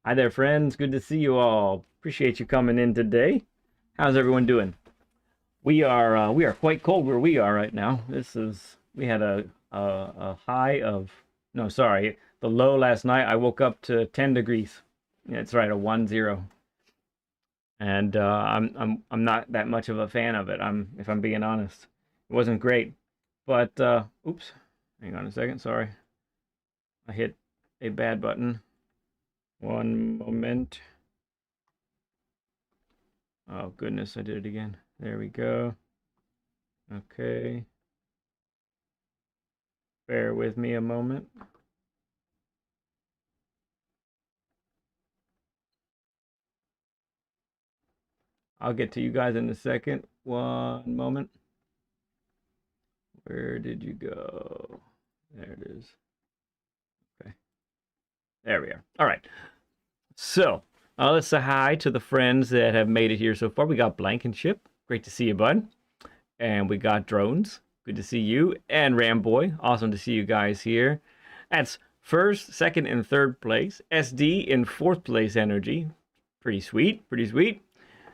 Hi there, friends. Good to see you all. Appreciate you coming in today. How's everyone doing? We are quite cold where we are right now. We had a high of, no, sorry, the low last night. I woke up to 10 degrees. Yeah, that's right, a 10. And I'm not that much of a fan of it. If I'm being honest. It wasn't great. But oops. Hang on a second. Sorry. I hit a bad button. One moment. Oh goodness, I did it again. There we go. Okay. Bear with me a moment. I'll get to you guys in a second. One moment. Where did you go? There it is. Okay. There we are. All right. So, let's say hi to the friends that have made it here so far. We got Blankenship. Great to see you, bud. And we got Drones. Good to see you. And Ramboy. Awesome to see you guys here. That's first, second, and third place. SD in fourth place energy. Pretty sweet. Pretty sweet.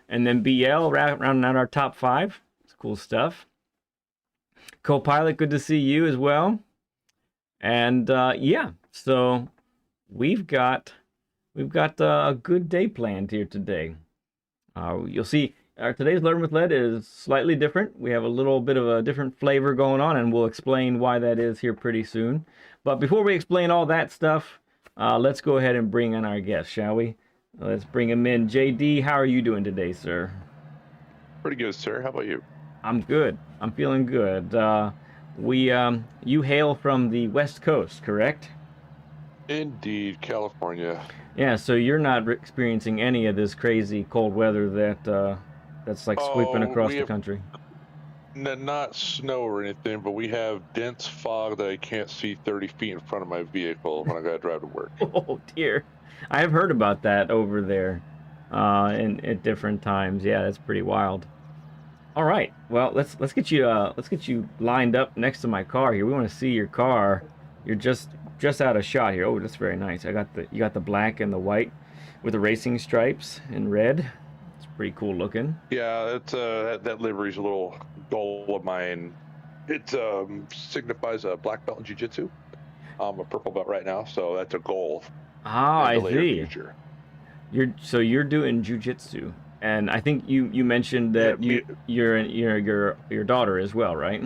And then BL rounding out our top 5. It's cool stuff. Co-pilot, good to see you as well. And yeah, so we've got a good day planned here today. You'll see today's Learn with Lead is slightly different. We have a little bit of a different flavor going on, and we'll explain why that is here pretty soon. But before we explain all that stuff, let's go ahead and bring in our guest, shall we? Let's bring him in. JD, how are you doing today, sir? Pretty good, sir. How about you? I'm good. I'm feeling good. You hail from the West Coast, correct? Indeed, California. Yeah, so you're not experiencing any of this crazy cold weather that's like sweeping across the country. Not snow or anything, but we have dense fog that I can't see 30 feet in front of my vehicle when I gotta drive to work. Oh dear, I have heard about that over there, at different times. Yeah, that's pretty wild. All right, well let's get you lined up next to my car here. We want to see your car. You're just out of shot here. Oh, that's very nice. You got the black and the white with the racing stripes in red. It's pretty cool looking. Yeah, it's that livery's a little goal of mine. It signifies a black belt in jiu-jitsu. I'm a purple belt right now, so that's a goal. Ah, I see. Future. You're doing jiu-jitsu, and I think you mentioned that your daughter as well, right?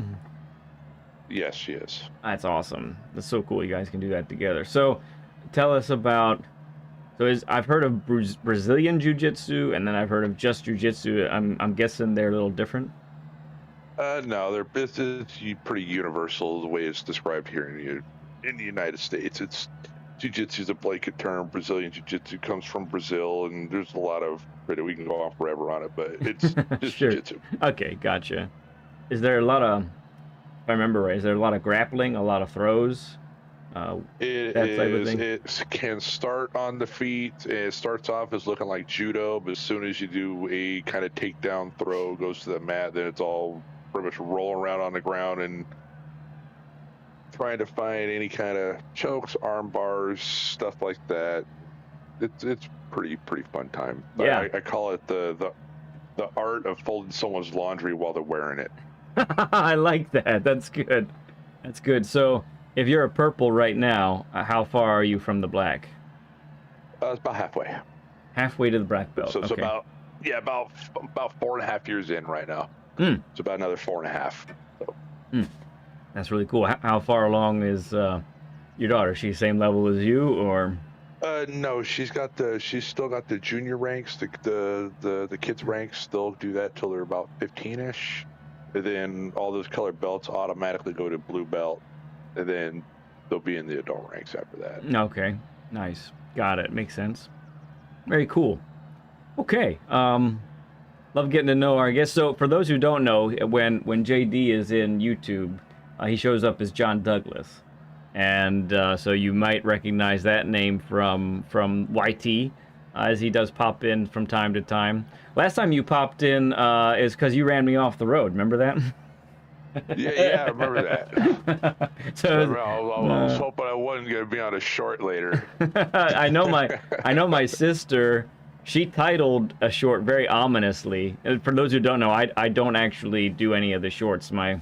Yes, she is. That's awesome. That's so cool. You guys can do that together. So, tell us about. I've heard of Brazilian jiu-jitsu, and then I've heard of just jiu-jitsu. I'm guessing they're a little different. No, it's pretty universal the way it's described here in the United States. It's jiu-jitsu is a blanket term. Brazilian jiu-jitsu comes from Brazil, and there's a lot of we can go on forever on it, but it's just sure. jiu-jitsu. Okay, gotcha. Is there a lot of, if I remember right, is there a lot of grappling, a lot of throws? It can start on the feet. It starts off as looking like judo, but as soon as you do a kind of takedown throw, goes to the mat, then it's all pretty much rolling around on the ground and trying to find any kind of chokes, arm bars, stuff like that. It's pretty fun time. Yeah, I call it the art of folding someone's laundry while they're wearing it. I like that. That's good. That's good. So, if you're a purple right now, how far are you from the black? It's about halfway. Halfway to the black belt. So it's about 4.5 years in right now. It's about another 4.5. So. That's really cool. How far along is your daughter? Is she the same level as you, or? No, she's still got the junior ranks. The kids ranks still do that till they're about 15-ish, and then all those colored belts automatically go to blue belt. And then they'll be in the adult ranks after that. Okay, nice. Got it. Makes sense. Very cool. Okay. Love getting to know our guests. So for those who don't know, when JD is in YouTube, he shows up as John Douglas. And so you might recognize that name from YT, as he does pop in from time to time. Last time you popped in is because you ran me off the road. Remember that? Yeah, I remember that. So I was hoping I wasn't going to be on a short later. I know my sister, she titled a short very ominously. For those who don't know, I don't actually do any of the shorts. My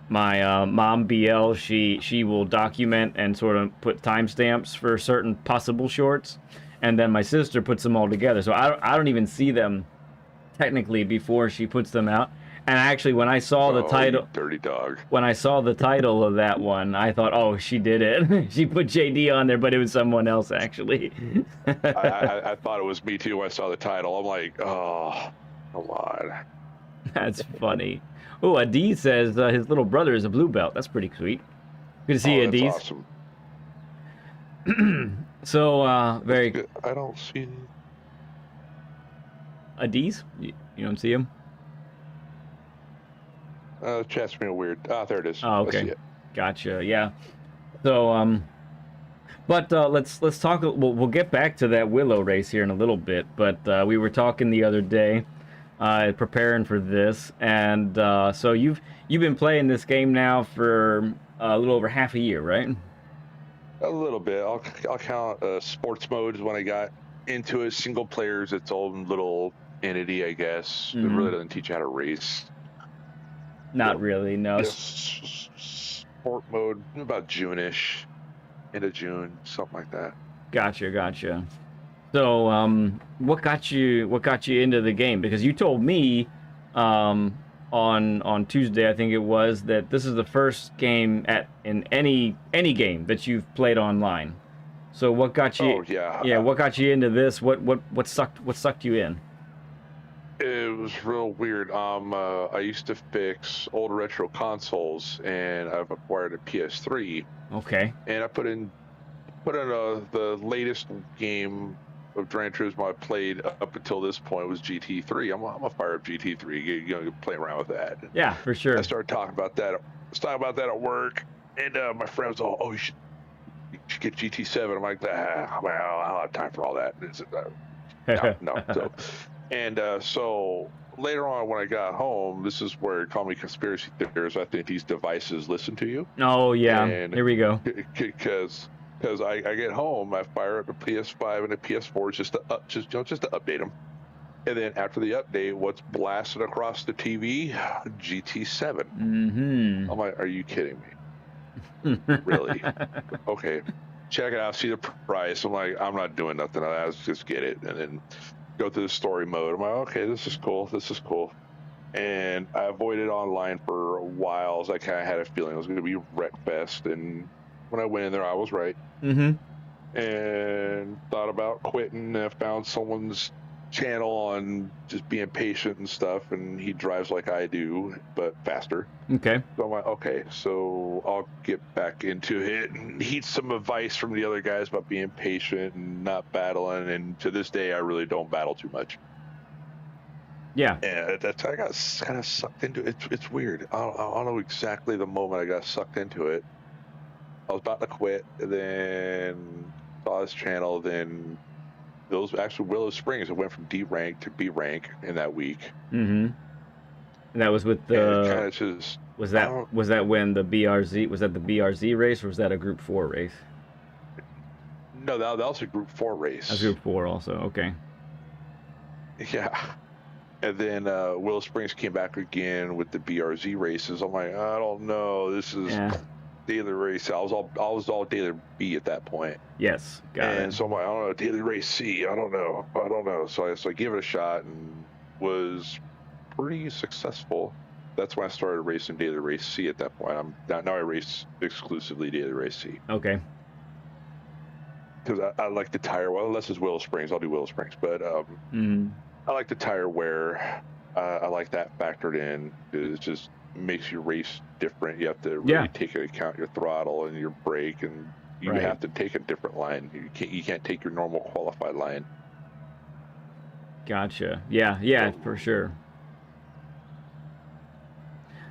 mom BL, she will document and sort of put timestamps for certain possible shorts, and then my sister puts them all together. So I don't even see them technically before she puts them out. And actually, when I saw the title, dirty dog. When I saw the title of that one, I thought, oh, she did it. She put JD on there, but it was someone else actually. I thought it was me too when I saw the title. I'm like, oh, come on. That's funny. Oh, Adiz says his little brother is a blue belt. That's pretty sweet. Good to see you, Adiz. That's awesome. So, very good. I don't see. Adiz? You don't see him? Chat's being weird. Ah, there it is. Oh, I see okay. it. Gotcha. Yeah. So, but let's talk. We'll get back to that Willow race here in a little bit. But we were talking the other day, preparing for this, and so you've been playing this game now for a little over half a year, right? A little bit. I'll count sports modes when I got into it. Single player is its own little entity, I guess. It really doesn't teach you how to race. Not really, no. Yes, sport mode about June-ish, end of June, something like that. Gotcha. So, what got you into the game? Because you told me, on Tuesday, I think it was, that this is the first game in any game that you've played online. So what got you? Oh yeah. Yeah, what got you into this? What sucked you in? It was real weird. I used to fix old retro consoles, and I've acquired a PS3. Okay. And I put in the latest game of Gran Turismo I played up until this point was GT3. I'm gonna fire up GT3. You know, play around with that. Yeah, for sure. I started talking about that. at work, and my friend was all, "Oh, you should get GT7." I'm like, well, I don't have time for all that. No. So, and so later on when I got home, this is where you call me conspiracy theorist. I think these devices listen to you. Oh yeah. And here we go. Because I get home, I fire up the PS5 and the PS4 just to update them. And then after the update, what's blasted across the TV? GT7. Mm-hmm. I'm like, are you kidding me? Really? Okay. Check it out. See the price. I'm like, I'm not doing nothing. Let's just get it. And then go through the story mode. I'm like, okay, this is cool. And I avoided online for a while, as I kind of had a feeling it was going to be Wreckfest. And when I went in there, I was right. Mm-hmm. And thought about quitting. And I found someone's channel on just being patient and stuff, and he drives like I do, but faster. Okay. So I'm like, okay, so I'll get back into it and heed some advice from the other guys about being patient and not battling. And to this day, I really don't battle too much. Yeah. And that's I got kind of sucked into it. It's weird. I don't know exactly the moment I got sucked into it. I was about to quit, and then saw this channel, then those actually Willow Springs. It went from D rank to B rank in that week. Mm-hmm. And that was with the. Kind of just. Was that when the BRZ was that the BRZ race, or was that a Group 4 race? No, that was a Group 4 race. That's Group 4 also. Okay. Yeah. And then Willow Springs came back again with the BRZ races. I'm like, I don't know. This is daily race. I was all daily B at that point. Yes, got it. And so I'm like, I don't know, daily race C. I don't know. So I gave it a shot and was pretty successful. That's when I started racing daily race C at that point. Now I race exclusively daily race C. Okay. Because I like the tire. Well, unless it's Willow Springs, I'll do Willow Springs. But I like the tire wear. I like that factored in. It just makes your race different. You have to really take into account your throttle and your brake, and you have to take a different line. You can't take your normal qualified line. Gotcha. Yeah, for sure.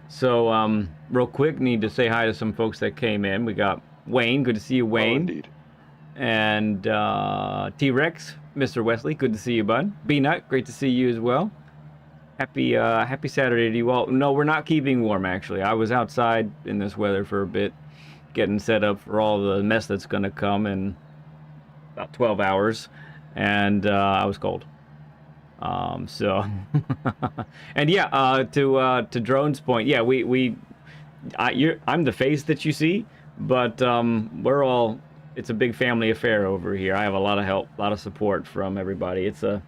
So, real quick, need to say hi to some folks that came in. We got Wayne. Good to see you, Wayne. Oh, indeed. And T-Rex, Mr. Wesley. Good to see you, bud. B-Nut, great to see you as well. Happy Saturday to you all. No, we're not keeping warm, actually. I was outside in this weather for a bit, getting set up for all the mess that's going to come in about 12 hours, and I was cold. So, and yeah, to Drone's point, yeah, I'm the face that you see, but we're all, it's a big family affair over here. I have a lot of help, a lot of support from everybody. It's a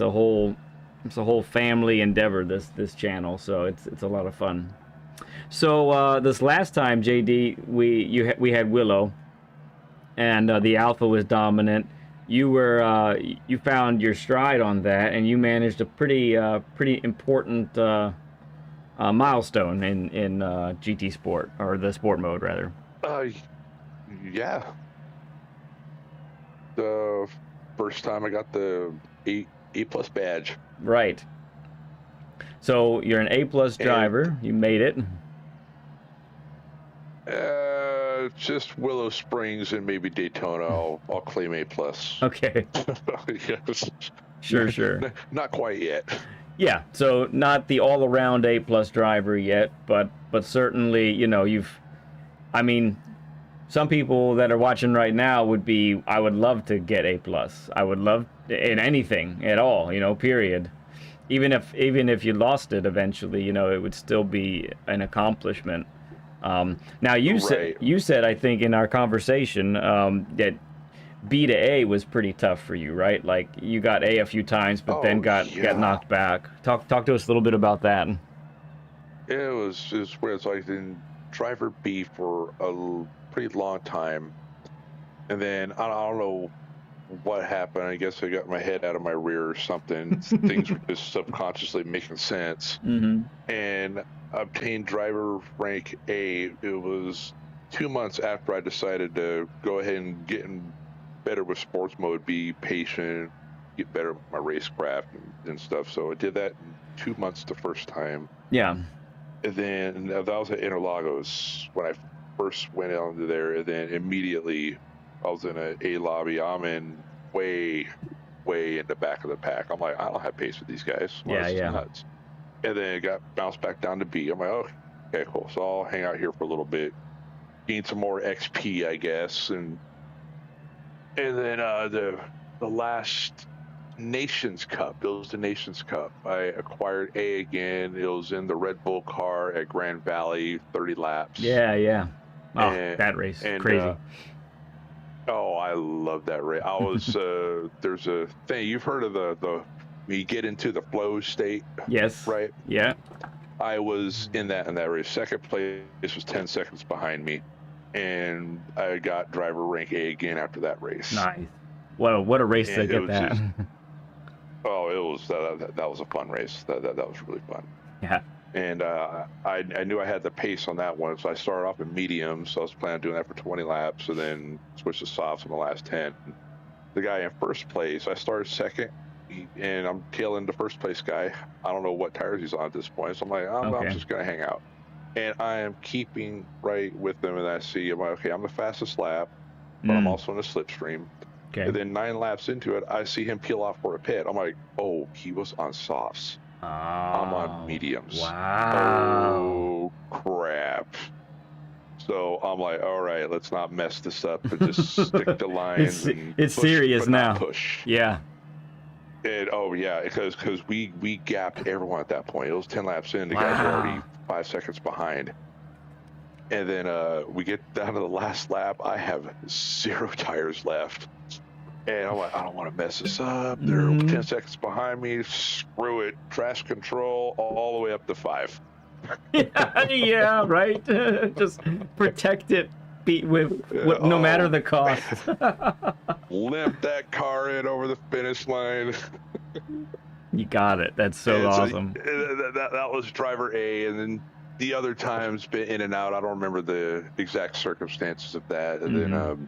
whole family endeavor, this channel, so it's a lot of fun. So this last time, JD, we had Willow, and the Alpha was dominant. You found your stride on that, and you managed a pretty important milestone in GT Sport, or the Sport mode rather. Yeah. The first time I got the 8 A+ badge. Right. So you're an A+ driver. You made it. Just Willow Springs and maybe Daytona. I'll claim A+. Okay. Yes. Sure. Not quite yet. Yeah. So not the all-around A+ driver yet, but certainly, you know, I mean, some people that are watching right now would be, I would love to get A+. I would love in anything at all, you know, period. Even if you lost it eventually, you know, it would still be an accomplishment. Now you said I think in our conversation that B to A was pretty tough for you, right? Like you got A few times, but then got knocked back. Talk to us a little bit about that. It was where it's like in driver B for a pretty long time, and then I don't know what happened. I guess I got my head out of my rear or something. Things were just subconsciously making sense. And obtained driver rank A. It was 2 months after I decided to go ahead and get better with sports mode, be patient, get better with my racecraft and stuff. So I did that in 2 months the first time. Yeah. And then that was at Interlagos when I first went onto there. And then immediately I was in a lobby. I'm in way in the back of the pack. I'm like, I don't have pace with these guys. Well, this is nuts. And then it got bounced back down to B. I'm like, oh, okay, cool. So I'll hang out here for a little bit, gain some more XP, I guess. And then the last Nations Cup, it was the Nations Cup. I acquired A again. It was in the Red Bull car at Grand Valley, 30 laps. Yeah. Oh, that race, crazy. Oh, I love that race. I was there's a thing you've heard of the you get into the flow state. Yes. Right. Yeah. I was in that race. Second place was 10 seconds behind me, and I got driver rank A again after that race. Nice. What a race to get that. Oh, it was that was a fun race. That was really fun. Yeah. And I knew I had the pace on that one, so I started off in mediums. So I was planning on doing that for 20 laps, and then switched to softs in the last 10. The guy in first place, I started second, and I'm tailing the first place guy. I don't know what tires he's on at this point, so I'm like, I'm just gonna hang out. And I am keeping right with them, and I see, I'm like, okay, I'm the fastest lap, but I'm also in a slipstream. Okay. And then 9 laps into it, I see him peel off for a pit. I'm like, oh, he was on softs. I'm on mediums. Wow. Oh, crap. So I'm like, all right, let's not mess this up, but just stick to lines. It's serious now. Push. Yeah. And because we gapped everyone at that point. It was 10 laps in. The guys were already 5 seconds behind. And then we get down to the last lap. I have 0 tires left. And I'm like, I don't want to mess this up. They're 10 seconds behind me. Screw it. Trash control all the way up to 5. Yeah, right. Just protect it no matter the cost. Limp that car in over the finish line. You got it. That's so awesome. That was driver A, and then the other times been in and out. I don't remember the exact circumstances of that. And then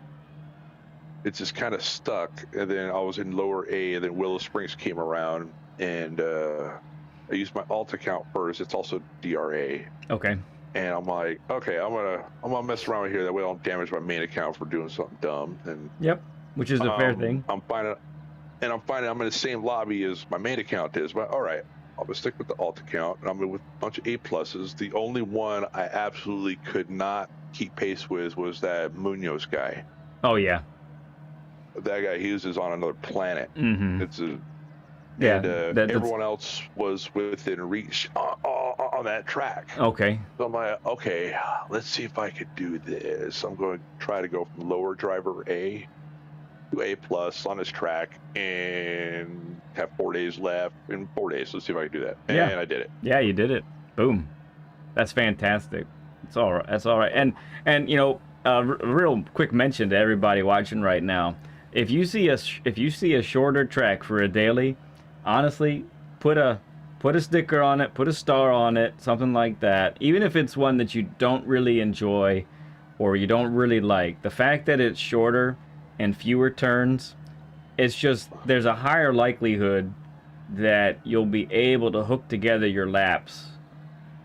it just kind of stuck. And then I was in lower A, and then Willow Springs came around, and I used my alt account first. It's also DRA. Okay. And I'm like, okay, I'm gonna mess around with here. That way I don't damage my main account for doing something dumb. And which is a fair thing. I'm finding I'm in the same lobby as my main account is. But all right, I'll just stick with the alt account, and I'm with a bunch of A pluses. The only one I absolutely could not keep pace with was that Munoz guy. Oh yeah. That guy, he was on another planet. It's a everyone else was within reach on that track. Okay. So I'm like, okay, let's see if I could do this. I'm going to try to go from lower driver A to A plus on this track and have 4 days left. In 4 days, let's see if I can do that. And I did it. Yeah, you did it. Boom. That's fantastic. It's all right. That's all right. And you know, real quick mention to everybody watching right now. If you see a shorter track for a daily, honestly, put a sticker on it, put a star on it, something like that. Even if it's one that you don't really enjoy or you don't really like, the fact that it's shorter and fewer turns, it's just there's a higher likelihood that you'll be able to hook together your laps.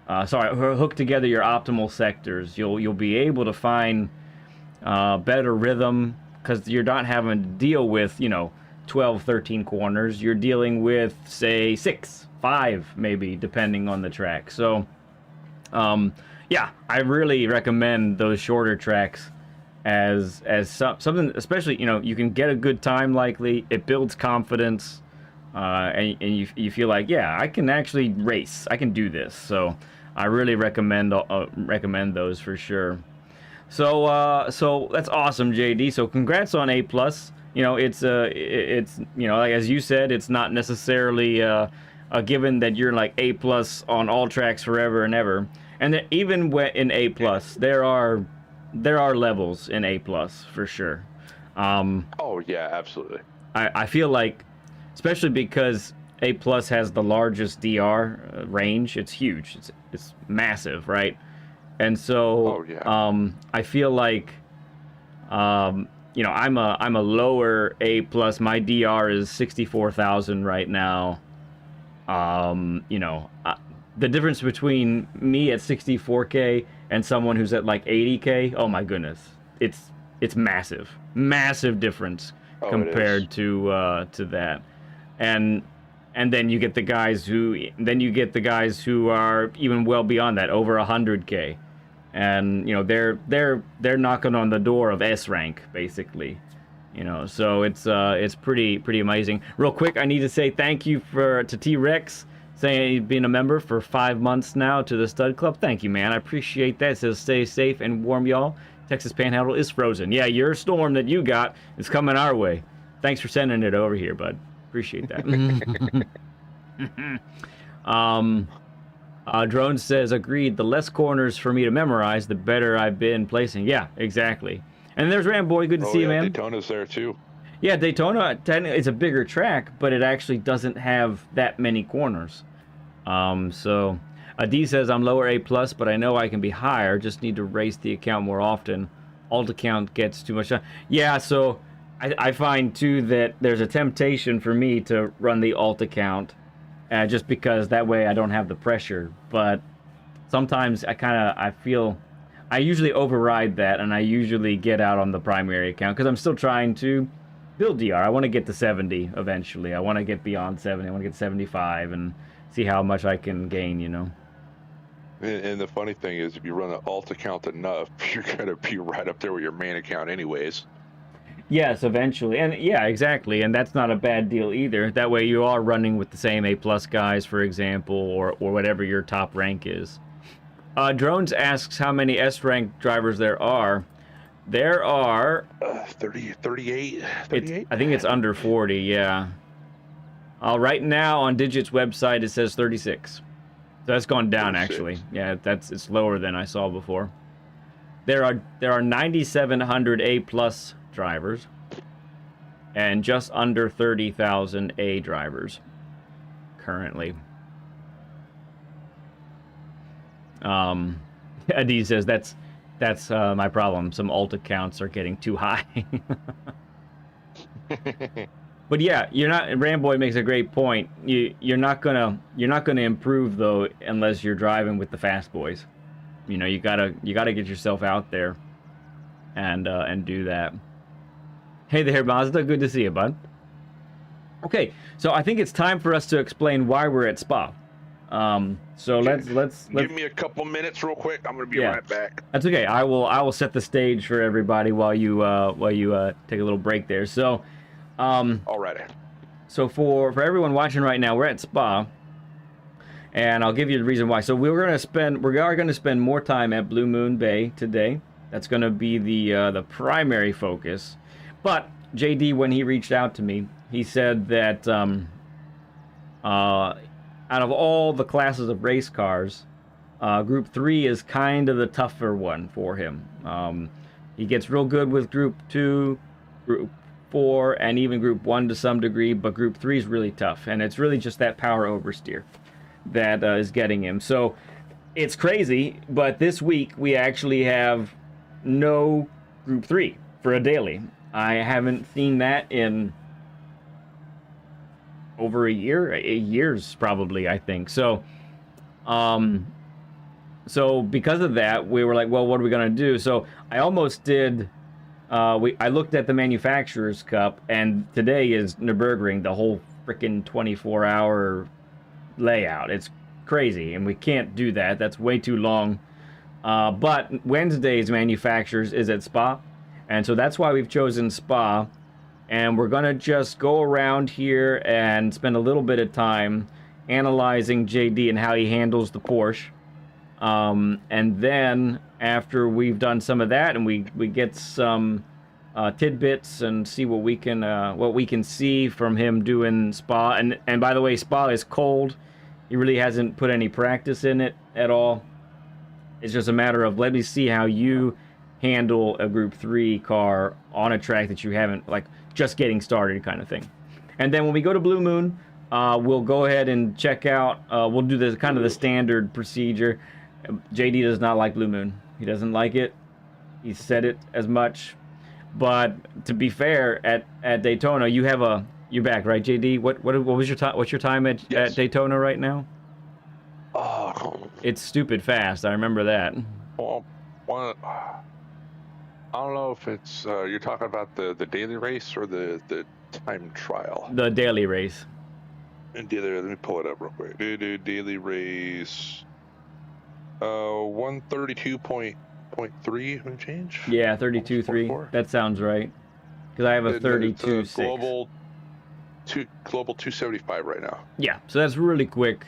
Hook together your optimal sectors. You'll be able to find better rhythm because you're not having to deal with 12, 13 corners. You're dealing with say 6, 5 maybe depending on the track. So yeah, I really recommend those shorter tracks as something, especially you can get a good time likely. It builds confidence, and you feel like, yeah, I can actually race. I can do this. So I really recommend those for sure. So that's awesome, JD. So congrats on A+. It's like as you said, it's not necessarily a given that you're like A+ on all tracks forever and ever. And that even in A+, there are levels in A+ for sure. Oh yeah, absolutely. I feel like, especially because A+ has the largest DR range. It's huge. It's massive, right? And so, I feel like, I'm a lower A+. My DR is 64,000 right now. The difference between me at 64K and someone who's at like 80K, oh my goodness, it's massive difference compared to that, and then you get the guys who are even well beyond that, over 100K, and they're knocking on the door of S rank basically. So it's pretty amazing. Real quick, I need to say thank you to T-Rex, saying he's been a member for 5 months now to the Stud Club. Thank you, man. I appreciate that. It says stay safe and warm, y'all. Texas Panhandle is frozen. Yeah, your storm that you got is coming our way. Thanks for sending it over here, bud. Appreciate that. Drone says, agreed. The less corners for me to memorize, the better I've been placing. Yeah, exactly. And there's Ramboy. Good to see you, man. Daytona's there too. Yeah, Daytona is a bigger track, but it actually doesn't have that many corners. So D says, I'm lower A+, but I know I can be higher. Just need to race the account more often. Alt account gets too much time. Yeah, so I find too that there's a temptation for me to run the alt account, just because that way I don't have the pressure. But sometimes I feel I usually override that, and I usually get out on the primary account because I'm still trying to build DR. I want to get to 70 eventually. I want to get beyond 70. I want to get 75 and see how much I can gain, And the funny thing is, if you run an alt account enough, you're going to be right up there with your main account anyways. Yes, eventually. And yeah, exactly. And that's not a bad deal either. That way you are running with the same A+ guys, for example, or whatever your top rank is. Drones asks how many S rank drivers there are. There are 38. I think it's under 40, yeah. Right now on Digit's website it says 36. So that's gone down 36. Actually. Yeah, it's lower than I saw before. There are 9,700 A+ drivers and just under 30,000 A drivers currently. Adi says that's my problem. Some alt accounts are getting too high. But yeah, you're not. Ramboy makes a great point. You're not gonna improve though unless you're driving with the fast boys. You gotta get yourself out there and do that. Hey there, Mazda. Good to see you, bud. Okay, so I think it's time for us to explain why we're at Spa. So let's give me a couple minutes real quick. I'm gonna be right back. That's okay. I will set the stage for everybody while you take a little break there. So, alrighty. So for everyone watching right now, we're at Spa, and I'll give you the reason why. So we are going to spend more time at Blue Moon Bay today. That's going to be the primary focus. But JD, when he reached out to me, he said that out of all the classes of race cars, Group 3 is kind of the tougher one for him. He gets real good with Group 2, Group 4, and even Group 1 to some degree, but Group 3 is really tough, and it's really just that power oversteer that is getting him. So it's crazy, but this week we actually have no Group 3 for a daily. I haven't seen that in over a year, 8 years probably, I think. Um, so because of that, we were like, well, what are we gonna do? So I almost did. I looked at the Manufacturers Cup, and today is Nürburgring, the whole freaking 24-hour layout. It's crazy, and we can't do that. That's way too long. But Wednesday's Manufacturers is at Spa, and so that's why we've chosen Spa. And we're gonna just go around here and spend a little bit of time analyzing JD and how he handles the Porsche. And then after we've done some of that and we get some tidbits and see what we can see from him doing Spa. And by the way, Spa is cold. He really hasn't put any practice in it at all. It's just a matter of, let me see how you handle a Group 3 car on a track that you haven't, like, just getting started kind of thing. And then when we go to Blue Moon, we'll go ahead and check out, we'll do the kind of the standard procedure. JD does not like Blue Moon. He doesn't like it. He said it as much. But to be fair, at Daytona, you're back, right, JD? What was your time? What's your time at Daytona right now? Oh, It's stupid fast. I remember that. well, I don't know if it's you're talking about the daily race or the time trial. The daily race. And let me pull it up real quick. Daily race. 132.3 change. Yeah, 32.3. That sounds right. Because I have a 32.6. Global 275 right now. Yeah, so that's really quick.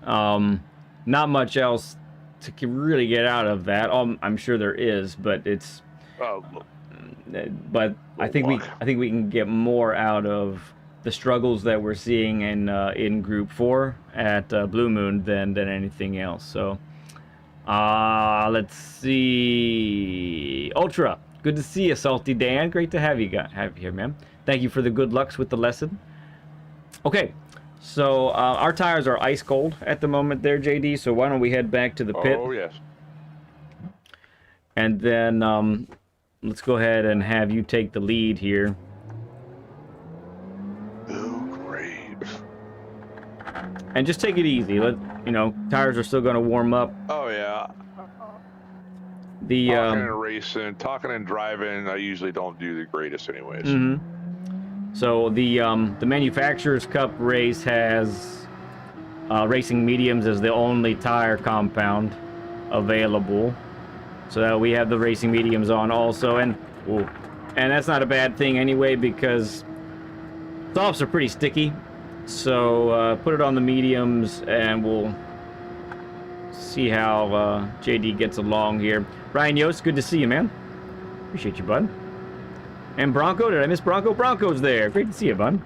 Not much else to really get out of that. I'm sure there is, but it's. But I think we can get more out of the struggles that we're seeing in Group 4 at Blue Moon than anything else. So, let's see. Ultra, good to see you, Salty Dan. Great to have you here, man. Thank you for the good lucks with the lesson. Okay, so our tires are ice cold at the moment there, JD. So why don't we head back to the pit? Oh yes. And then let's go ahead and have you take the lead here. Oh, great. And just take it easy. Tires are still going to warm up. Oh yeah. The talking and racing, talking and driving, I usually don't do the greatest, anyways. Mm-hmm. So the Manufacturers Cup race has racing mediums as the only tire compound available. So that we have the racing mediums on also, and that's not a bad thing anyway because softs are pretty sticky. So put it on the mediums, and we'll see how JD gets along here. Ryan Yost, good to see you, man. Appreciate you, bud. And Bronco, did I miss Bronco? Bronco's there. Great to see you, bud.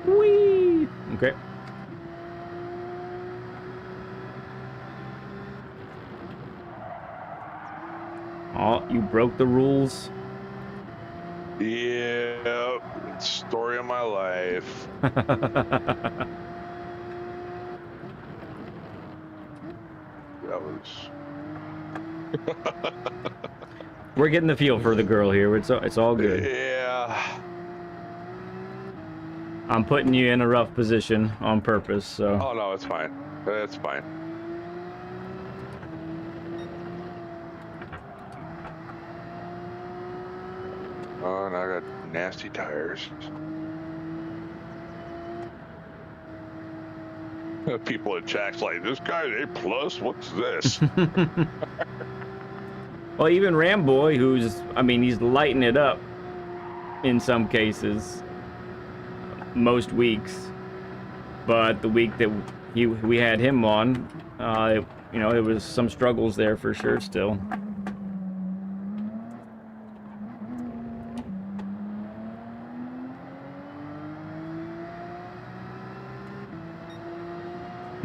Whee! Okay. Oh, you broke the rules. Yeah, story of my life. That was. We're getting the feel for the girl here. It's all good. Yeah. I'm putting you in a rough position on purpose, so. Oh no, it's fine. It's fine. Oh, and I got nasty tires. People in chat's like, this guy's A+, what's this? Well, even Ramboy, he's lighting it up in some cases, most weeks. But the week that we had him on, there was some struggles there for sure still.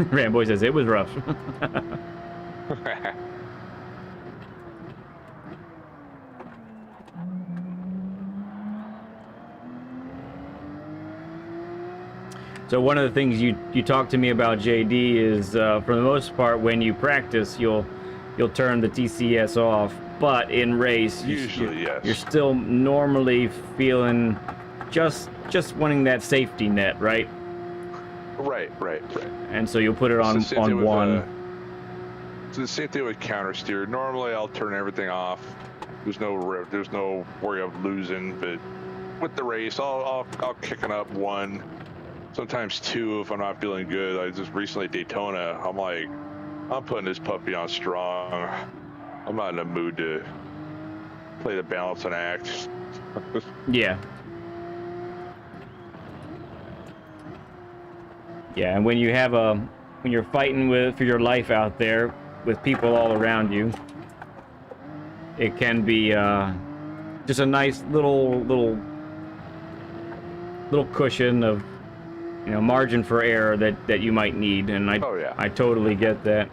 Ramboy says it was rough. So one of the things you talked to me about, JD, is for the most part when you practice, you'll turn the TCS off, but in race, Usually, yes. You're still normally feeling just wanting that safety net, right? Right. And so you'll put it on one. It's the same thing with counter steer. Normally, I'll turn everything off. There's no worry of losing, but with the race, I'll kick it up one. Sometimes two if I'm not feeling good. I just recently Daytona, I'm like, I'm putting this puppy on strong. I'm not in the mood to play the balancing act. Yeah. Yeah, and when you have when you're fighting for your life out there with people all around you, it can be just a nice little cushion of, you know, margin for error that you might need, and I totally get that.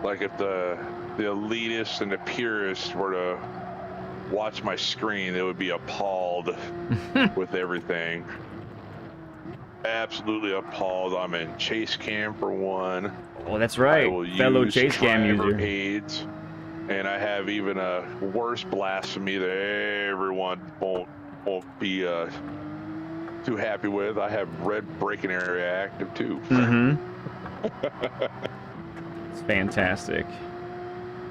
Like if the elitists and the purists were to watch my screen, they would be appalled with everything. Absolutely appalled. I'm in chase cam for one. Oh, that's right. Fellow chase cam user. Aids, and I have even a worse blasphemy that everyone won't be too happy with. I have red braking area active too. Mm-hmm. It's fantastic.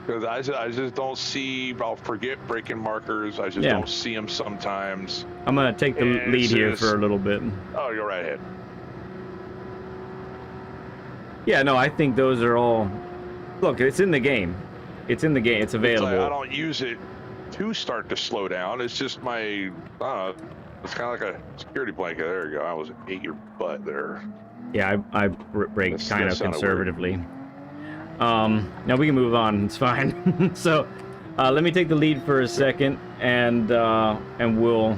Because I just don't see. I'll forget braking markers. I just don't see them sometimes. I'm gonna take the lead here for a little bit. Oh, you're right ahead. Yeah, no, I think those are all. Look, it's in the game. It's in the game. It's available. It's like I don't use it to start to slow down. It's just my, I don't know, it's kind of like a security blanket. There you go. I was ate your butt there. Yeah, I braked kind of conservatively. Now we can move on. It's fine. So, let me take the lead for a second, and we'll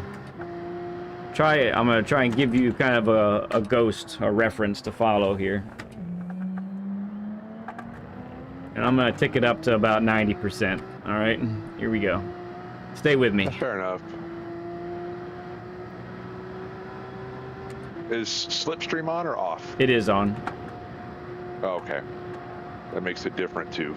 try it. I'm gonna try and give you kind of a reference to follow here, and I'm gonna tick it up to about 90%. All right, here we go. Stay with me. Fair enough. Is slipstream on or off? It is on. Oh, okay. That makes it different too.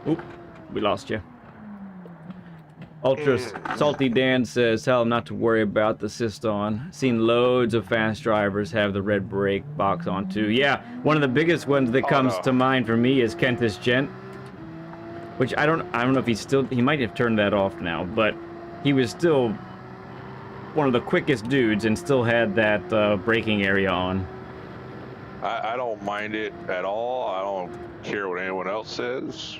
Oop, we lost you. Ultra Salty Dan says, tell him not to worry about the assist on. Seen loads of fast drivers have the red brake box on too. Yeah, one of the biggest ones that comes to mind for me is Kentis Gent, which I don't know if he might have turned that off now, but he was still one of the quickest dudes and still had that braking area on. I don't mind it at all. I don't care what anyone else says.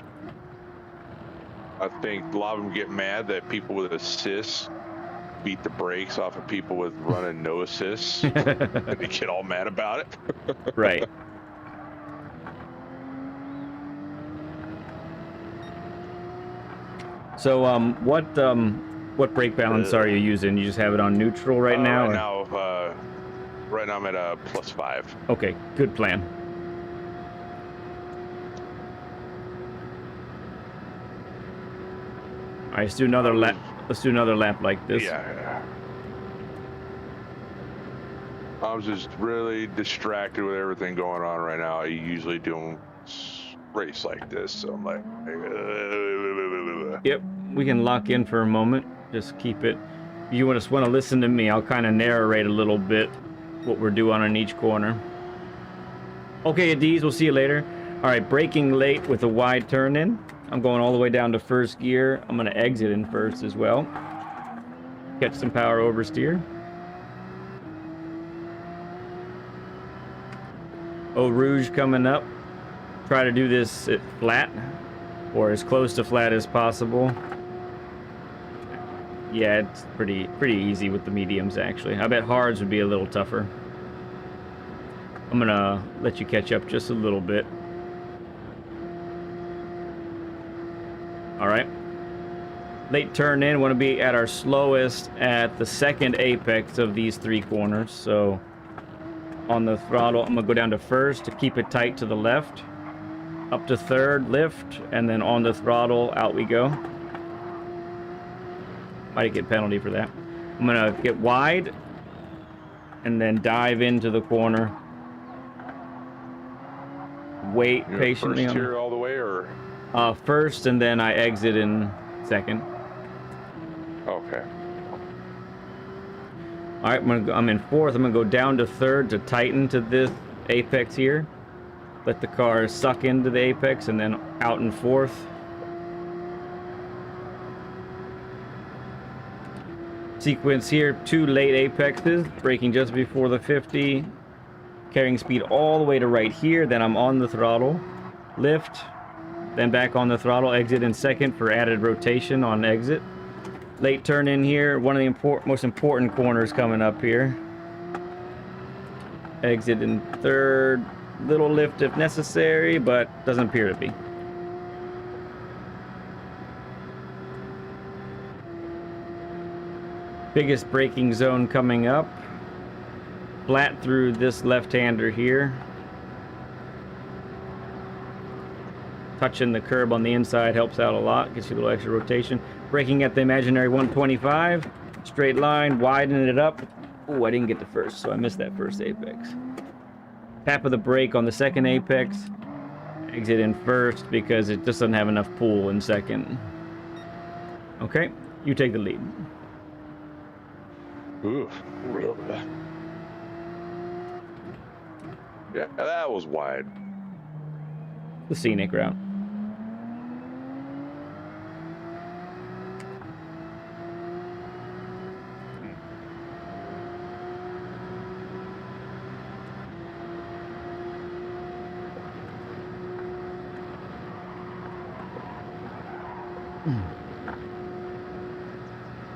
I think a lot of them get mad that people with assists beat the brakes off of people with running no assists. And they get all mad about it. Right. So, what brake balance are you using? You just have it on neutral right now? Right now I'm at a +5. Okay, good plan. All right, let's do another lap. Let's do another lap like this. Yeah. I was just really distracted with everything going on right now. I usually don't race like this, so I'm like. Yep, we can lock in for a moment. Just keep it. You just want to listen to me. I'll kind of narrate a little bit what we're doing on each corner. Okay, Adiz, we'll see you later. All right, braking late with a wide turn in. I'm going all the way down to first gear. I'm going to exit in first as well. Catch some power oversteer. Eau Rouge coming up. Try to do this at flat or as close to flat as possible. Yeah, it's pretty easy with the mediums, actually. I bet hards would be a little tougher. I'm gonna let you catch up just a little bit. All right. Late turn in, want to be at our slowest at the second apex of these 3 corners. So on the throttle, I'm gonna go down to first to keep it tight to the left. Up to third, lift, and then on the throttle, out we go. Might get penalty for that. I'm gonna get wide and then dive into the corner. Wait patiently. First tier all the way, or first, and then I exit in second. okay. All right, I'm in fourth. I'm gonna go down to third to tighten to this apex here. Let the car suck into the apex, and then out in fourth. Sequence here, 2 late apexes, braking just before the 50. Carrying speed all the way to right here, then I'm on the throttle. Lift, then back on the throttle, exit in second for added rotation on exit. Late turn in here, one of the most important corners coming up here. Exit in third, little lift if necessary, but doesn't appear to be. Biggest braking zone coming up. Flat through this left-hander here. Touching the curb on the inside helps out a lot, gets you a little extra rotation. Braking at the imaginary 125, straight line, widening it up. Oh, I didn't get the first, so I missed that first apex. Tap of the brake on the second apex. Exit in first because it just doesn't have enough pull in second. Okay, you take the lead. Oof. Yeah, that was wide. The scenic route.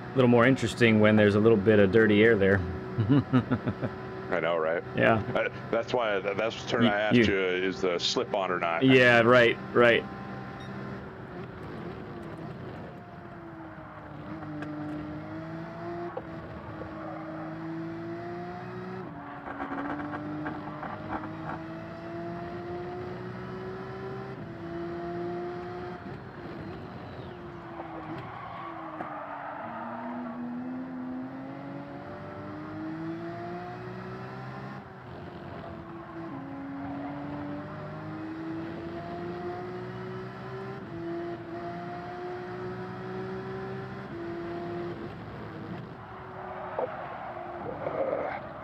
A little more interesting when there's a little bit of dirty air there. I know, right? Yeah. That's why. That's the turn I asked you, is the slip on or not? Yeah, right.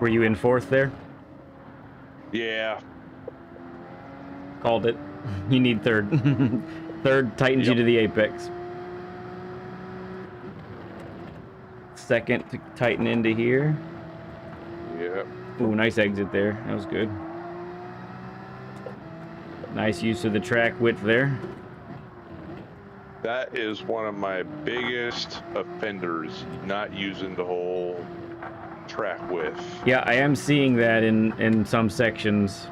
Were you in fourth there? Yeah. Called it. You need third. Third tightens you to the apex. Second to tighten into here. Yep. Ooh, nice exit there. That was good. Nice use of the track width there. That is one of my biggest offenders, not using the whole track width. Yeah, I am seeing that in some sections.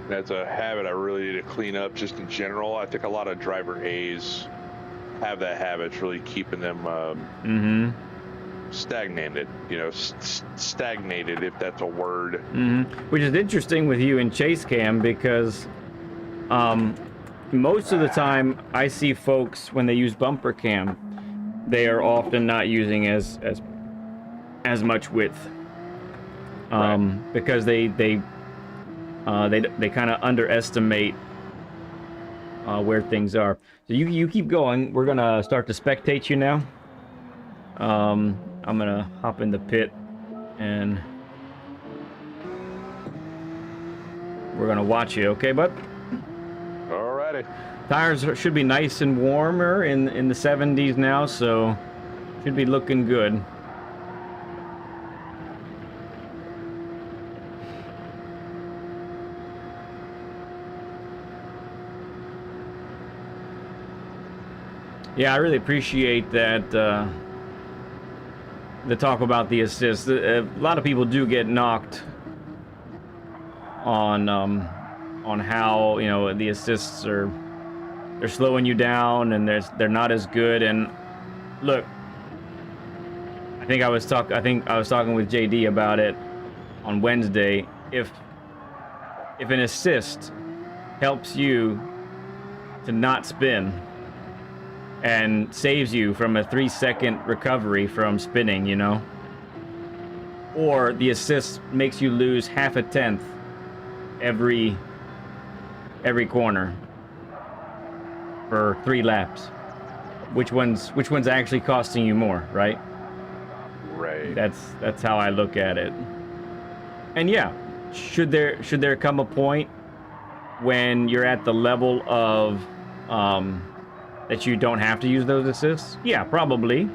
That's a habit I really need to clean up just in general. I think a lot of driver A's have that habit. It's really keeping them stagnated, stagnated, if that's a word. Which is interesting with you in chase cam, because most of the time I see folks, when they use bumper cam, they are often not using as much width, because they kind of underestimate where things are. So you keep going. We're gonna start to spectate you now. I'm gonna hop in the pit and we're gonna watch you, okay, bud? Alrighty. Tires should be nice and warmer in the 70s now, so should be looking good. Yeah, I really appreciate that, the talk about the assists. A lot of people do get knocked on how, you know, the assists they're slowing you down and they're not as good. And look, I think I was talking with JD about it on Wednesday. If an assist helps you to not spin and saves you from a 3-second recovery from spinning, you know, or the assist makes you lose half a tenth every corner for 3 laps, which one's actually costing you more, right? Right. That's how I look at it. And yeah, should there come a point when you're at the level of that you don't have to use those assists? Yeah, probably.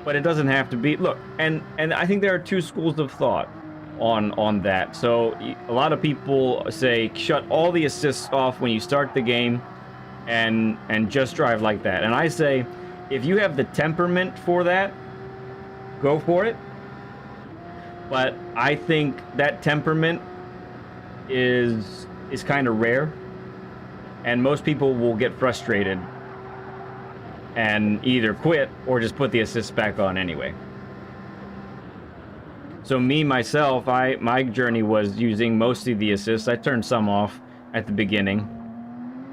But it doesn't have to be. Look, and I think there are 2 schools of thought on that. So a lot of people say shut all the assists off when you start the game and just drive like that. And I say if you have the temperament for that, go for it. But I think that temperament is kind of rare, and most people will get frustrated and either quit or just put the assists back on anyway. So myself, my journey was using mostly the assists. I turned some off at the beginning,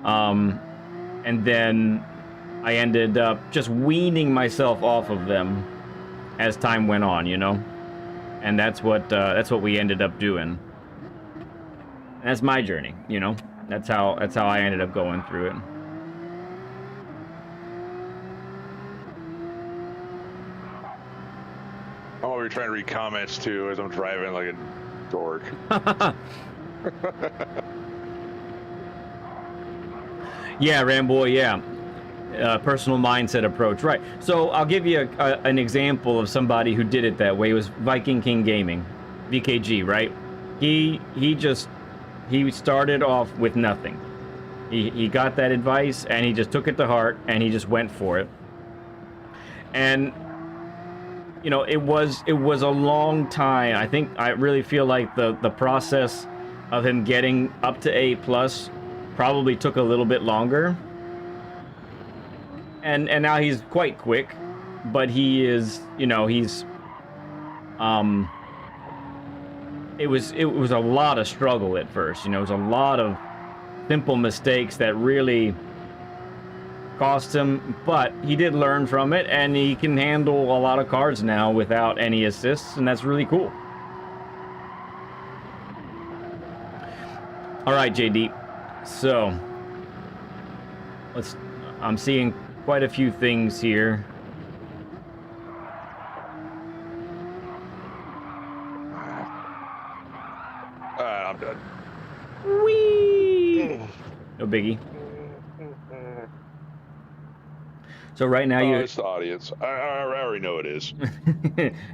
and then I ended up just weaning myself off of them as time went on, you know. And that's what we ended up doing. And that's my journey, you know. That's how I ended up going through it. I'm over here trying to read comments too as I'm driving like a dork. Yeah, Ramboy, yeah. Personal mindset approach, right. So I'll give you an example of somebody who did it that way. It was Viking King Gaming, VKG, right? He started off with nothing. He got that advice and he just took it to heart and he just went for it. And you know, it was a long time. I really feel like the process of him getting up to A+ probably took a little bit longer. And now he's quite quick, but he is, you know, he's it was a lot of struggle at first, you know. It was a lot of simple mistakes that really cost him, but he did learn from it, and he can handle a lot of cars now without any assists, and that's really cool. All right, JD. So I'm seeing quite a few things here. I'm done. Whee! No biggie. So right now it's the audience. I already know it is.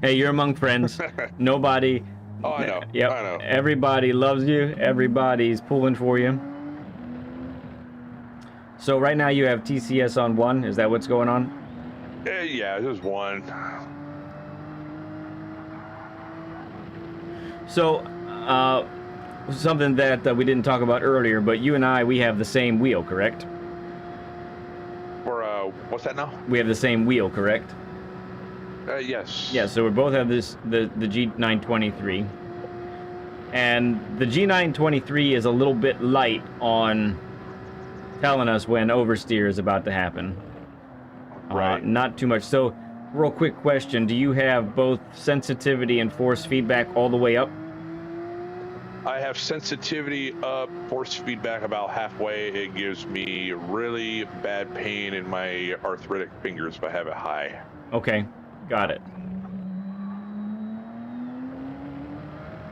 Hey, you're among friends. Nobody. Oh, I know. Yep. I know. Everybody loves you. Everybody's pulling for you. So right now you have TCS on 1. Is that what's going on? Yeah, there's 1. So, something that we didn't talk about earlier, but you and we have the same wheel, correct? For what's that now? We have the same wheel, correct? Yes. Yeah, so we both have the G923. And the G923 is a little bit light on telling us when oversteer is about to happen. Right. Not too much. So, real quick question. Do you have both sensitivity and force feedback all the way up? I have sensitivity up, force feedback about halfway. It gives me really bad pain in my arthritic fingers if I have it high. Okay, got it.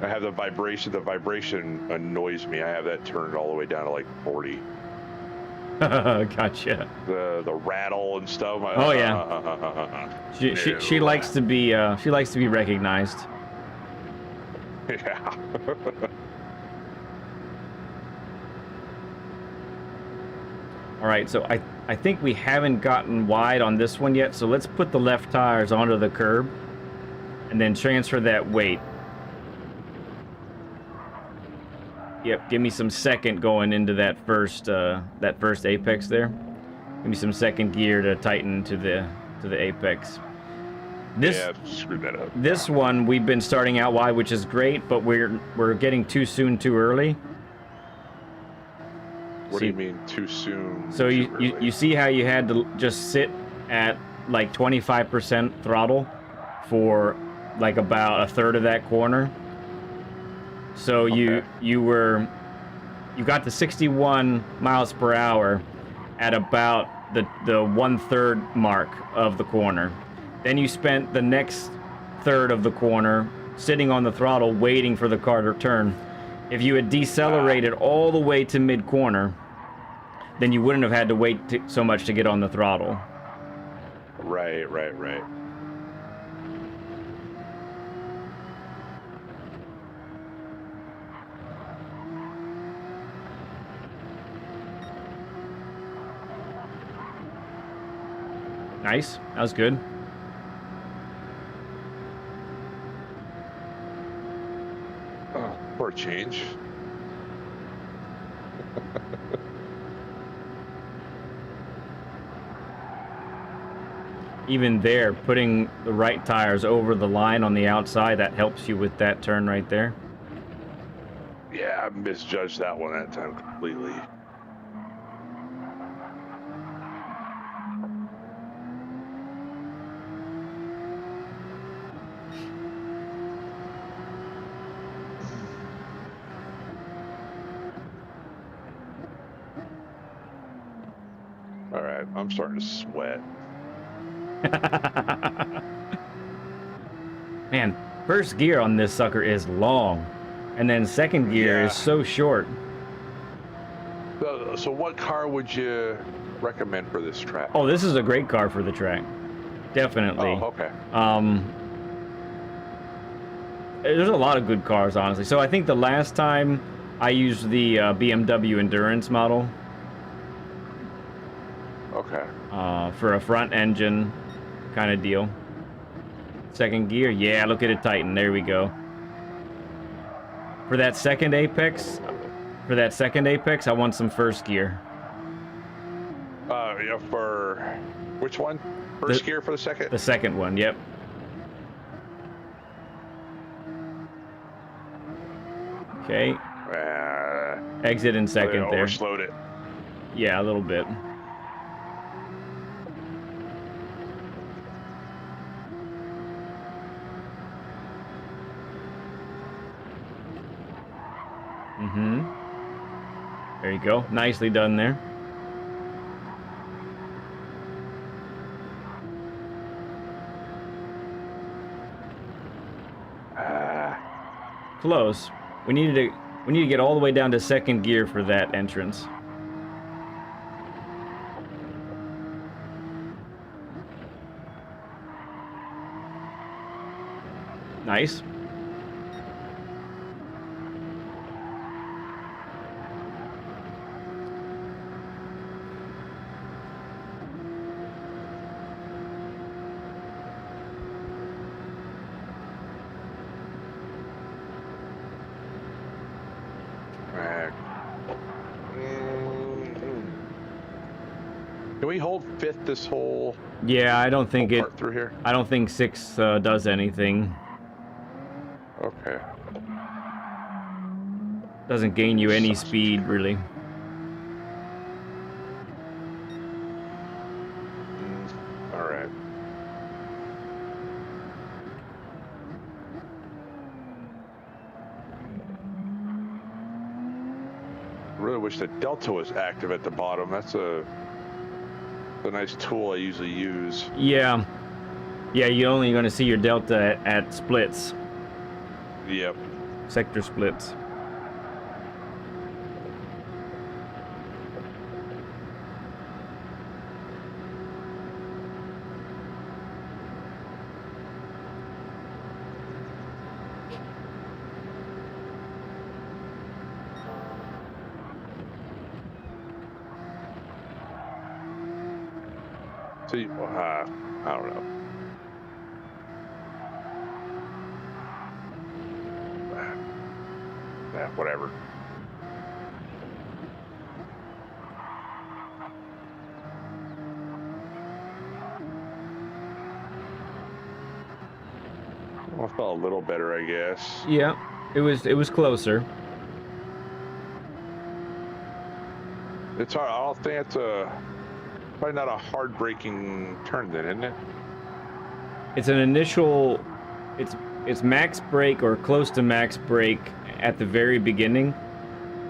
I have the vibration. The vibration annoys me. I have that turned all the way down to like 40. Gotcha. The rattle and stuff. Oh yeah. She likes to be recognized. Yeah. All right, so I think we haven't gotten wide on this one yet, so let's put the left tires onto the curb and then transfer that weight. Yep, give me some second going into that first apex there. Give me some second gear to tighten to the apex. Yeah, screw that up. This one we've been starting out wide, which is great, but we're getting too soon, too early. What do you mean too soon? So you see how you had to just sit at like 25% throttle for like about a third of that corner. So okay. you got to 61 miles per hour at about the 1/3 mark of the corner. Then you spent the next third of the corner sitting on the throttle waiting for the car to turn. If you had decelerated all the way to mid-corner, then you wouldn't have had to wait so much to get on the throttle. Right. Nice. That was good. For a change. Even there, putting the right tires over the line on the outside, that helps you with that turn right there. Yeah, I misjudged that one that time completely. All right, I'm starting to sweat. Man, first gear on this sucker is long, and then second gear is so short. So what car would you recommend for this track? Oh, this is a great car for the track. Definitely. Oh, okay. There's a lot of good cars, honestly. So I think the last time I used the BMW Endurance model. Okay. For a front engine kind of deal. Second gear, yeah, look at it tighten. There we go. For that second apex, I want some first gear. Yeah, for which one? First gear for the second? The second one, yep. Okay. Exit in second there. Overslowed it. Yeah, a little bit. There you go. Nicely done there. Close. We need to get all the way down to second gear for that entrance. Nice. Can we hold fifth this whole? Yeah, I don't think part through here. I don't think six does anything. Okay. Doesn't gain you any speed, really. All right. I really wish the Delta was active at the bottom. That's a nice tool I usually use. Yeah. Yeah, you're only going to see your delta at splits. Yep. sector splits. So, I don't know. Whatever. Well, I felt a little better, I guess. Yeah, it was closer. It's hard. I don't think it's probably not a hard braking turn then, isn't it? It's an initial. It's max brake or close to max brake at the very beginning,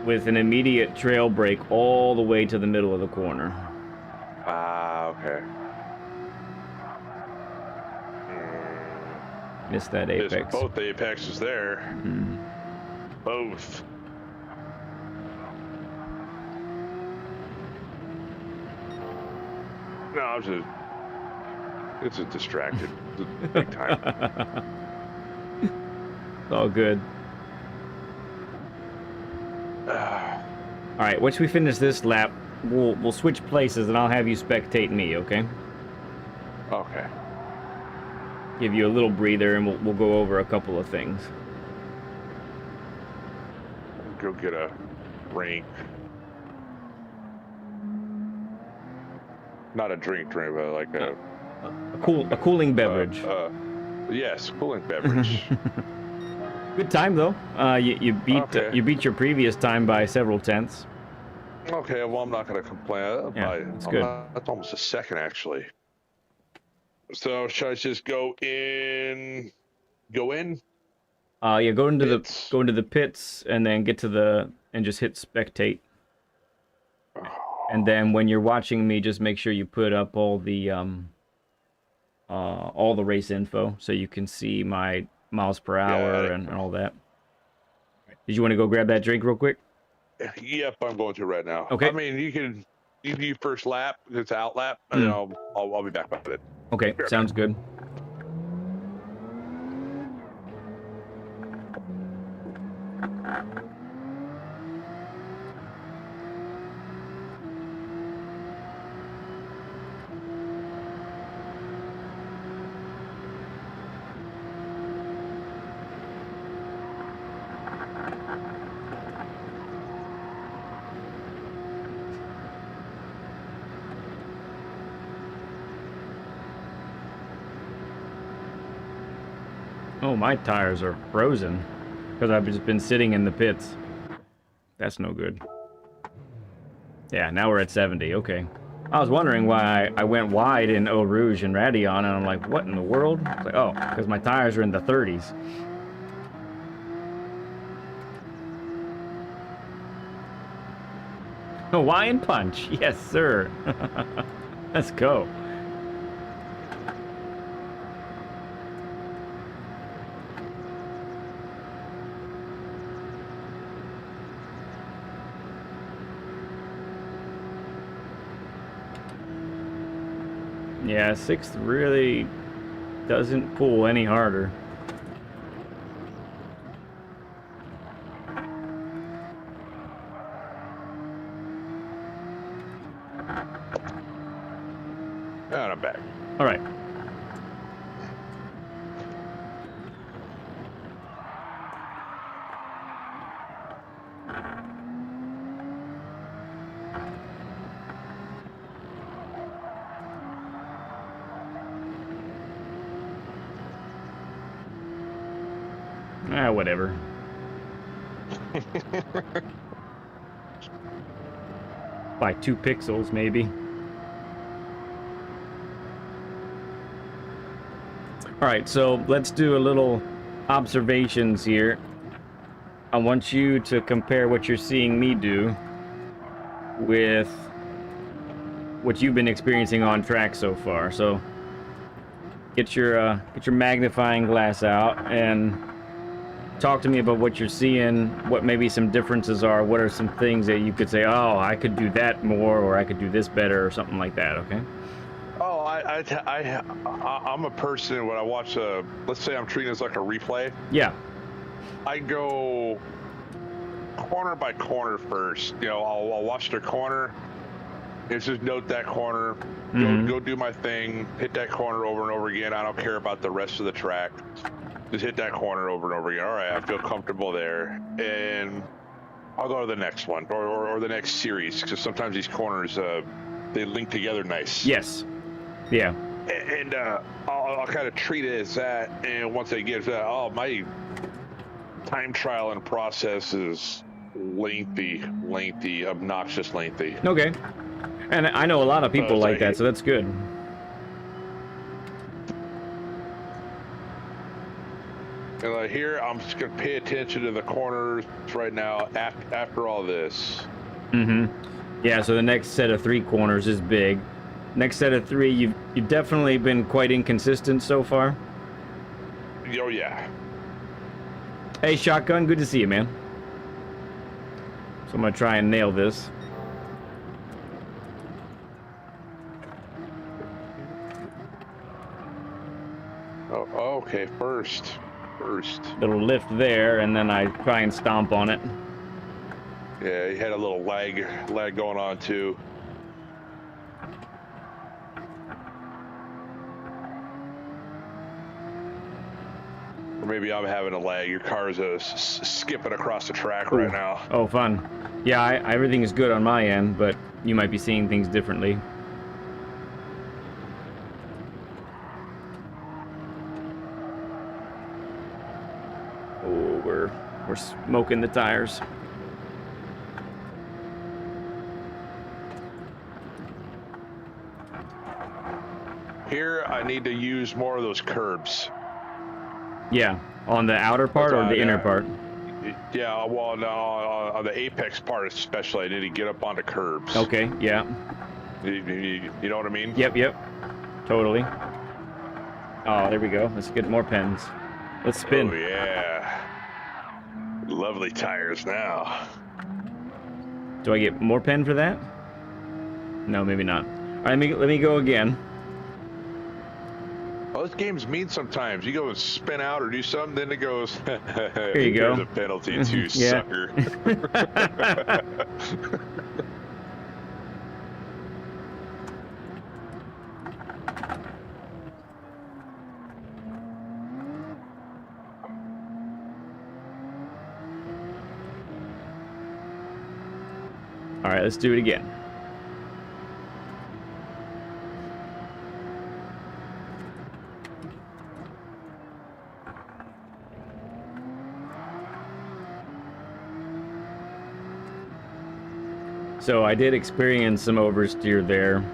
with an immediate trail brake all the way to the middle of the corner. Ah, okay. Missed that apex. There's both apexes there. Mm. Both. No, I'm just. It's a distracted. Big time. It's all good. All right, once we finish this lap, we'll switch places, and I'll have you spectate me, okay? Okay. Give you a little breather, and we'll go over a couple of things. Go get a drink. Not a drink, but like a cooling beverage. Yes, cooling beverage. Good time though. You beat your previous time by several tenths. Okay, well I'm not gonna complain. Yeah, that's good. That's almost a second actually. So should I just go in? Go in? Yeah, go into Pits. the pits and then get to and just hit spectate. And then when you're watching me, just make sure you put up all the race info so you can see my miles per hour and all that. Did you want to go grab that drink real quick? Yep, I'm going to right now. Okay. I mean, you can do first lap. It's out lap, and then I'll be back by it. Okay, sounds good. Oh, my tires are frozen because I've just been sitting in the pits. That's no good. Yeah, now we're at 70. Okay. I was wondering why I went wide in Eau Rouge and Radion, and I'm like, what in the world? It's like, oh, because my tires are in the 30s. Hawaiian Punch. Yes, sir. Let's go. Yeah, 6th really doesn't pull any harder. And I'm back. All right. Whatever. By 2 pixels, maybe. All right, so let's do a little observations here. I want you to compare what you're seeing me do with what you've been experiencing on track so far. So get your magnifying glass out and talk to me about what you're seeing, what maybe some differences are, what are some things that you could say, oh, I could do that more, or I could do this better, or something like that, okay? Oh, I'm a person, when I watch let's say I'm treating this like a replay. Yeah. I go corner by corner first. You know, I'll watch their corner. It's just note that corner, go do my thing, hit that corner over and over again. I don't care about the rest of the track. Just hit that corner over and over again. All right, I feel comfortable there. And I'll go to the next one or the next series, because sometimes these corners, they link together nice. Yes. Yeah. And I'll kind of treat it as that. And once I get that, oh, my time trial and process is lengthy, obnoxious lengthy. Okay. And I know a lot of people like that, so that's good. And here, I'm just going to pay attention to the corners right now after all this. Yeah, so the next set of 3 corners is big. Next set of 3, you've definitely been quite inconsistent so far. Oh, yeah. Hey, Shotgun, good to see you, man. So I'm going to try and nail this. Oh, okay, first. Little lift there, and then I try and stomp on it. Yeah, he had a little lag going on too. Or maybe I'm having a lag. Your car's skipping across the track right now. Oh, fun. Yeah, everything is good on my end, but you might be seeing things differently. Oh, we're smoking the tires. Here, I need to use more of those curbs. Yeah, on the outer part or the inner part? Yeah, well, no, on the apex part especially, I need to get up onto curbs. Okay, yeah. You know what I mean? Yep. Totally. Oh, there we go. Let's get more pens. Let's spin. Oh, yeah. Lovely tires now. Do I get more pen for that? No, maybe not. All right, let me go again. Well, this game's mean sometimes. You go and spin out or do something, then it goes, Here you go. There's a penalty too, sucker. All right, let's do it again. So I did experience some oversteer there,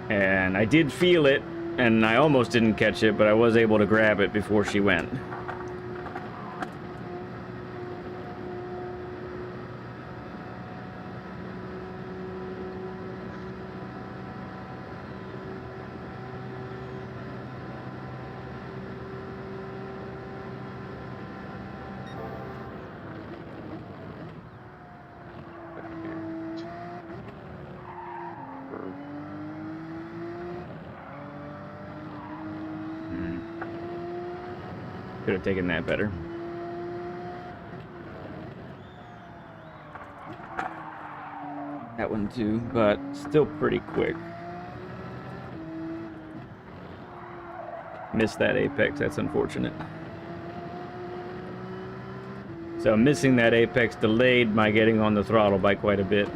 and I did feel it, and I almost didn't catch it, but I was able to grab it before she went. Could have taken that better. That one too, but still pretty quick. Missed that apex, that's unfortunate. So missing that apex delayed my getting on the throttle by quite a bit.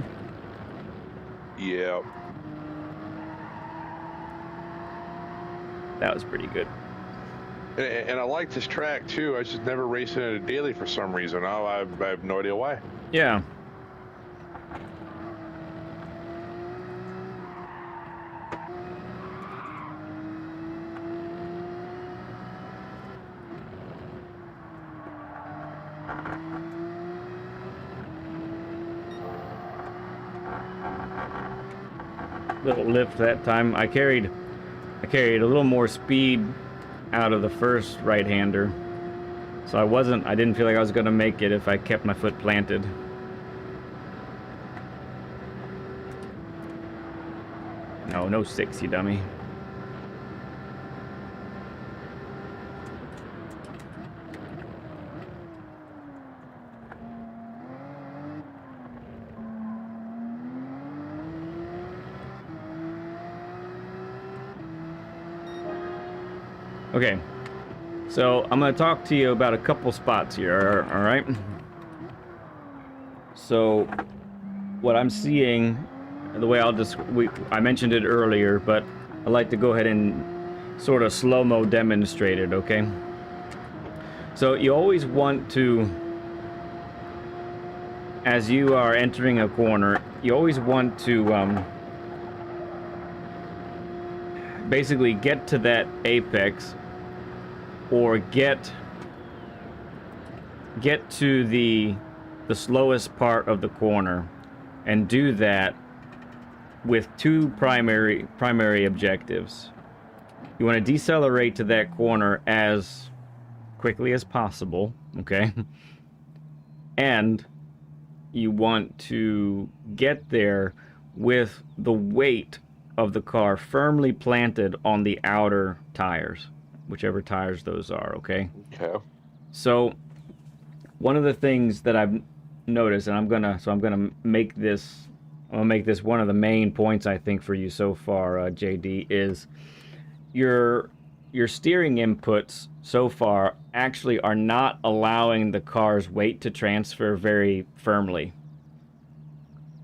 Yeah. That was pretty good. And I like this track too. I just never race it at a daily for some reason. I have no idea why. Yeah. Little lift that time. I carried a little more speed out of the first right-hander, So I didn't feel like I was going to make it if I kept my foot planted. No, no 6, you dummy. Okay, so I'm going to talk to you about a couple spots here, all right? So, what I'm seeing, the way I mentioned it earlier, but I'd like to go ahead and sort of slow-mo demonstrate it, okay? So, you always want to, as you are entering a corner, you always want to basically get to that apex, or get to the slowest part of the corner, and do that with two primary objectives. You want to decelerate to that corner as quickly as possible, okay? And you want to get there with the weight of the car firmly planted on the outer tires, whichever tires those are, okay? Okay. So one of the things that I've noticed, and I'm gonna make this one of the main points I think for you so far, JD, is your steering inputs so far actually are not allowing the car's weight to transfer very firmly,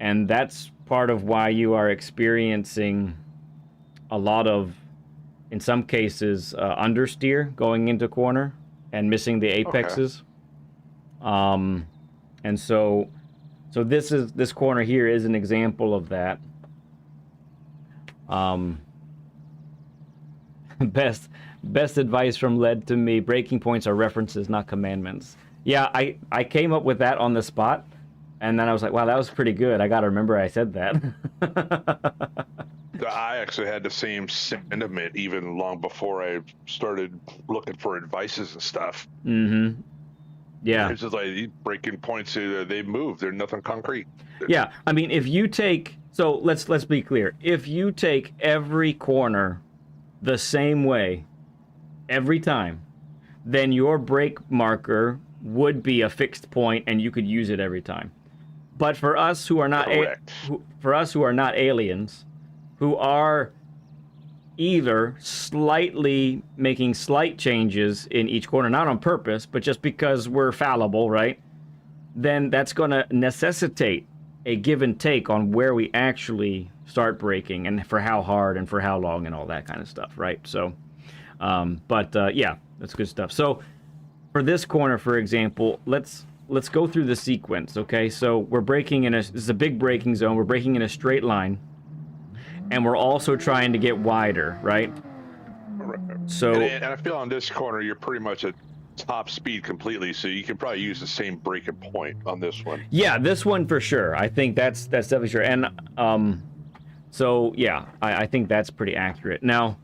and that's part of why you are experiencing a lot of, in some cases, understeer going into corner and missing the apexes. Okay. And so this corner here is an example of that. Best advice from Led to me: breaking points are references, not commandments. Yeah, I came up with that on the spot, and then I was like, wow, that was pretty good. I gotta remember I said that. I actually had the same sentiment even long before I started looking for advices and stuff. Mm-hmm. Yeah. It's just like breaking points, they move. They're nothing concrete. Yeah, I mean, if you take, so let's be clear. If you take every corner the same way every time, then your brake marker would be a fixed point and you could use it every time. But for us who are not aliens, who are either slightly making slight changes in each corner, not on purpose, but just because we're fallible, right? Then that's going to necessitate a give and take on where we actually start braking, and for how hard and for how long and all that kind of stuff, right? So, yeah, that's good stuff. So for this corner, for example, let's go through the sequence, okay? So we're braking this is a big braking zone. We're braking in a straight line, and we're also trying to get wider, right? So, and I feel on this corner, you're pretty much at top speed completely, so you can probably use the same braking point on this one. Yeah, this one for sure. I think that's definitely sure. And so yeah, I think that's pretty accurate. Now,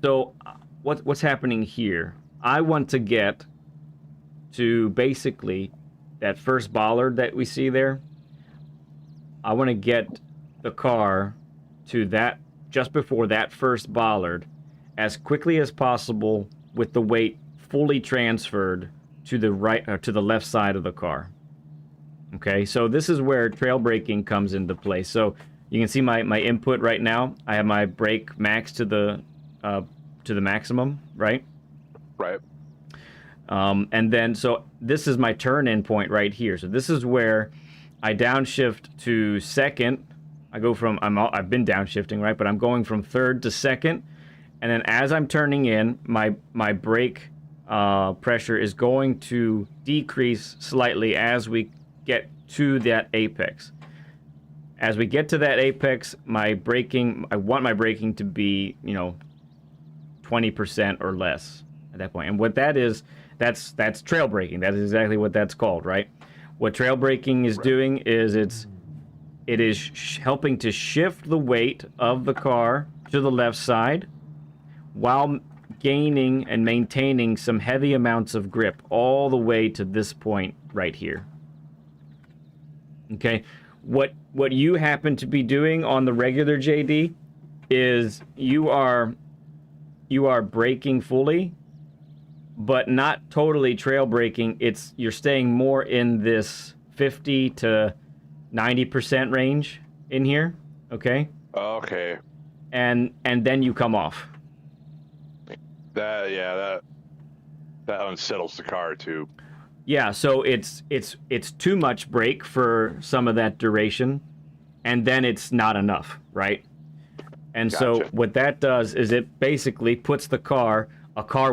so what's happening here? I want to get to basically that first bollard that we see there. I want to get the car to that, just before that first bollard, as quickly as possible, with the weight fully transferred to the right or to the left side of the car. Okay, so this is where trail braking comes into play. So you can see my input right now. I have my brake max to the maximum, right? Right. And then so this is my turn-in point right here. So this is where I downshift to second. I go from I've been downshifting, right? But I'm going from third to second, and then as I'm turning in, my brake pressure is going to decrease slightly as we get to that apex. As we get to that apex, I want my braking to be 20% or less at that point. And what that is, that's trail braking. That is exactly what that's called, right? What trail braking is doing is it is helping to shift the weight of the car to the left side while gaining and maintaining some heavy amounts of grip all the way to this point right here. Okay, what you happen to be doing on the regular JD is you are braking fully, but not totally trail braking. You're staying more in this 50 to 90% range in here. Okay. Okay. And then you come off. That unsettles the car too. Yeah, so it's too much brake for some of that duration, and then it's not enough, right? And Gotcha. so what that does is it basically puts a car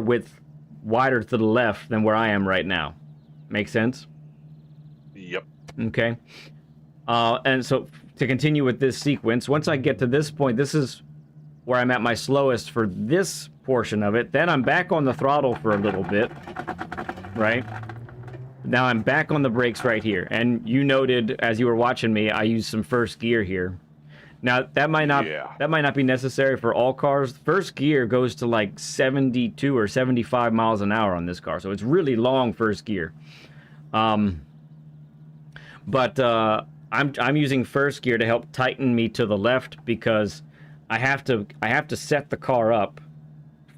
width wider to the left than where I am right now. Make sense? Yep. Okay. And so to continue with this sequence, once I get to this point, this is where I'm at my slowest for this portion of it. Then I'm back on the throttle for a little bit, right? Now I'm back on the brakes right here. And you noted as you were watching me, I used some first gear here. Now that might not be necessary for all cars. First gear goes to like 72 or 75 miles an hour on this car, so it's really long first gear. I'm using first gear to help tighten me to the left because I have to set the car up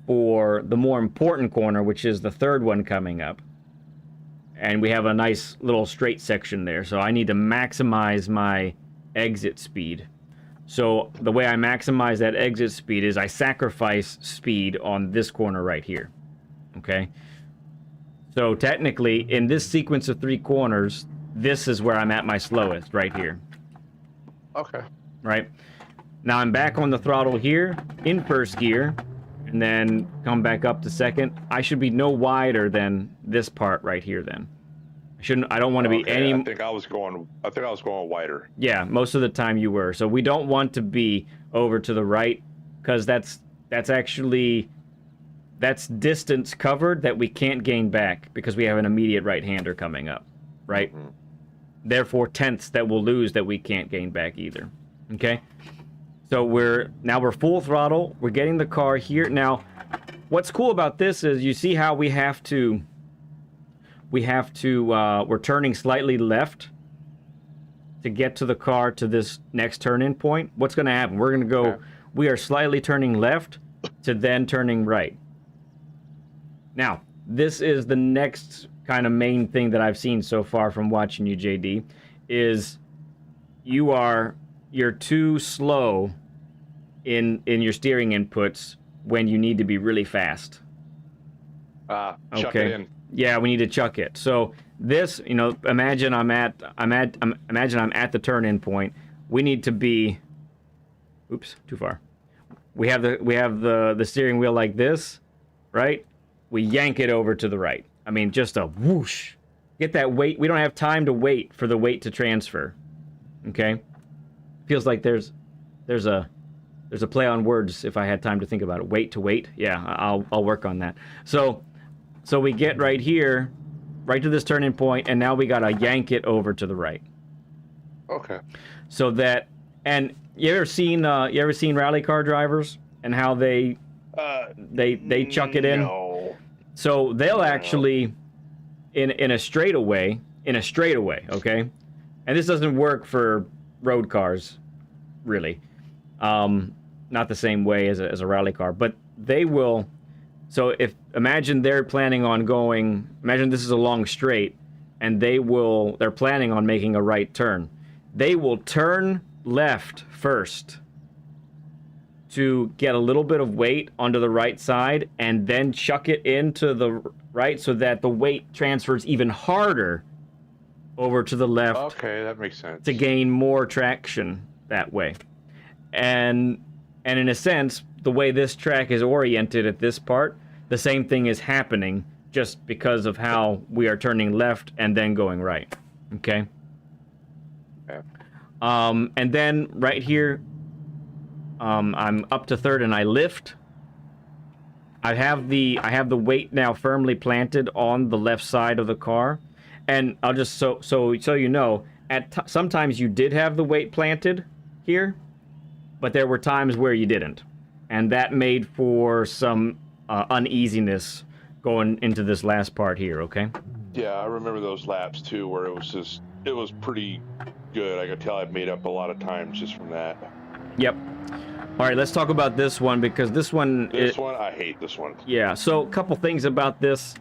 for the more important corner, which is the third one coming up. And we have a nice little straight section there, so I need to maximize my exit speed. So the way I maximize that exit speed is I sacrifice speed on this corner right here. Okay? So technically, in this sequence of 3 corners, this is where I'm at my slowest, right here. Okay. Right? Now I'm back on the throttle here, in first gear, and then come back up to second. I should be no wider than this part right here then. I don't want to be any... I think I was going wider. Yeah, most of the time you were. So we don't want to be over to the right, because that's distance covered that we can't gain back because we have an immediate right-hander coming up, right? Mm-hmm. Therefore, tenths that we'll lose that we can't gain back either. Okay? So we're full throttle. We're getting the car here. Now, what's cool about this is you see how we're turning slightly left to get to the car to this next turn-in point. What's going to happen? We're going to go, okay. We are slightly turning left to then turning right. Now, this is the next kind of main thing that I've seen so far from watching you, JD, is you're too slow in your steering inputs when you need to be really fast. Chuck it in. Yeah, we need to chuck it. So this, imagine I'm at the turn-in point. We need to be, oops, too far. We have the steering wheel like this, right? We yank it over to the right. I mean, just a whoosh. Get that weight. We don't have time to wait for the weight to transfer. Okay? Feels like there's a play on words if I had time to think about it. Weight to weight. Yeah, I'll work on that. So we get right here, right to this turning point, and now we gotta yank it over to the right. Okay. So that, and you ever seen rally car drivers and how they chuck it in? No. So they'll actually, in a straightaway, okay? And this doesn't work for road cars, really. Not the same way as a rally car, but they will. So imagine they're planning on going. Imagine this is a long straight, and they're planning on making a right turn. They will turn left first to get a little bit of weight onto the right side, and then chuck it into the right so that the weight transfers even harder over to the left. Okay, that makes sense. To gain more traction that way. And in a sense, the way this track is oriented at this part, the same thing is happening just because of how we are turning left and then going right. Okay? Okay. And then right here, I'm up to third and I lift. I have the weight now firmly planted on the left side of the car. And I'll just so you know, sometimes you did have the weight planted here, but there were times where you didn't. And that made for some uneasiness going into this last part here, okay? Yeah, I remember those laps too, where it was pretty good. I could tell I've made up a lot of times just from that. Yep. All right, let's talk about this one, because this one... I hate this one. Yeah, so a couple things about this.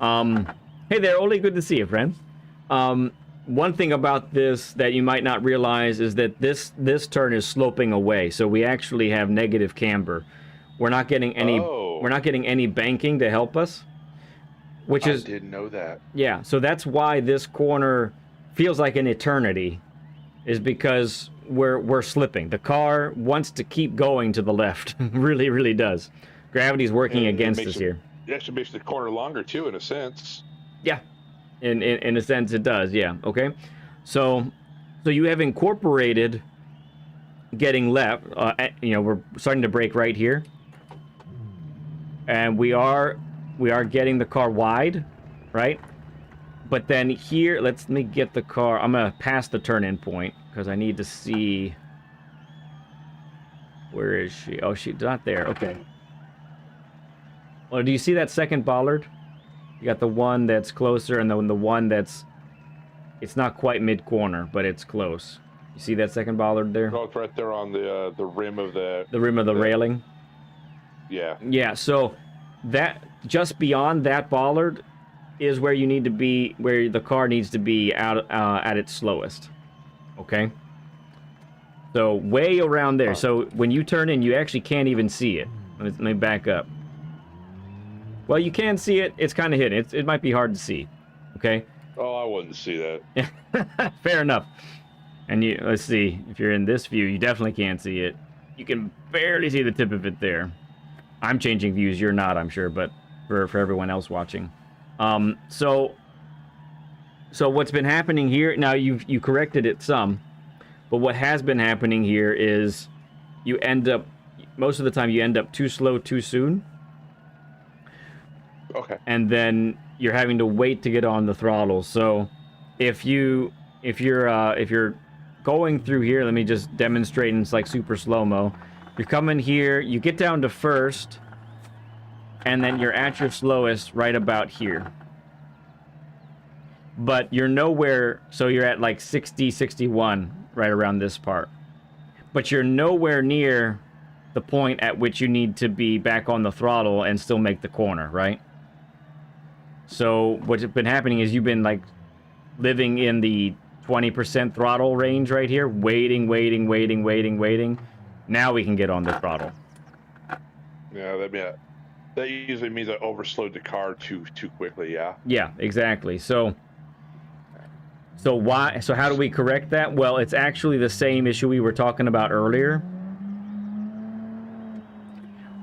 Hey there, Oli, good to see you, friend. One thing about this that you might not realize is that this turn is sloping away, so we actually have negative camber. We're not getting any we're not getting any banking to help us, which is... I didn't know that. Yeah, so that's why this corner feels like an eternity, is because we're slipping. The car wants to keep going to the left. Really, really does. Gravity's working against us here. It actually makes the corner longer too, in a sense. Yeah, in a sense it does. Yeah. Okay. So you have incorporated getting left. You know, we're starting to brake right here, and we are getting the car wide, right? But then here, let me get the car. I'm gonna pass the turn-in point because I need to see. Where is she? Oh, she's not there. Okay. Well, do you see that second bollard? You got the one that's closer, and then the one that's... It's not quite mid-corner, but it's close. You see that second bollard there? Oh, it's right there on the rim of the... The rim of the railing? Yeah. Yeah, so that... Just beyond that bollard is where you need to be, where the car needs to be out at its slowest. Okay? So, way around there. So, when you turn in, you actually can't even see it. Let me back up. Well, you can see it. It's kind of hidden. It might be hard to see. Okay? Oh, I wouldn't see that. Fair enough. And let's see. If you're in this view, you definitely can't see it. You can barely see the tip of it there. I'm changing views. You're not, I'm sure, but for everyone else watching. So what's been happening here... Now, you corrected it some. But what has been happening here is you end up... Most of the time, you end up too slow too soon. Okay. And then you're having to wait to get on the throttle. So if you're going through here, let me just demonstrate, and it's like super slow-mo. You're coming here, you get down to first, and then you're at your slowest right about here. But you're nowhere, so you're at like 60, 61, right around this part. But you're nowhere near the point at which you need to be back on the throttle and still make the corner, right? So what's been happening is you've been like living in the 20% throttle range right here, waiting. Now we can get on the throttle. Yeah, that usually means I overslowed the car too quickly. Yeah. Yeah, exactly. So how do we correct that? Well, it's actually the same issue we were talking about earlier,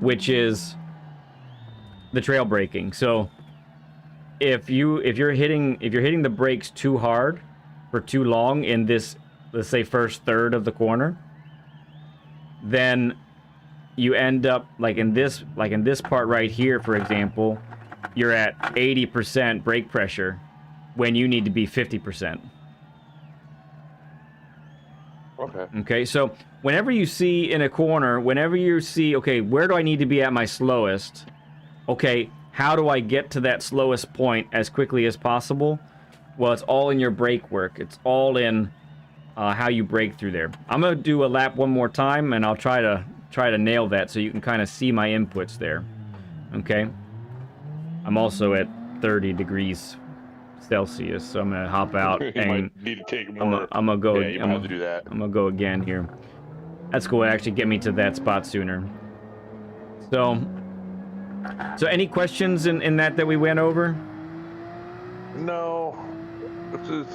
which is the trail braking. So if you're hitting the brakes too hard for too long in this, let's say, first third of the corner, then you end up like in this part right here, for example, you're at 80% brake pressure when you need to be 50%. Okay, so whenever you see in a corner, whenever you see, okay, where do I need to be at my slowest? Okay, how do I get to that slowest point as quickly as possible? Well, it's all in your brake work. It's all in how you brake through there. I'm gonna do a lap one more time, and I'll try to nail that so you can kind of see my inputs there. Okay. I'm also at 30 degrees Celsius, so I'm gonna hop out You and might need to take more. I'm gonna go. Yeah, you might have to do that. I'm gonna go again here. That's cool. Actually, get me to that spot sooner. So any questions in that we went over? No, this is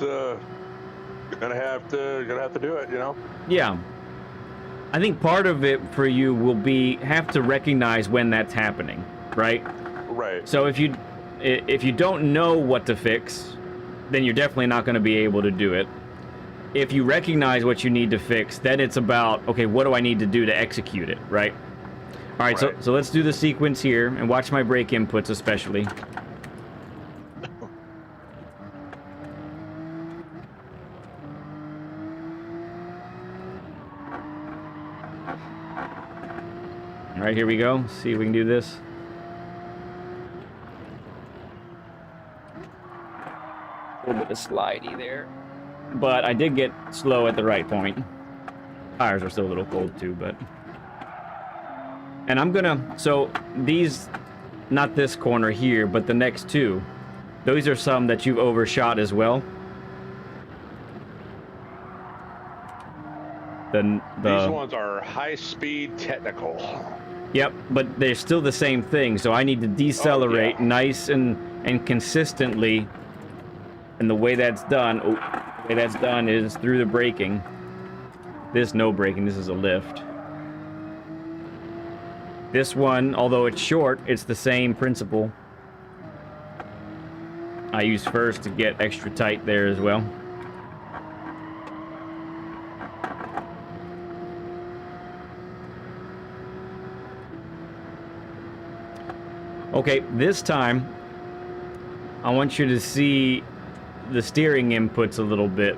gonna have to do it. You know. Yeah. I think part of it for you will be have to recognize when that's happening, right? Right. So if you don't know what to fix, then you're definitely not going to be able to do it. If you recognize what you need to fix, then it's about, okay, what do I need to do to execute it, right? All right, so let's do the sequence here, and watch my brake inputs especially. All right, here we go. See if we can do this. A little bit of slidey there. But I did get slow at the right point. Tires are still a little cold too, but... And I'm gonna... So, these... Not this corner here, but the next two. Those are some that you've overshot as well. These ones are high-speed technical. Yep, but they're still the same thing, so I need to decelerate nice and consistently. And the way that's done, is through the braking. This no braking, this is a lift. This one, although it's short, it's the same principle. I use first to get extra tight there as well. Okay, this time, I want you to see the steering inputs a little bit.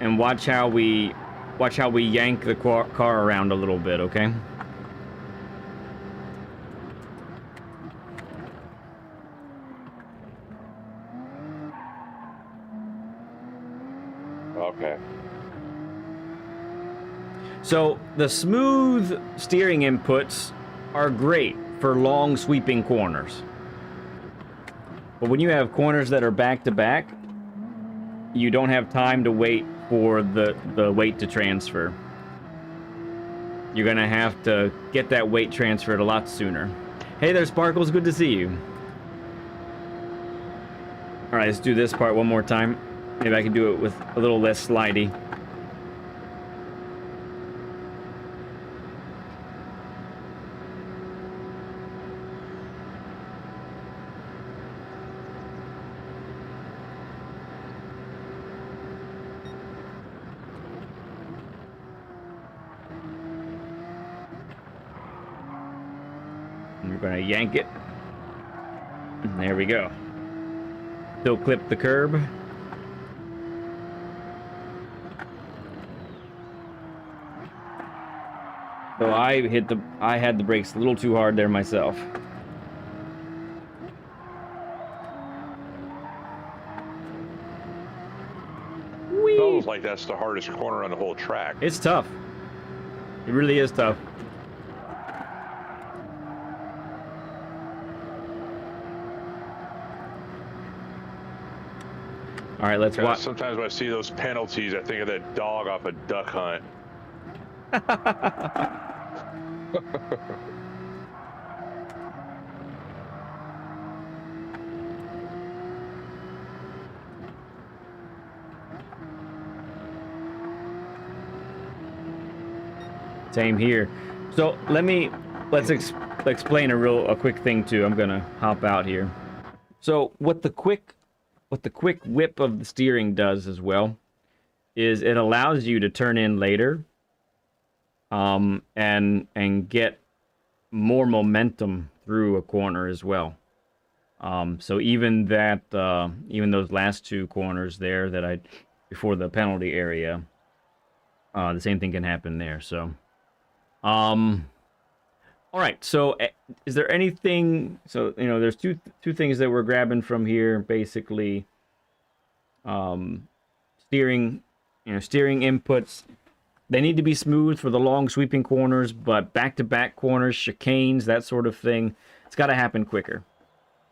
And watch how we yank the car around a little bit, okay? Okay. So, the smooth steering inputs are great for long sweeping corners. But when you have corners that are back-to-back, you don't have time to wait for the weight to transfer. You're gonna have to get that weight transferred a lot sooner. Hey there, Sparkles, good to see you. Alright, let's do this part one more time. Maybe I can do it with a little less slidey. We're gonna yank it. And there we go. Still clip the curb. So I had the brakes a little too hard there myself. It feels like that's the hardest corner on the whole track. It's tough. It really is tough. All right, let's watch. Sometimes when I see those penalties, I think of that dog off a duck hunt. Same here. So let's explain a quick thing too. I'm gonna hop out here. So what the quick whip of the steering does as well is it allows you to turn in later, and get more momentum through a corner as well. So even those last two corners there that before the penalty area, the same thing can happen there. So, all right. So, is there anything? So there's two things that we're grabbing from here, basically. Steering inputs. They need to be smooth for the long sweeping corners, but back-to-back corners, chicanes, that sort of thing, it's got to happen quicker.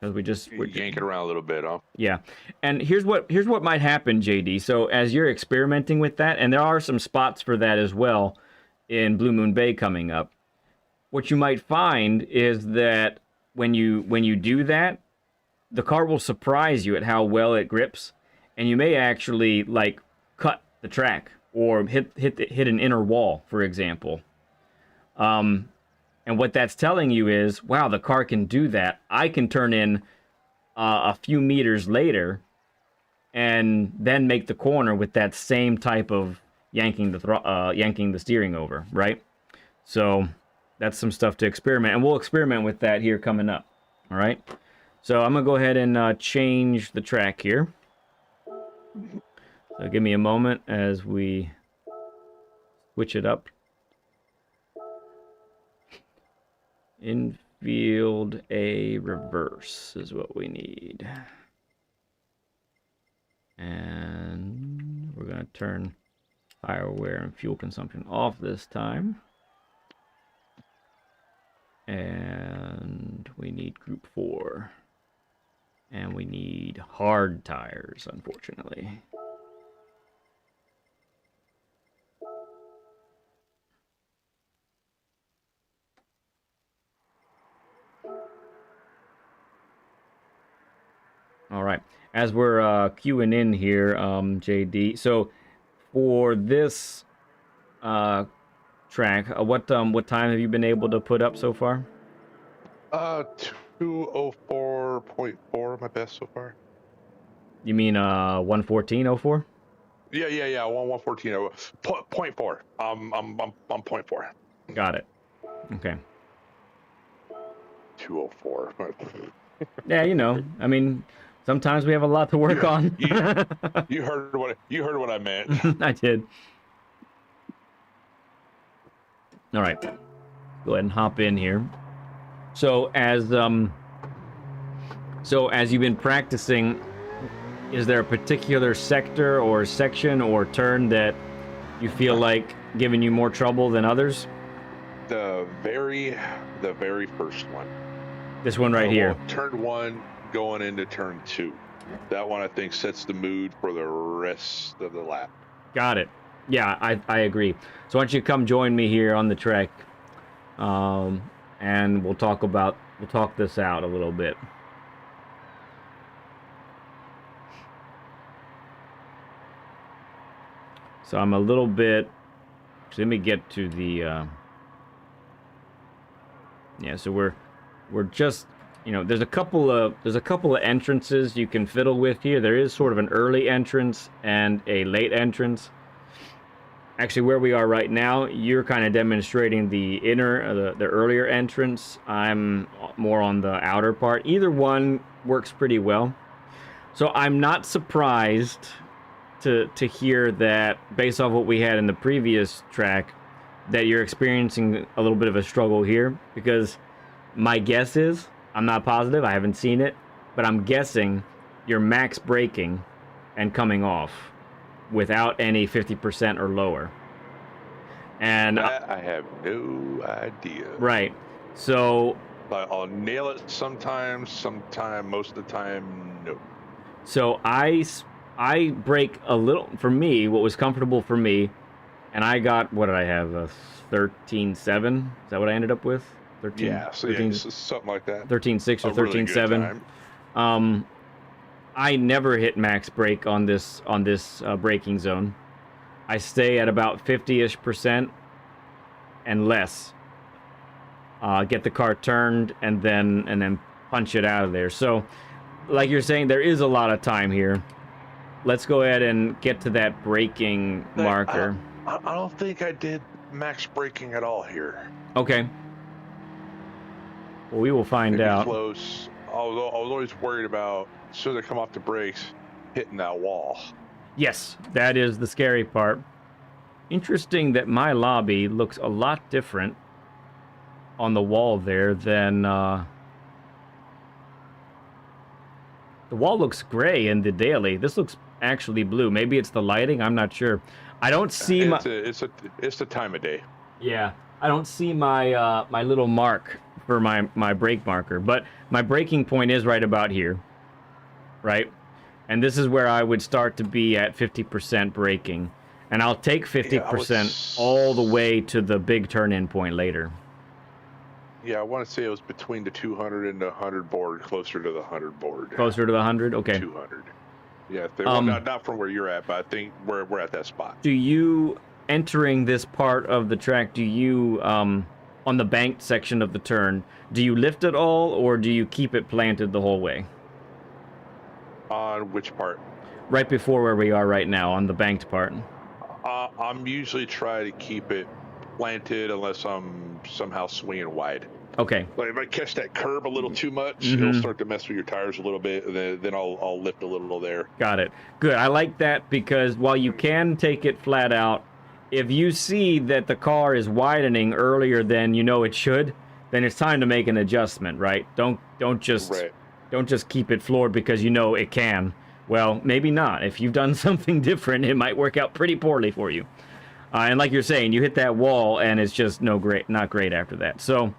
Because we're yanking around a little bit, huh? Yeah. And here's what might happen, JD. So as you're experimenting with that, and there are some spots for that as well in Blue Moon Bay coming up, what you might find is that when you do that, the car will surprise you at how well it grips, and you may actually cut the track or hit an inner wall, for example. And what that's telling you is, wow, the car can do that. I can turn in a few meters later and then make the corner with that same type of yanking the steering over, right? So that's some stuff to experiment, and we'll experiment with that here coming up. All right. So I'm gonna go ahead and change the track here. So give me a moment as we switch it up. Infield A reverse is what we need. turn tire wear and fuel consumption off this time. And we need group 4. And we need hard tires, unfortunately. All right. As we're queuing in here, JD. So for this track, what time have you been able to put up so far? 2:04.4, my best so far. You mean 1:14.04? Yeah. 1:14.4. I'm 0.4. Got it. Okay. 2:04. Yeah, you know, I mean, sometimes we have a lot to work on. You heard what I meant. I did. All right. Go ahead and hop in here. So as you've been practicing, is there a particular sector or section or turn that you feel like giving you more trouble than others? The very first one. This one right here. Turn 1 going into turn 2. That one I think sets the mood for the rest of the lap. Got it. Yeah, I agree. So why don't you come join me here on the track, and we'll talk this out a little bit. So I'm a little bit. So let me get to the. Yeah, so we're just, you know, there's a couple of entrances you can fiddle with here. There is sort of an early entrance and a late entrance. Actually, where we are right now, you're kind of demonstrating the inner, the earlier entrance. I'm more on the outer part. Either one works pretty well. So I'm not surprised to hear that, based off what we had in the previous track, that you're experiencing a little bit of a struggle here, because my guess is, I'm not positive, I haven't seen it, but I'm guessing you're max braking and coming off without any 50% or lower. And I have no idea. Right. So I'll nail it sometimes, most of the time, no. So I brake a little, for me, what was comfortable for me, and I got, what did I have, a 13.7? Is that what I ended up with? 13, yeah, so 13, yeah, something like that. 13.6 or 13.7. I never hit max brake on this braking zone. I stay at about 50-ish% and less. Get the car turned and then punch it out of there. So, like you're saying, there is a lot of time here. Let's go ahead and get to that braking marker. I don't think I did max braking at all here. Okay. Well, we will find out. Close. I was always worried about, as soon as I come off the brakes, hitting that wall. Yes, that is the scary part. Interesting that my lobby looks a lot different on the wall there than... the wall looks gray in the daily. This looks actually blue. Maybe it's the lighting. I'm not sure. I don't see it's the time of day. Yeah, I don't see my my little mark for my brake marker, but my braking point is right about here, right? And this is where I would start to be at 50% braking, and I'll take 50% all the way to the big turn-in point later. Yeah, I want to say it was between the 200 and the 100 board, closer to the 100 board. Closer to the 100? Okay. 200. Yeah, well, not from where you're at, but I think we're at that spot. Do you, entering this part of the track, do you, on the banked section of the turn, do you lift at all, or do you keep it planted the whole way? On which part? Right before where we are right now, on the banked part. I'm usually trying to keep it planted unless I'm somehow swinging wide. Okay. Like if I catch that curb a little too much, it'll start to mess with your tires a little bit, and then I'll lift a little there. Got it. Good. I like that, because while you can take it flat out, if you see that the car is widening earlier than you know it should, then it's time to make an adjustment, right? Don't just keep it floored because you know it can. Well, maybe not. If you've done something different, it might work out pretty poorly for you. And like you're saying, you hit that wall, and it's just not great after that. So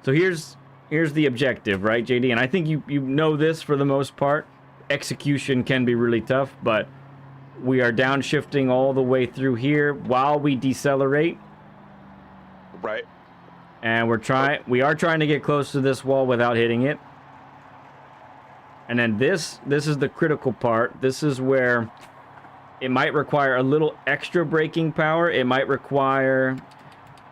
here's the objective, right, JD? And I think you know this for the most part. Execution can be really tough, but we are downshifting all the way through here while we decelerate. Right. And we are trying to get close to this wall without hitting it. And then this is the critical part. This is where it might require a little extra braking power. It might require...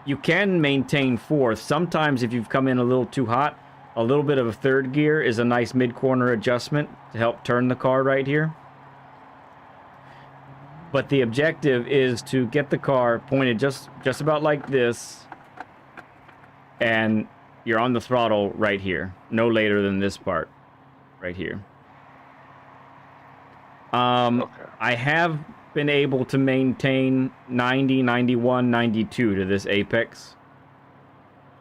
You can maintain fourth. Sometimes if you've come in a little too hot, a little bit of a third gear is a nice mid-corner adjustment to help turn the car right here. But the objective is to get the car pointed just about like this. And you're on the throttle right here. No later than this part. Right here. Okay. I have been able to maintain 90, 91, 92 to this apex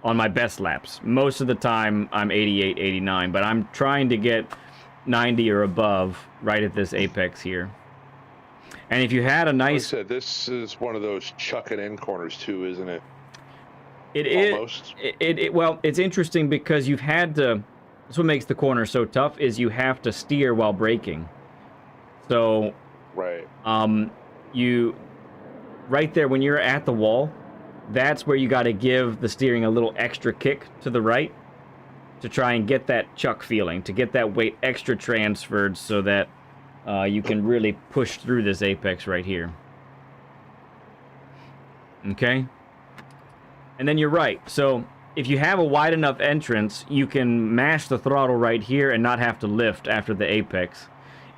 on my best laps. Most of the time I'm 88, 89, but I'm trying to get 90 or above right at this apex here. And if you had a nice... Like I said, this is one of those chuck it in corners too, isn't it? It is. Well, it's interesting because you've had to... That's what makes the corner so tough, is you have to steer while braking. So... Right. Right there, when you're at the wall, that's where you got to give the steering a little extra kick to the right to try and get that chuck feeling, to get that weight extra transferred so that you can really push through this apex right here. Okay? And then you're right. So if you have a wide enough entrance, you can mash the throttle right here and not have to lift after the apex.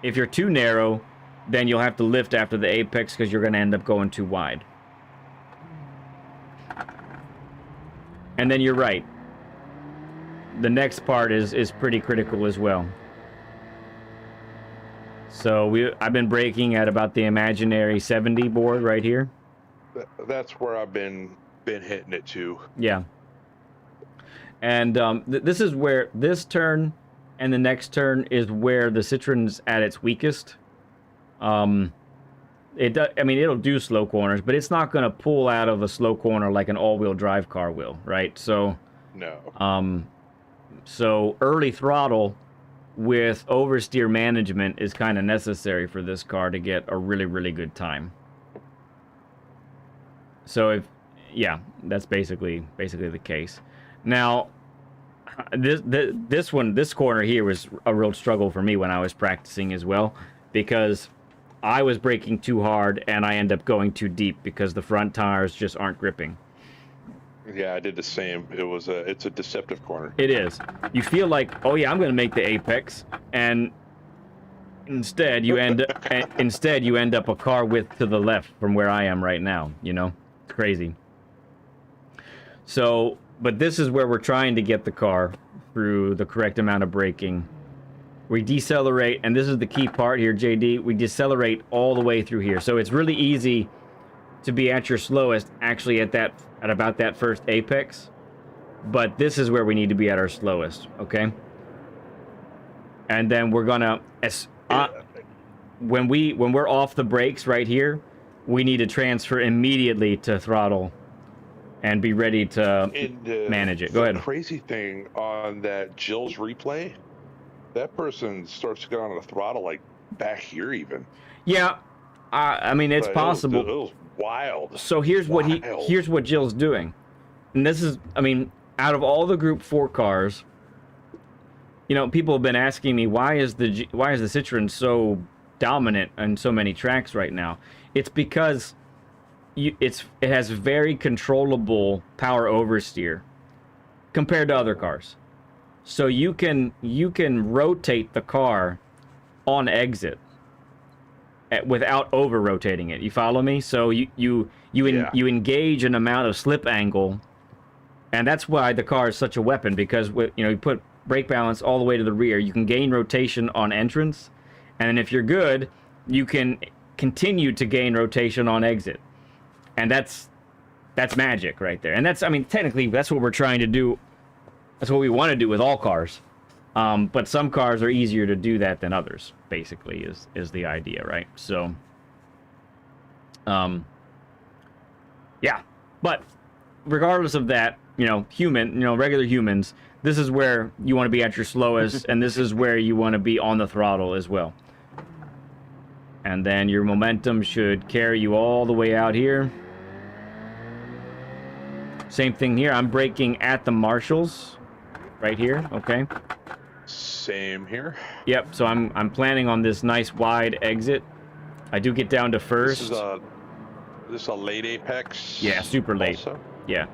If you're too narrow, then you'll have to lift after the apex because you're going to end up going too wide. And then you're right. The next part is pretty critical as well. So I've been braking at about the imaginary 70 board right here. That's where I've been hitting it too. Yeah. And this is where this turn and the next turn is where the Citroen's at its weakest. It'll do slow corners, but it's not going to pull out of a slow corner like an all-wheel drive car will, right? So no. So early throttle with oversteer management is kind of necessary for this car to get a really, really good time. So that's basically the case. Now, this corner here was a real struggle for me when I was practicing as well, because I was braking too hard and I end up going too deep because the front tires just aren't gripping. Yeah, I did the same. It's a deceptive corner. It is. You feel like, oh yeah, I'm going to make the apex, and instead you end up a car width to the left from where I am right now. You know, it's crazy. So, but this is where we're trying to get the car through the correct amount of braking. We decelerate, and this is the key part here, JD. We decelerate all the way through here. So it's really easy to be at your slowest actually at about that first apex. But this is where we need to be at our slowest, okay? And then we're gonna when we're off the brakes right here, we need to transfer immediately to throttle and be ready to manage it. Go ahead. The crazy thing on that Jill's replay, that person starts to get on the throttle like back here even. Yeah, I mean it's possible. It was wild. So here's what Jill's doing, and this is, I mean, out of all the Group 4 cars, you know, people have been asking me why is the Citroen so dominant on so many tracks right now. It's because it has very controllable power oversteer compared to other cars. So you can rotate the car on exit without over rotating it. You follow me? So you engage an amount of slip angle, and that's why the car is such a weapon, because you put brake balance all the way to the rear. You can gain rotation on entrance, and then if you're good, you can continue to gain rotation on exit, and that's magic right there. And that's, I mean, technically that's what we're trying to do. That's what we want to do with all cars. But some cars are easier to do that than others, basically, is the idea, right? So, yeah. But regardless of that, you know, regular humans, this is where you want to be at your slowest, and this is where you want to be on the throttle as well. And then your momentum should carry you all the way out here. Same thing here. I'm braking at the marshals right here, okay? Same here. Yep, so I'm planning on this nice wide exit. I do get down to first. This is a late apex. Yeah, super late. Also? Yeah.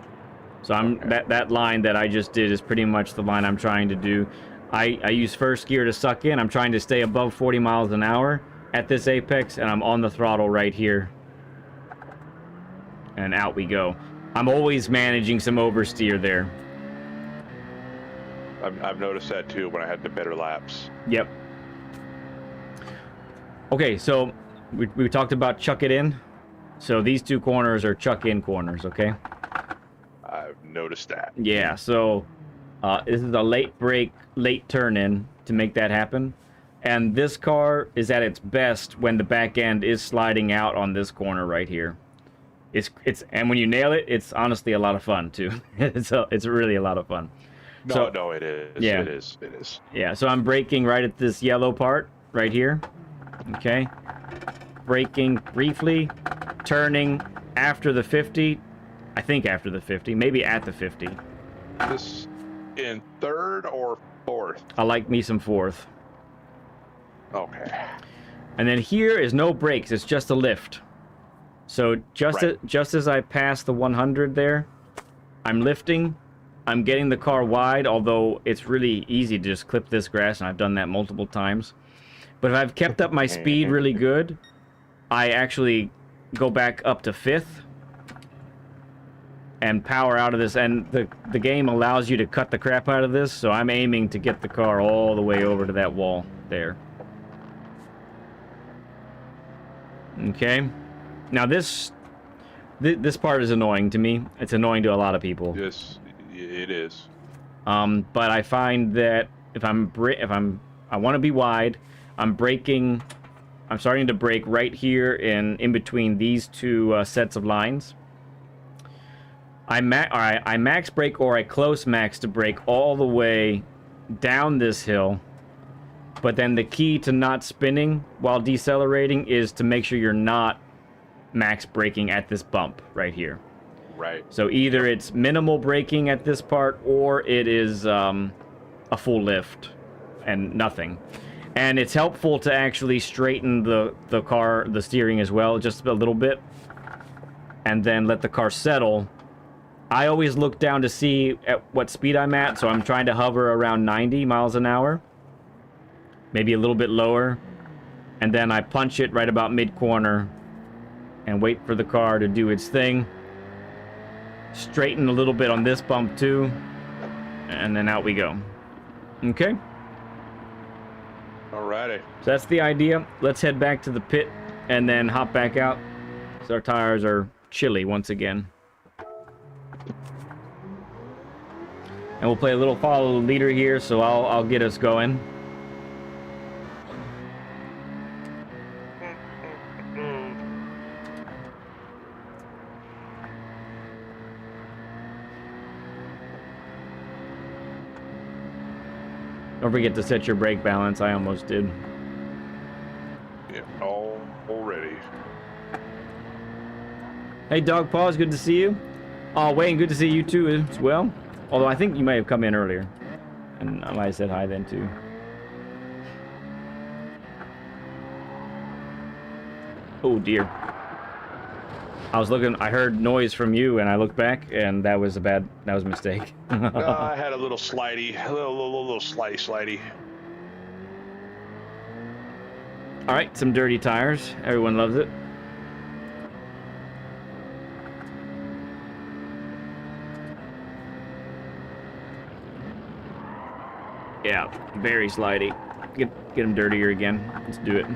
So that line that I just did is pretty much the line I'm trying to do. I use first gear to suck in. I'm trying to stay above 40 miles an hour at this apex, and I'm on the throttle right here. And out we go. I'm always managing some oversteer there. I've noticed that too when I had the better laps. Yep. Okay, so we talked about chuck it in. So these two corners are chuck in corners, okay? I've noticed that. Yeah, so this is a late brake, late turn in to make that happen. And this car is at its best when the back end is sliding out on this corner right here. And when you nail it, it's honestly a lot of fun too. It's really a lot of fun. No, it is. Yeah. It is. Yeah, so I'm braking right at this yellow part right here. Okay. Braking briefly, turning after the 50. I think after the 50, maybe at the 50. This in third or fourth? I like me some fourth. Okay. And then here is no brakes, it's just a lift. So just as I pass the 100 there, I'm lifting. I'm getting the car wide, although it's really easy to just clip this grass, and I've done that multiple times. But if I've kept up my speed really good, I actually go back up to fifth and power out of this. And the game allows you to cut the crap out of this, so I'm aiming to get the car all the way over to that wall there. Okay. Now this part is annoying to me. It's annoying to a lot of people. Yes, it is. But I find that if I want to be wide, I'm starting to brake right here in between these two sets of lines. I max brake or I close max to brake all the way down this hill. But then the key to not spinning while decelerating is to make sure you're not max braking at this bump right here. Right. So either it's minimal braking at this part, or it is a full lift and nothing. And it's helpful to actually straighten the steering as well, just a little bit, and then let the car settle. I always look down to see at what speed I'm at, so I'm trying to hover around 90 miles an hour, maybe a little bit lower, and then I punch it right about mid-corner and wait for the car to do its thing. Straighten a little bit on this bump too, and then out we go. Okay? Alrighty. So that's the idea. Let's head back to the pit and then hop back out, so our tires are chilly once again. And we'll play a little follow the leader here, so I'll get us going. Don't forget to set your brake balance. I almost did. Yeah, already. Hey, Dog Paws, good to see you. Oh, Wayne, good to see you too as well. Although I think you may have come in earlier. And I might have said hi then too. Oh dear. I heard noise from you and I looked back and that was a mistake. I had a little slidey, a little slidey. All right, some dirty tires. Everyone loves it. Yeah, very slidey. Get them dirtier again. Let's do it.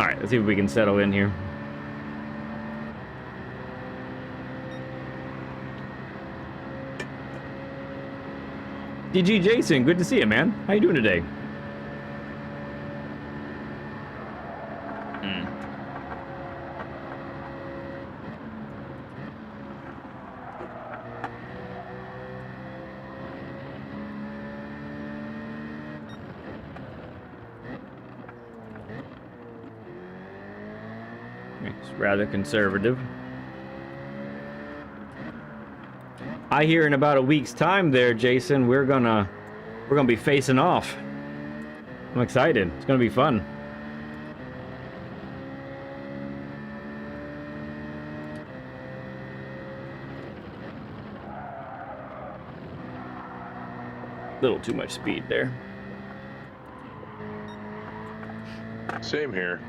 All right, let's see if we can settle in here. DG Jason, good to see you, man. How you doing today? It's rather conservative. I hear in about a week's time there, Jason, we're gonna be facing off. I'm excited. It's gonna be fun. Little too much speed there. Same here.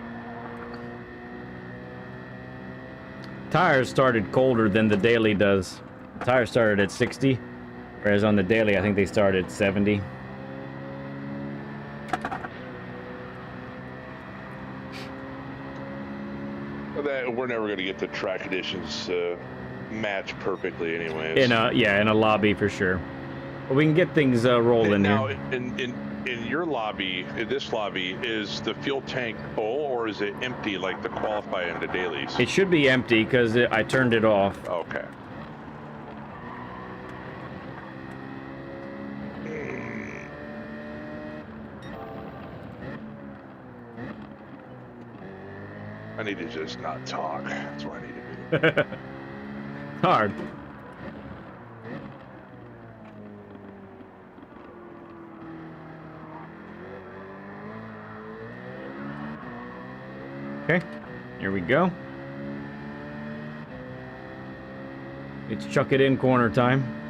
Tires started colder than the daily does. The tires started at 60, whereas on the daily I think they started at 70. We're never going to get the track conditions match perfectly anyways. In a lobby for sure. But we can get things rolling now, here. In your lobby, in this lobby, is the fuel tank full or is it empty like the qualify and the dailies? It should be empty because I turned it off. Okay. I need to just not talk. That's what I need to do. Hard. Okay, here we go. It's chuck it in corner time.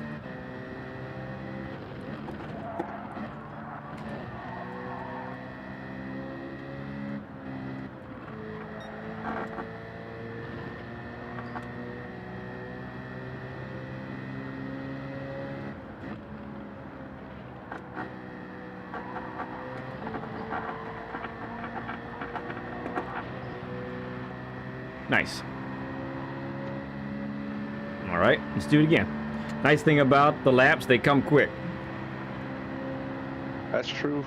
Nice. All right, let's do it again. Nice thing about the laps, they come quick. That's true.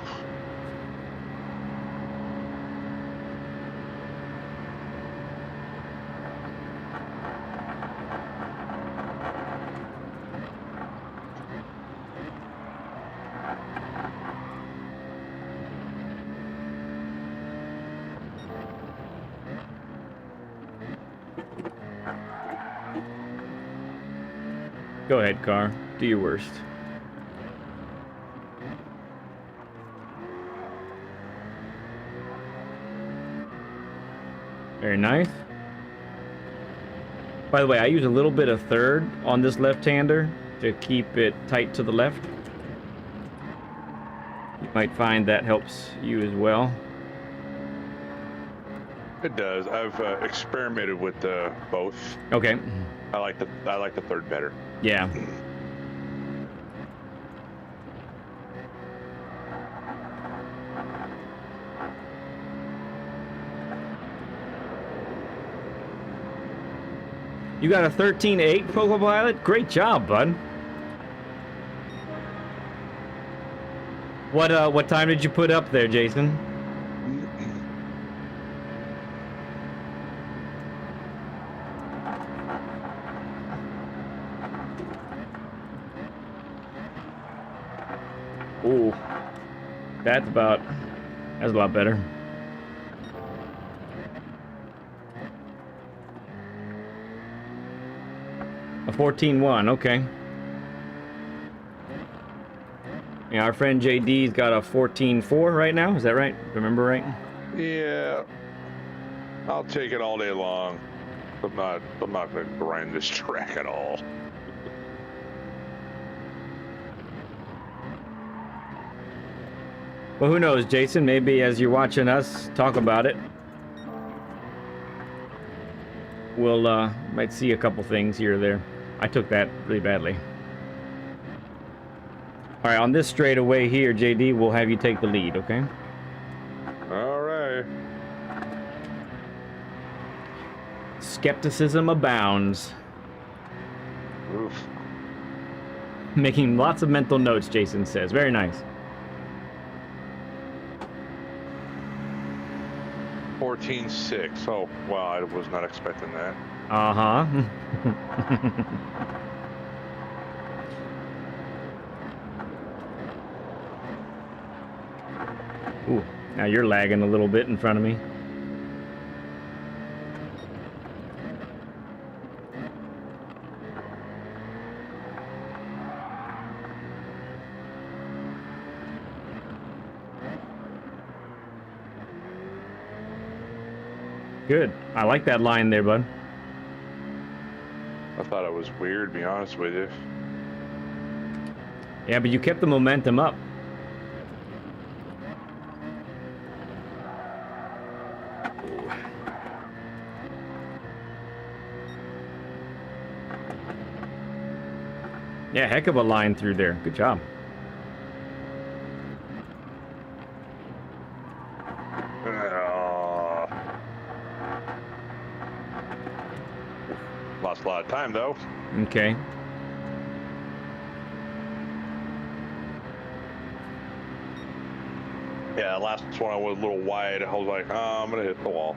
Go ahead, car. Do your worst. Very nice. By the way, I use a little bit of third on this left-hander to keep it tight to the left. You might find that helps you as well. It does. I've experimented with both. Okay. I like the third better. Yeah. You got a 13.8 Poco Pilot? Great job, bud. What time did you put up there, Jason? Ooh, that's a lot better. A 14.1, okay. Yeah, our friend JD's got a 14.4 right now. Is that right? Remember right? Yeah. I'll take it all day long. I'm not going to grind this track at all. Well, who knows, Jason? Maybe as you're watching us talk about it, we'll might see a couple things here or there. I took that really badly. All right, on this straightaway here, JD, we'll have you take the lead, okay? All right. skepticism abounds. Oof. Making lots of mental notes, Jason says. Very nice. 14.6. Oh, wow, I was not expecting that. Uh-huh. Ooh, now you're lagging a little bit in front of me. Good. I like that line there, bud. I thought it was weird, to be honest with you. Yeah, but you kept the momentum up. Yeah, heck of a line through there. Good job. Lost a lot of time, though. Okay. Yeah, last one I was a little wide. I was like, oh, I'm going to hit the wall.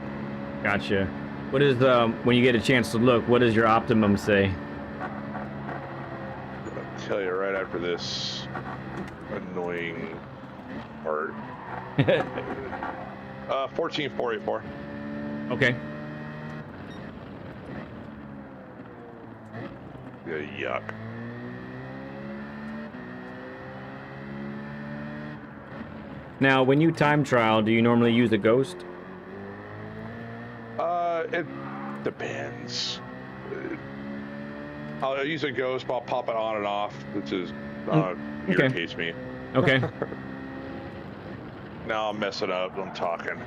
Gotcha. What is, when you get a chance to look, what does your optimum say? I'll tell you right after this annoying part. 14.484. Okay. Yuck. Now, when you time trial, do you normally use a ghost? It depends. I'll use a ghost, but I'll pop it on and off, which is irritates me. Okay. Now I'm messing up. I'm talking.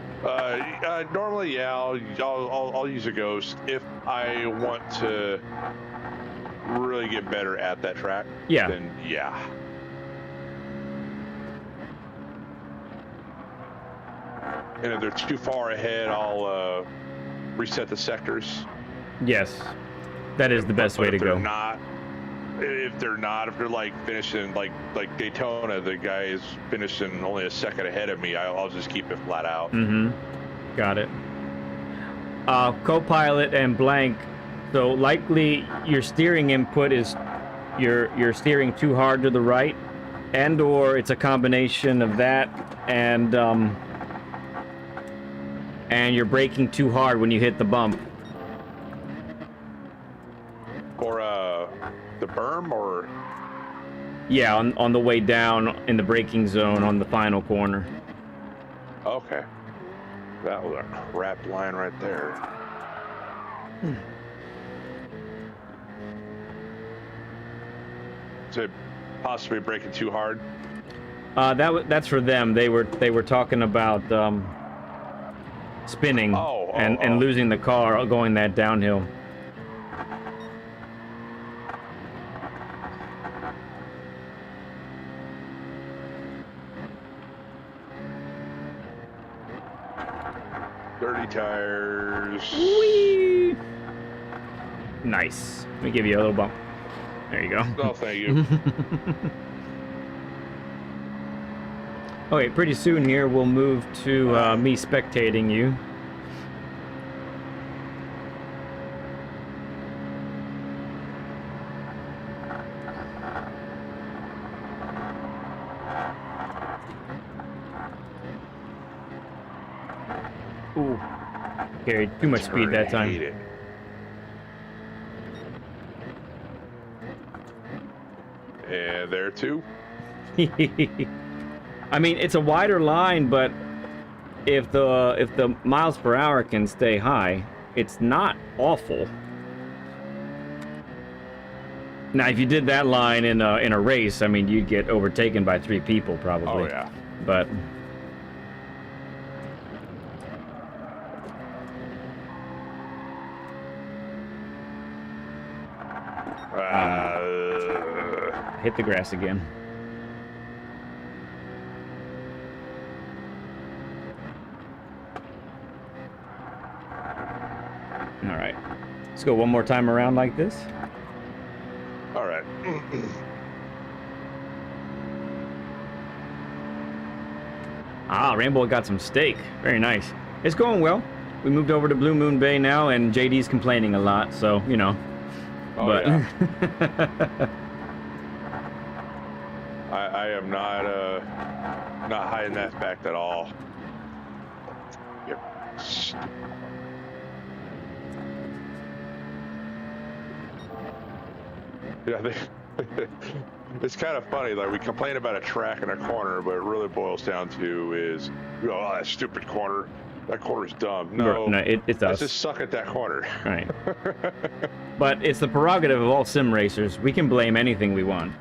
Normally, yeah, I'll use a ghost if I want to really get better at that track. Yeah. Then yeah. And if they're too far ahead, I'll reset the sectors. Yes. That is the best way to go. If they're like finishing like Daytona, the guy is finishing only a second ahead of me, I'll just keep it flat out. Mm-hmm. Got it. Co-pilot and blank. So likely your steering input is you're steering too hard to the right, and or it's a combination of that and you're braking too hard when you hit the bump. Or the berm, or yeah, on the way down in the braking zone on the final corner. Okay, that was a crap line right there. So possibly braking too hard. That's for them. They were talking about spinning and losing the car going that downhill. Dirty tires. Whee! Nice. Let me give you a little bump. There you go. Oh, thank you. Okay, pretty soon here we'll move to me spectating you. Ooh, carried too much speed that time. And there too. I mean, it's a wider line, but if the miles per hour can stay high, it's not awful. Now, if you did that line in a race, I mean, you'd get overtaken by 3 people probably. Oh yeah. But hit the grass again. All right. Let's go one more time around like this. All right. Ah, Rainbow got some steak. Very nice. It's going well. We moved over to Blue Moon Bay now, and JD's complaining a lot, so, you know. Oh, but yeah. I am not hiding that fact at all. Yep. Yeah, it's kind of funny. Like, we complain about a track in a corner, but it really boils down to is, oh, that stupid corner. That corner's dumb. No, it's us. Let's just suck at that corner. Right. But it's the prerogative of all sim racers. We can blame anything we want.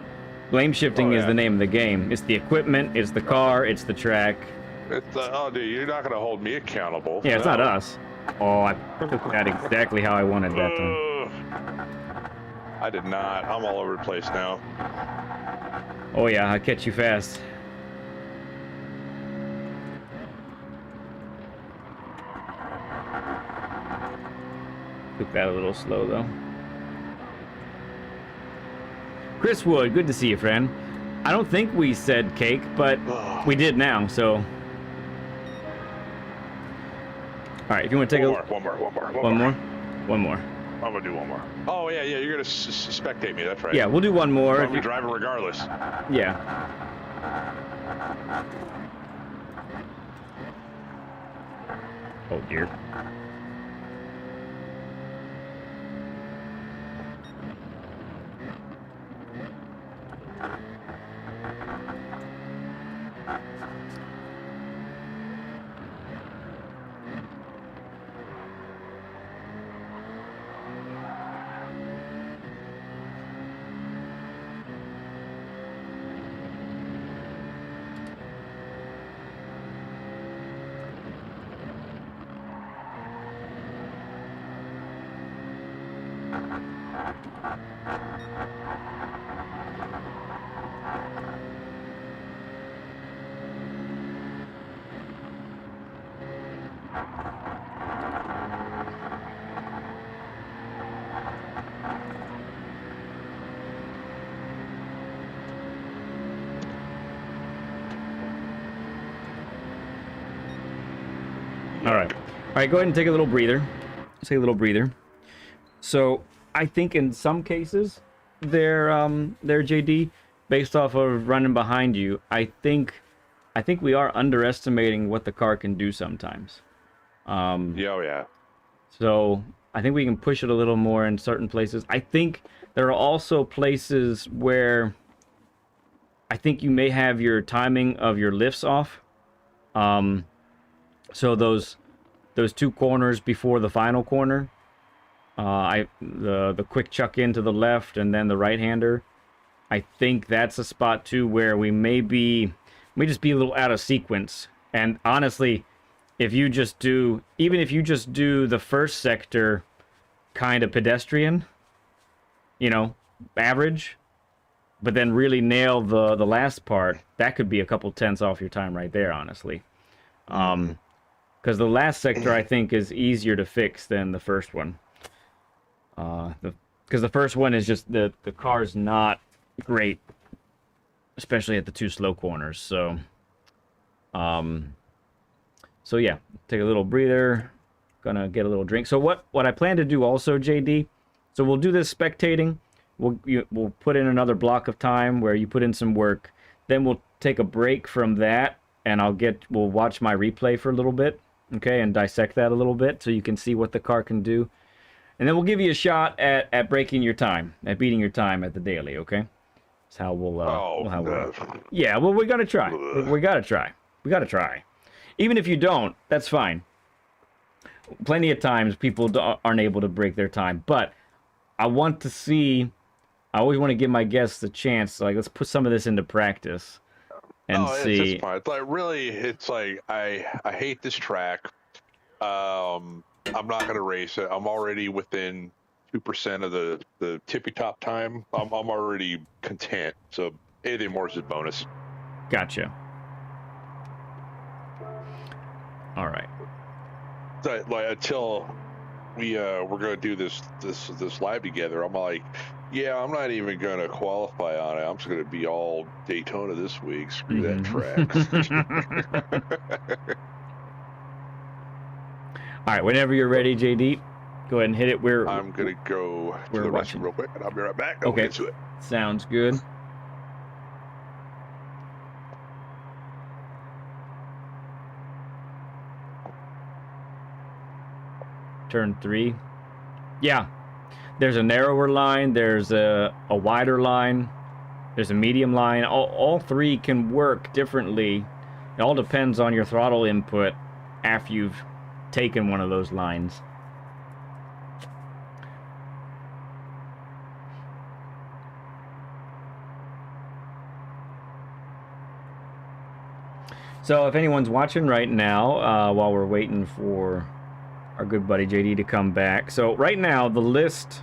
Blame shifting is the name of the game. It's the equipment, it's the car, it's the track. It's oh, dude, you're not going to hold me accountable. Yeah, it's not us. Oh, I took that exactly how I wanted that time. I did not. I'm all over the place now. Oh yeah, I'll catch you fast. Took that a little slow though. Chris Wood, good to see you, friend. I don't think we said cake, but we did now, so. All right, if you want to take one more. I'm gonna do one more. Oh yeah, you're gonna spectate me. That's right. Yeah, we'll do one more. I'll be driving regardless. Yeah. Oh dear. All right, go ahead and take a little breather. Take a little breather. So, I think in some cases, they're JD, based off of running behind you. I think we are underestimating what the car can do sometimes. Yeah. So, I think we can push it a little more in certain places. I think there are also places where I think you may have your timing of your lifts off. So those two corners before the final corner, the quick chuck in to the left and then the right-hander, I think that's a spot too where we may just be a little out of sequence. And honestly, if you just do the first sector kind of pedestrian, average, but then really nail the last part, that could be a couple tenths off your time right there, honestly. Because the last sector, I think, is easier to fix than the first one. Because the first one is just the car's not great, especially at the two slow corners. So yeah, take a little breather. Gonna get a little drink. So what I plan to do also, JD, so we'll do this spectating. We'll put in another block of time where you put in some work. Then we'll take a break from that, and we'll watch my replay for a little bit, okay, and dissect that a little bit so you can see what the car can do. And then we'll give you a shot at breaking your time, at beating your time at the daily, okay? That's how we'll yeah, well, we gotta try. We gotta try. Even if you don't, that's fine. Plenty of times people aren't able to break their time, but I always want to give my guests a chance. Like, let's put some of this into practice and see. It's fine. It's like, really, it's like I hate this track. I'm not gonna race it. I'm already within 2% of the tippy top time. I'm already content. So anything more is a bonus. Gotcha. All right. So, like, until we're gonna do this live together. I'm like, yeah, I'm not even gonna qualify on it. I'm just gonna be all Daytona this week. Screw that track. All right, whenever you're ready, JD, go ahead and hit it. I'm gonna go to the restroom real quick, and I'll be right back. Okay, We'll get to it. Sounds good. Turn 3. Yeah, there's a narrower line, there's a wider line, there's a medium line. All three can work differently. It all depends on your throttle input after you've taken one of those lines. So if anyone's watching right now, while we're waiting for our good buddy JD to come back. So right now the list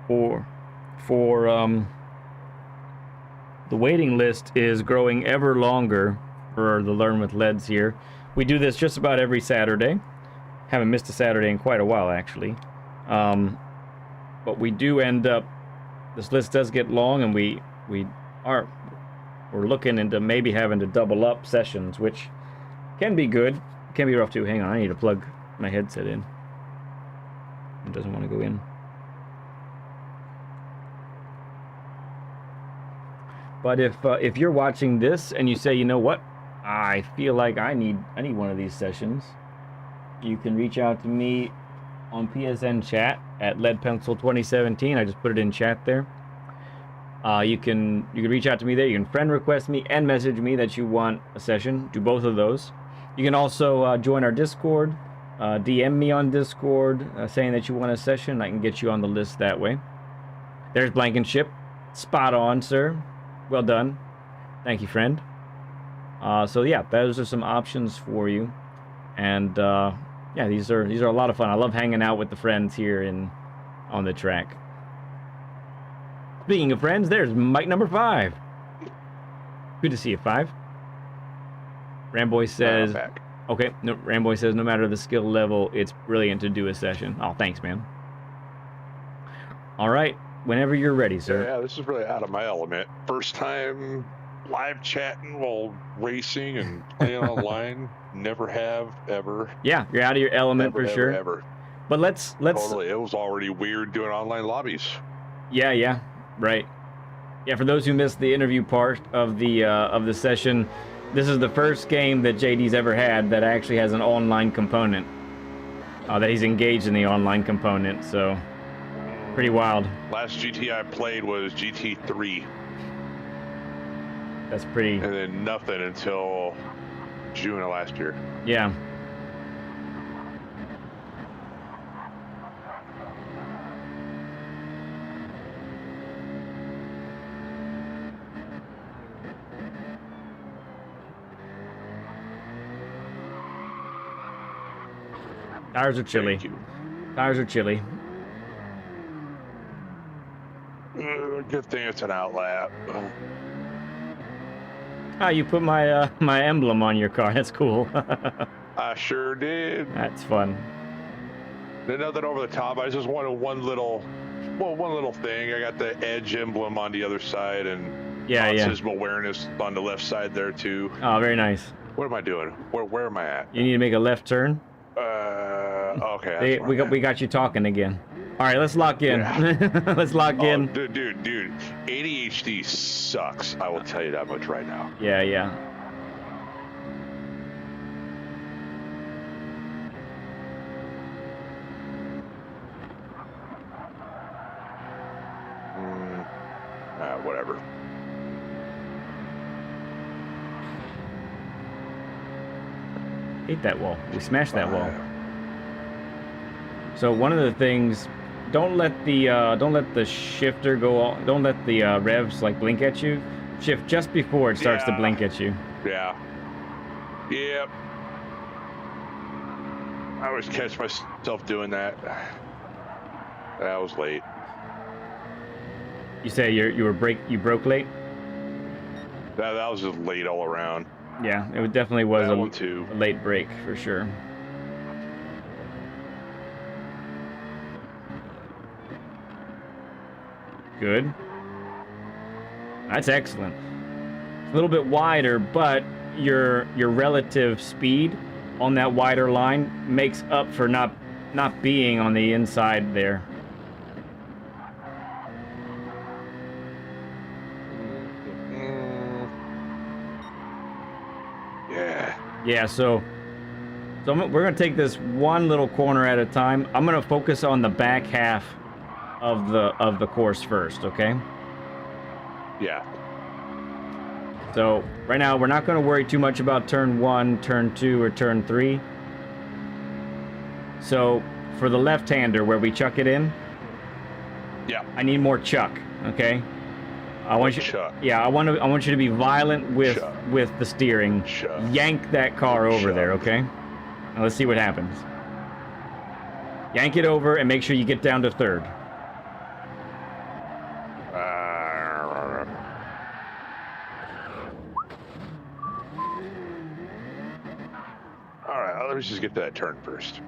for the waiting list is growing ever longer for the Learn with Leads here. We do this just about every Saturday. Haven't missed a Saturday in quite a while, actually. But we do end up, this list does get long, and we're looking into maybe having to double up sessions, which can be good. Can be rough too. Hang on, I need to plug my headset in. It doesn't want to go in. But if you're watching this and you say, you know what, I feel like I need one of these sessions, you can reach out to me on PSN chat at leadpencil2017. I just put it in chat there. You can reach out to me there. You can friend request me and message me that you want a session. Do both of those. You can also join our Discord. DM me on Discord saying that you want a session. I can get you on the list that way. There's Blankenship. Spot on, sir. Well done. Thank you, friend. So yeah, those are some options for you. And yeah, these are a lot of fun. I love hanging out with the friends here on the track. Speaking of friends, there's Mike number 5. Good to see you, 5. Ramboy says, okay, no, Ramboy says, no matter the skill level, it's brilliant to do a session. Oh, thanks, man. All right, whenever you're ready, sir. Yeah, this is really out of my element. First time live chatting while racing and playing online. Never have, ever. Yeah, you're out of your element for sure. Ever. But let's totally. It was already weird doing online lobbies. Yeah, right. Yeah, for those who missed the interview part of the session, this is the first game that JD's ever had that actually has an online component. That he's engaged in the online component, so pretty wild. Last GT I played was GT3. That's pretty. And then nothing until June of last year. Yeah. Tires are chilly. Tires are chilly. Good thing it's an outlap. Ah, you put my my emblem on your car. That's cool. I sure did. That's fun. There's nothing over the top. I just wanted one little thing. I got the Edge emblem on the other side, and autism awareness on the left side there too. Oh, very nice. What am I doing? Where am I at? You need to make a left turn. Okay. We got you talking again. All right, let's lock in. Yeah. Let's lock in. Dude, ADHD sucks. I will tell you that much right now. Yeah. Whatever. Hate that wall. We smashed that wall. So one of the things, don't let the shifter go off, don't let the revs like blink at you. Shift just before it starts to blink at you. Yeah. Yep. I always catch myself doing that. I was late. You say you broke late? That was just late all around. Yeah, it definitely was a late break for sure. Good. That's excellent. It's a little bit wider, but your relative speed on that wider line makes up for not being on the inside there. Yeah, so we're going to take this one little corner at a time. I'm going to focus on the back half of the course first, okay? Yeah. So right now, we're not going to worry too much about turn 1, turn 2, or turn 3. So for the left-hander where we chuck it in, yeah, I need more chuck, okay? I want you, chuck. Yeah, I want you to be violent with the steering. Chuck. Yank that car over there, okay? Now let's see what happens. Yank it over and make sure you get down to third. All right, let's just get to that turn first.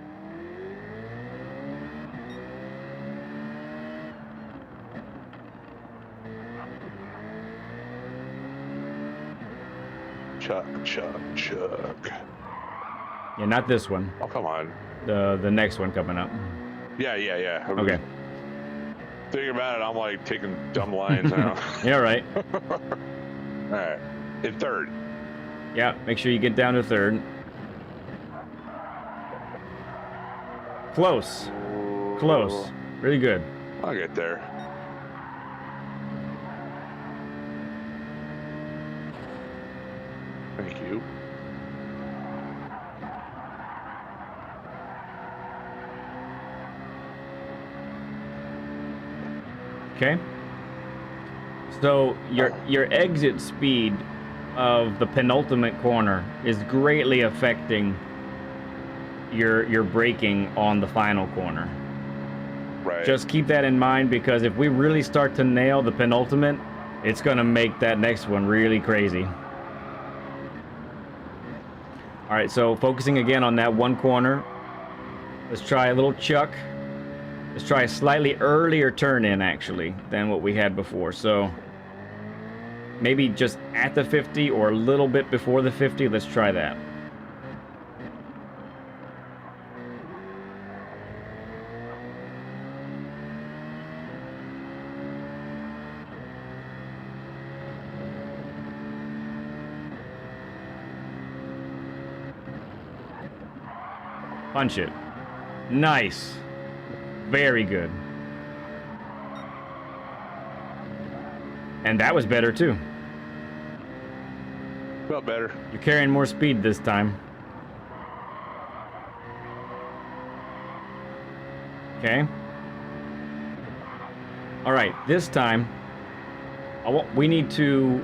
Chuck. Yeah, not this one. Oh, come on. The next one coming up. Yeah. Okay. Thinking about it, I'm like taking dumb lines now. Yeah, right. All right. In third. Yeah, make sure you get down to third. Close. Really good. I'll get there. Thank you. Okay. So your exit speed of the penultimate corner is greatly affecting your braking on the final corner. Right. Just keep that in mind, because if we really start to nail the penultimate, it's going to make that next one really crazy. All right, so focusing again on that one corner. Let's try a little chuck. Let's try a slightly earlier turn in, actually, than what we had before. So maybe just at the 50 or a little bit before the 50. Let's try that. Punch it. Nice. Very good. And that was better too. Felt better. You're carrying more speed this time. Okay. All right, this time we need to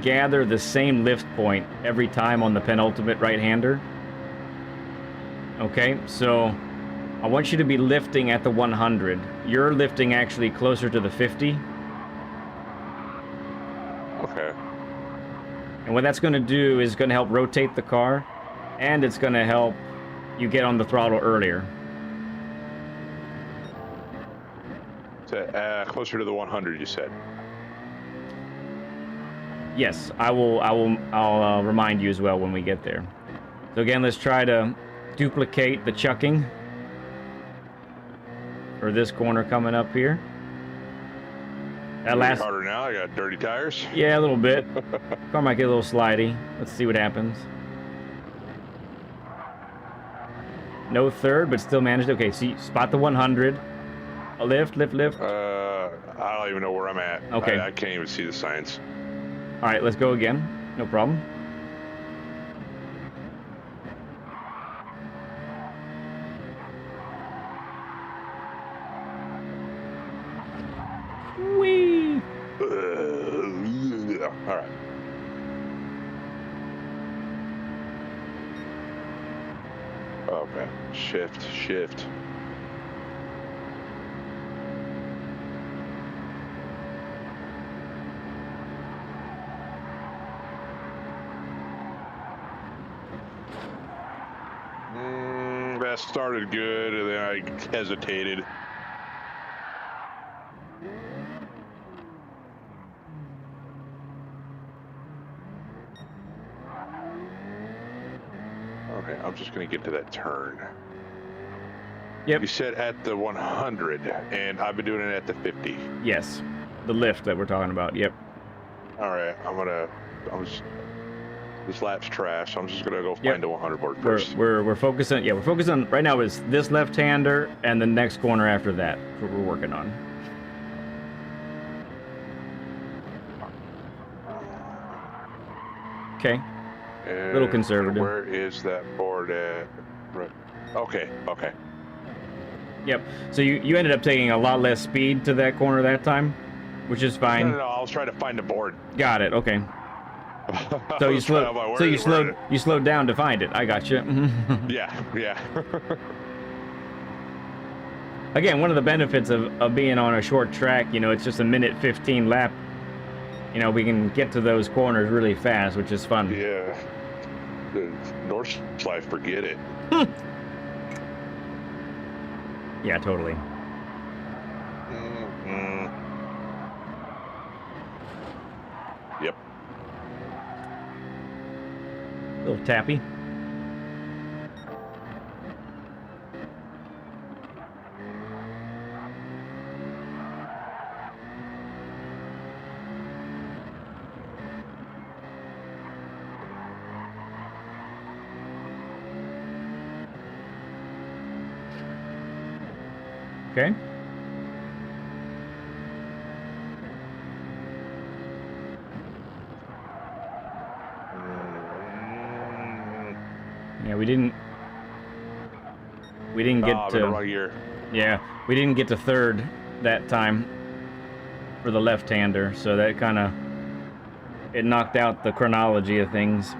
gather the same lift point every time on the penultimate right-hander. Okay, so I want you to be lifting at the 100. You're lifting actually closer to the 50. Okay. And what that's going to do is going to help rotate the car, and it's going to help you get on the throttle earlier. Closer to the 100, you said. Yes, I'll remind you as well when we get there. So again, let's try to duplicate the chucking for this corner coming up here. That last harder now. I got dirty tires. Yeah, a little bit. Car might get a little slidey. Let's see what happens. No third, but still managed. Okay, see, spot the 100. A lift. I don't even know where I'm at. Okay. I can't even see the signs. All right, let's go again. No problem. Whee! All right. Okay. Shift. That started good, and then I hesitated. right, I'm just going to get to that turn. Yep. You said at the 100, and I've been doing it at the 50. Yes. The lift that we're talking about. Yep. All right, this lap's trash, so I'm just gonna go find a 100 board first. We're focusing. Yeah, we're focusing right now. Is this left-hander and the next corner after that? That's what we're working on. Okay. A little conservative. Where is that board at? Right. Okay. Okay. Yep. So you ended up taking a lot less speed to that corner that time, which is fine. No. I was trying to find the board. Got it. Okay. So you slowed down to find it. I got you. Yeah. Again, one of the benefits of being on a short track, you know, it's just a minute 15 lap. You know, we can get to those corners really fast, which is fun. Yeah. The North Slide, forget it. Yeah, totally. Yep. A little tappy. Okay. Yeah, we didn't get to wrong year. Yeah, we didn't get to third that time for the left-hander, so that kind of it knocked out the chronology of things.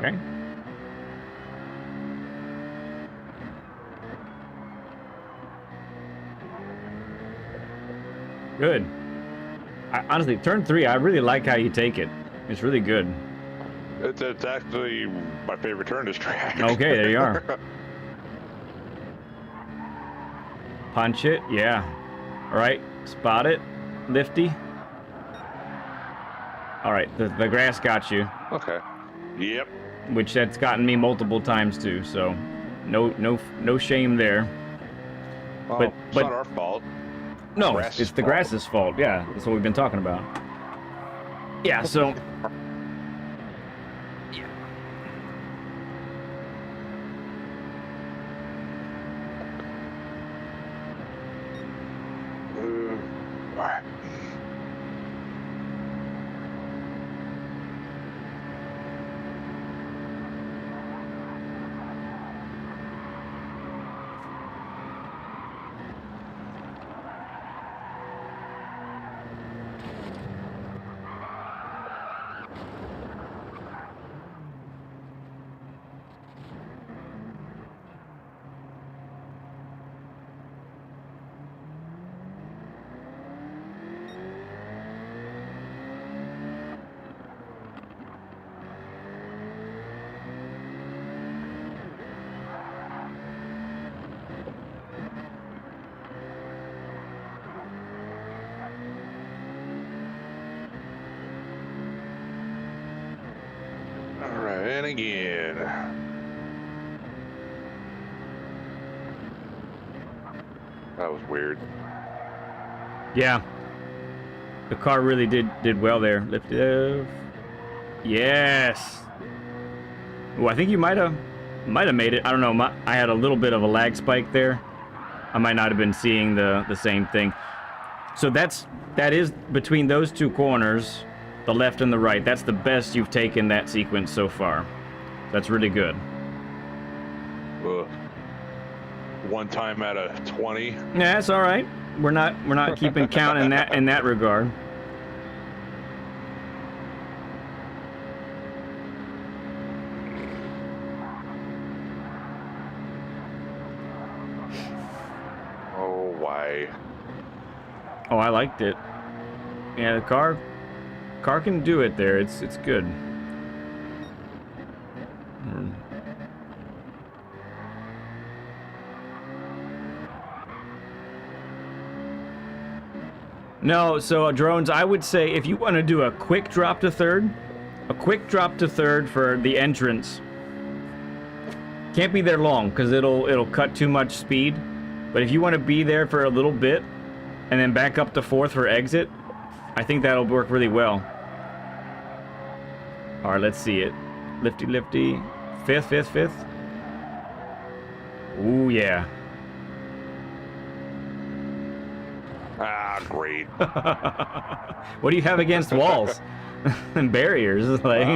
Okay. Good. Honestly, turn 3, I really like how you take it. It's really good. It's actually my favorite turn this track. Okay, there you are. Punch it, yeah. All right, spot it, lifty. All right, the grass got you. Okay. Yep. Which that's gotten me multiple times too, so no shame there. Well, but it's not our fault. No, it's the grass's fault. Yeah, that's what we've been talking about. Yeah, so all right. And again. That was weird. yeah, the car really did well there. Lift it. Yes. Oh, I think you might have made it. I don't know. I had a little bit of a lag spike there. I might not have been seeing the same thing. So that is between those two corners, the left and the right. That's the best you've taken that sequence so far. That's really good. One time out of 20. Yeah, that's all right. we're not keeping count in that regard. Oh, why? Oh, I liked it. Yeah, the car can do it there. It's good. No, so drones, I would say if you want to do a quick drop to third for the entrance. Can't be there long because it'll cut too much speed. But if you want to be there for a little bit and then back up to fourth for exit, I think that'll work really well. All right, let's see it. Lifty, lifty. Fifth. Ooh, yeah. Ah, great. What do you have against walls and barriers? Like,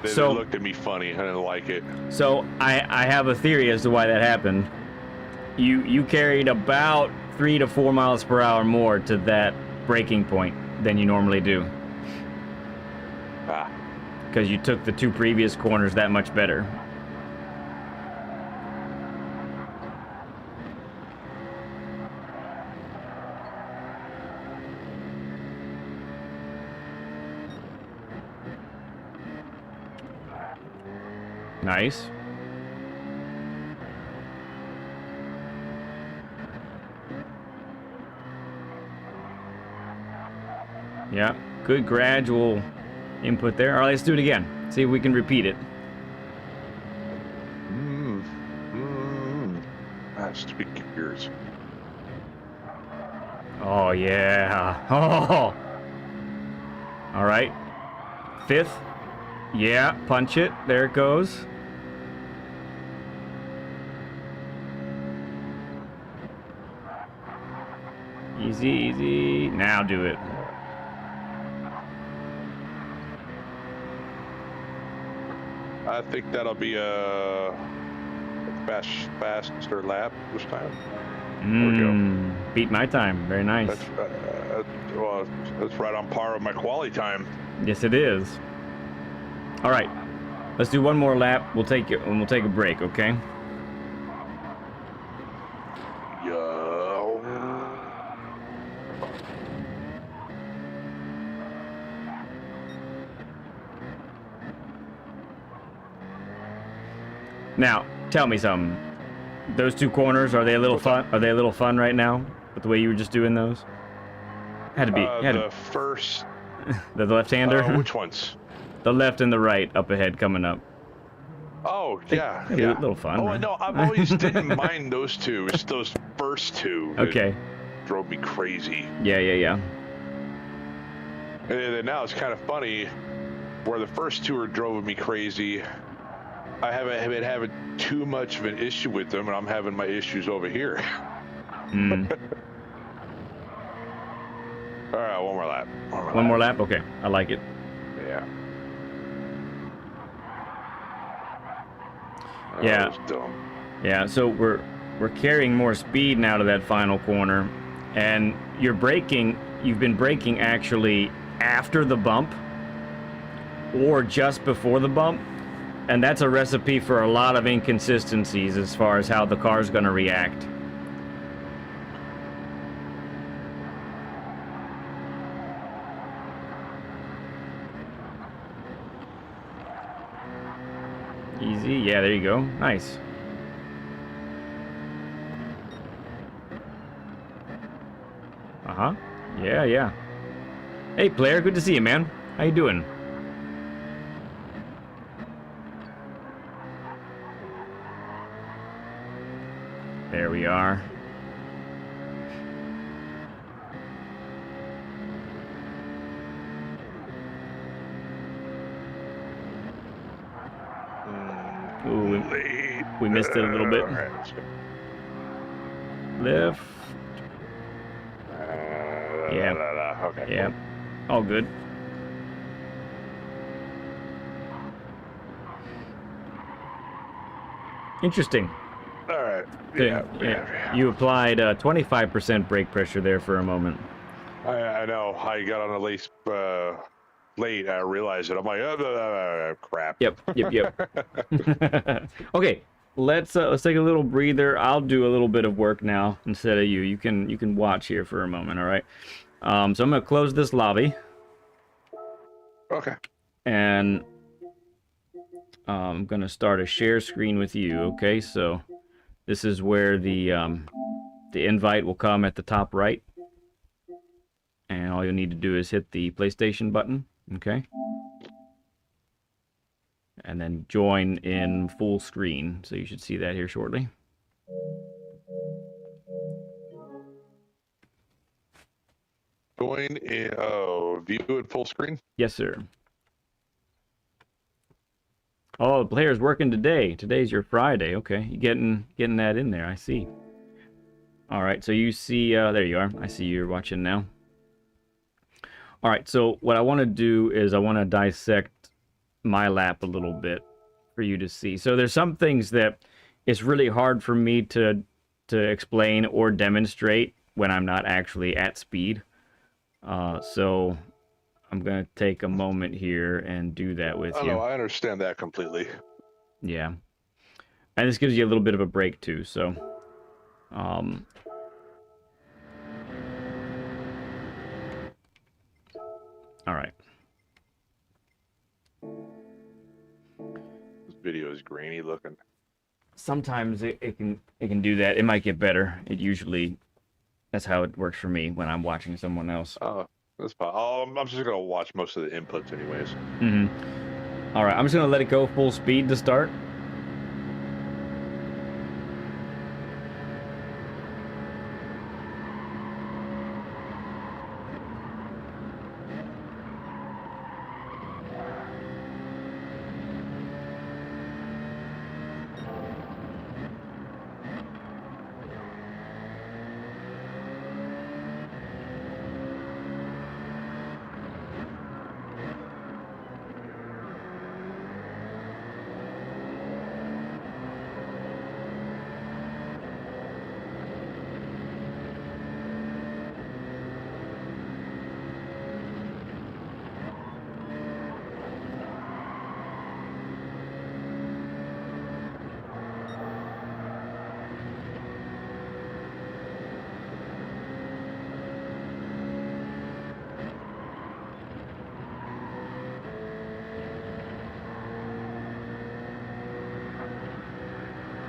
they looked at me funny. I didn't like it. So I have a theory as to why that happened. You carried about 3 to 4 miles per hour more to that braking point than you normally do. Because you took the 2 previous corners that much better. Nice. Yeah, good gradual input there. All right, let's do it again. See if we can repeat it. Stupid gears. Oh, yeah. Oh. All right. Fifth. Yeah, punch it. There it goes. Easy, easy. Now do it. I think that'll be a faster lap this time. There we go. Beat my time. Very nice. Well, that's right on par with my quali time. Yes, it is. All right, let's do one more lap. We'll take it, and we'll take a break. Okay. Now, tell me something. Those 2 corners, are they a little fun? Are they a little fun right now with the way you were just doing those? Had to be. First. The left-hander. Which ones? The left and the right up ahead coming up. Oh yeah, A little fun. Oh right? no, I've always didn't mind those 2. It's those first 2. That okay. Drove me crazy. Yeah. And then now it's kind of funny, where the first 2 drove me crazy. I haven't been having too much of an issue with them, and I'm having my issues over here. All right, one more lap. One more lap? Okay, I like it. Yeah. Yeah. That was dumb. Yeah, so we're carrying more speed now to that final corner, and you've been braking actually after the bump or just before the bump. And that's a recipe for a lot of inconsistencies as far as how the car's going to react. Easy. Yeah, there you go. Nice. Uh-huh. Yeah. Hey, player. Good to see you, man. How you doing? There we are. Ooh, we missed it a little bit. Left. Yeah. Okay. Yeah. All good. Interesting. All right. So, Yeah. you applied 25% brake pressure there for a moment. I know. I got on the lace late. I realized it. I'm like, crap. Yep. Okay, let's take a little breather. I'll do a little bit of work now instead of you. You can watch here for a moment. All right. So I'm gonna close this lobby. Okay. And I'm gonna start a share screen with you. Okay, so this is where the invite will come at the top right, and all you'll need to do is hit the PlayStation button. Okay, and then join in full screen. So you should see that here shortly. Join in. Oh, view in full screen. Yes, sir. Oh, the player's working today. Today's your Friday. Okay, you getting that in there. I see. All right, so you see, there you are. I see you're watching now. All right, so what I want to do is I want to dissect my lap a little bit for you to see. So there's some things that it's really hard for me to explain or demonstrate when I'm not actually at speed. So I'm going to take a moment here and do that with you. Oh, I understand that completely. Yeah. And this gives you a little bit of a break too, so all right. This video is grainy looking. Sometimes it can do that. It might get better. It usually, that's how it works for me when I'm watching someone else. Oh, that's fine. Oh, I'm just gonna watch most of the inputs anyways. All right, I'm just gonna let it go full speed to start. God,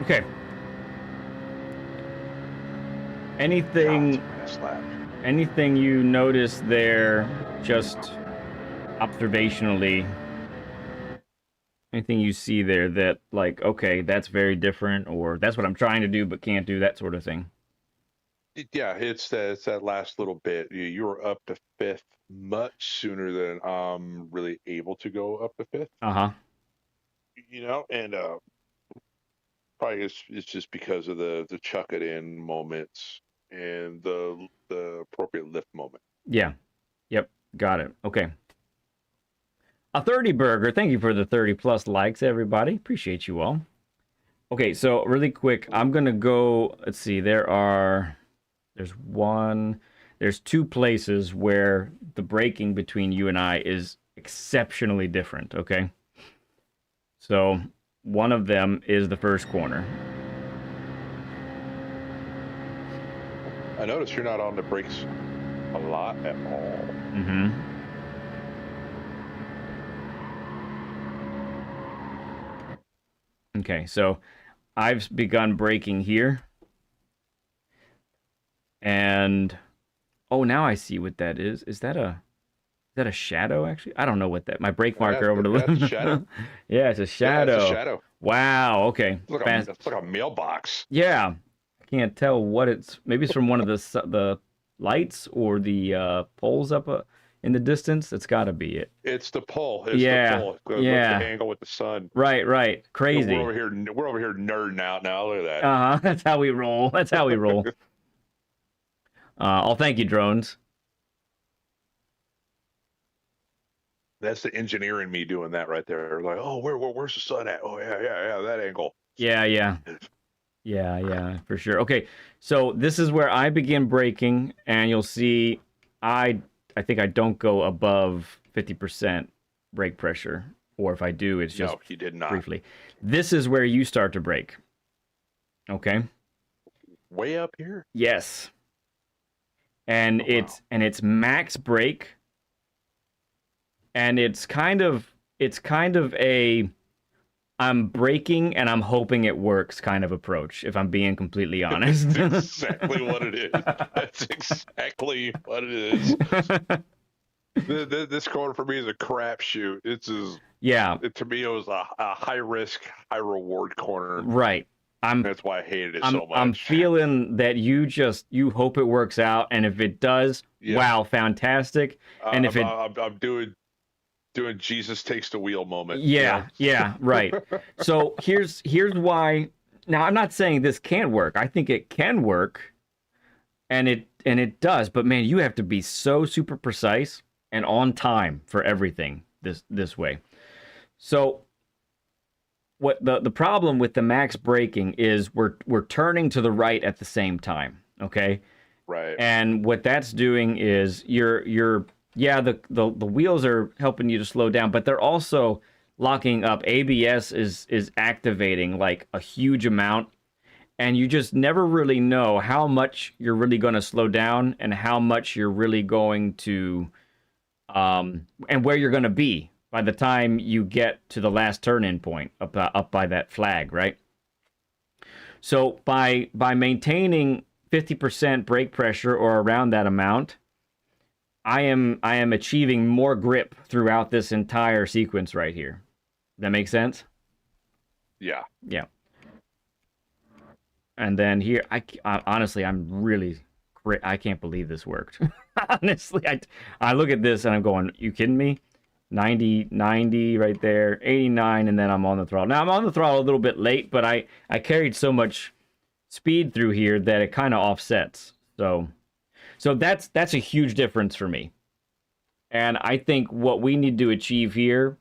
Okay. Anything you notice there, just observationally, anything you see there that, like, okay, that's very different, or that's what I'm trying to do but can't do, that sort of thing? Yeah, it's that last little bit. You were up to fifth much sooner than I'm really able to go up to fifth. Uh-huh. And probably it's just because of the chuck it in moments and the appropriate lift moment. Yeah. Yep. Got it. Okay. A 30 burger. Thank you for the 30 plus likes, everybody. Appreciate you all. Okay, so really quick, I'm gonna go. Let's see. There's two places where the braking between you and I is exceptionally different. Okay. So one of them is the first corner. I notice you're not on the brakes a lot at all. Okay, so I've begun braking here. And oh, now I see what that is. Is that a shadow actually? I don't know what that. My brake marker over the left. Shadow. Yeah, it's a shadow. Yeah, it's a shadow. Wow, okay. It's like a mailbox. Yeah. I can't tell what it's. Maybe it's from one of the lights or the poles up in the distance. It's got to be it. It's the pole. Yeah. The pole. The angle with the sun. Right. Crazy. We're over here nerding out now. Look at that. Uh-huh. That's how we roll. I'll thank you, drones. That's the engineer in me doing that right there. Like, oh, where's the sun at? Oh, yeah, that angle. Yeah. Yeah, for sure. Okay, so this is where I begin braking, and you'll see I think I don't go above 50% brake pressure, or if I do, it's just No, he did not. briefly. This is where you start to brake. Okay? Way up here. Yes. And Oh, wow. it's max brake, and it's kind of a I'm braking and I'm hoping it works kind of approach, if I'm being completely honest. That's exactly what it is. That's exactly what it is. This corner for me is a crapshoot. Yeah, To me, it was a high risk, high reward corner. right. That's why I hated it I'm so much. I'm feeling that you hope it works out, and if it does, Yep. wow, fantastic. And if I'm doing Jesus takes the wheel moment. yeah, yeah, right. So here's why. Now I'm not saying this can't work. I think it can work, and it does. But man, you have to be so super precise and on time for everything this way. So what the problem with the max braking is we're turning to the right at the same time, okay? Right. And what that's doing is you're yeah, the wheels are helping you to slow down, but they're also locking up. ABS is activating like a huge amount, and you just never really know how much you're really going to slow down and how much you're really going to and where you're going to be by the time you get to the last turn-in point up by that flag, right? So by maintaining 50% brake pressure or around that amount, I am achieving more grip throughout this entire sequence right here. That makes sense? Yeah. Yeah. And then here, honestly, I'm really great. I can't believe this worked. Honestly, I look at this and I'm going, you kidding me? 90 right there, 89, and then I'm on the throttle. Now I'm on the throttle a little bit late, but I carried so much speed through here that it kind of offsets. So that's a huge difference for me. And I think what we need to achieve here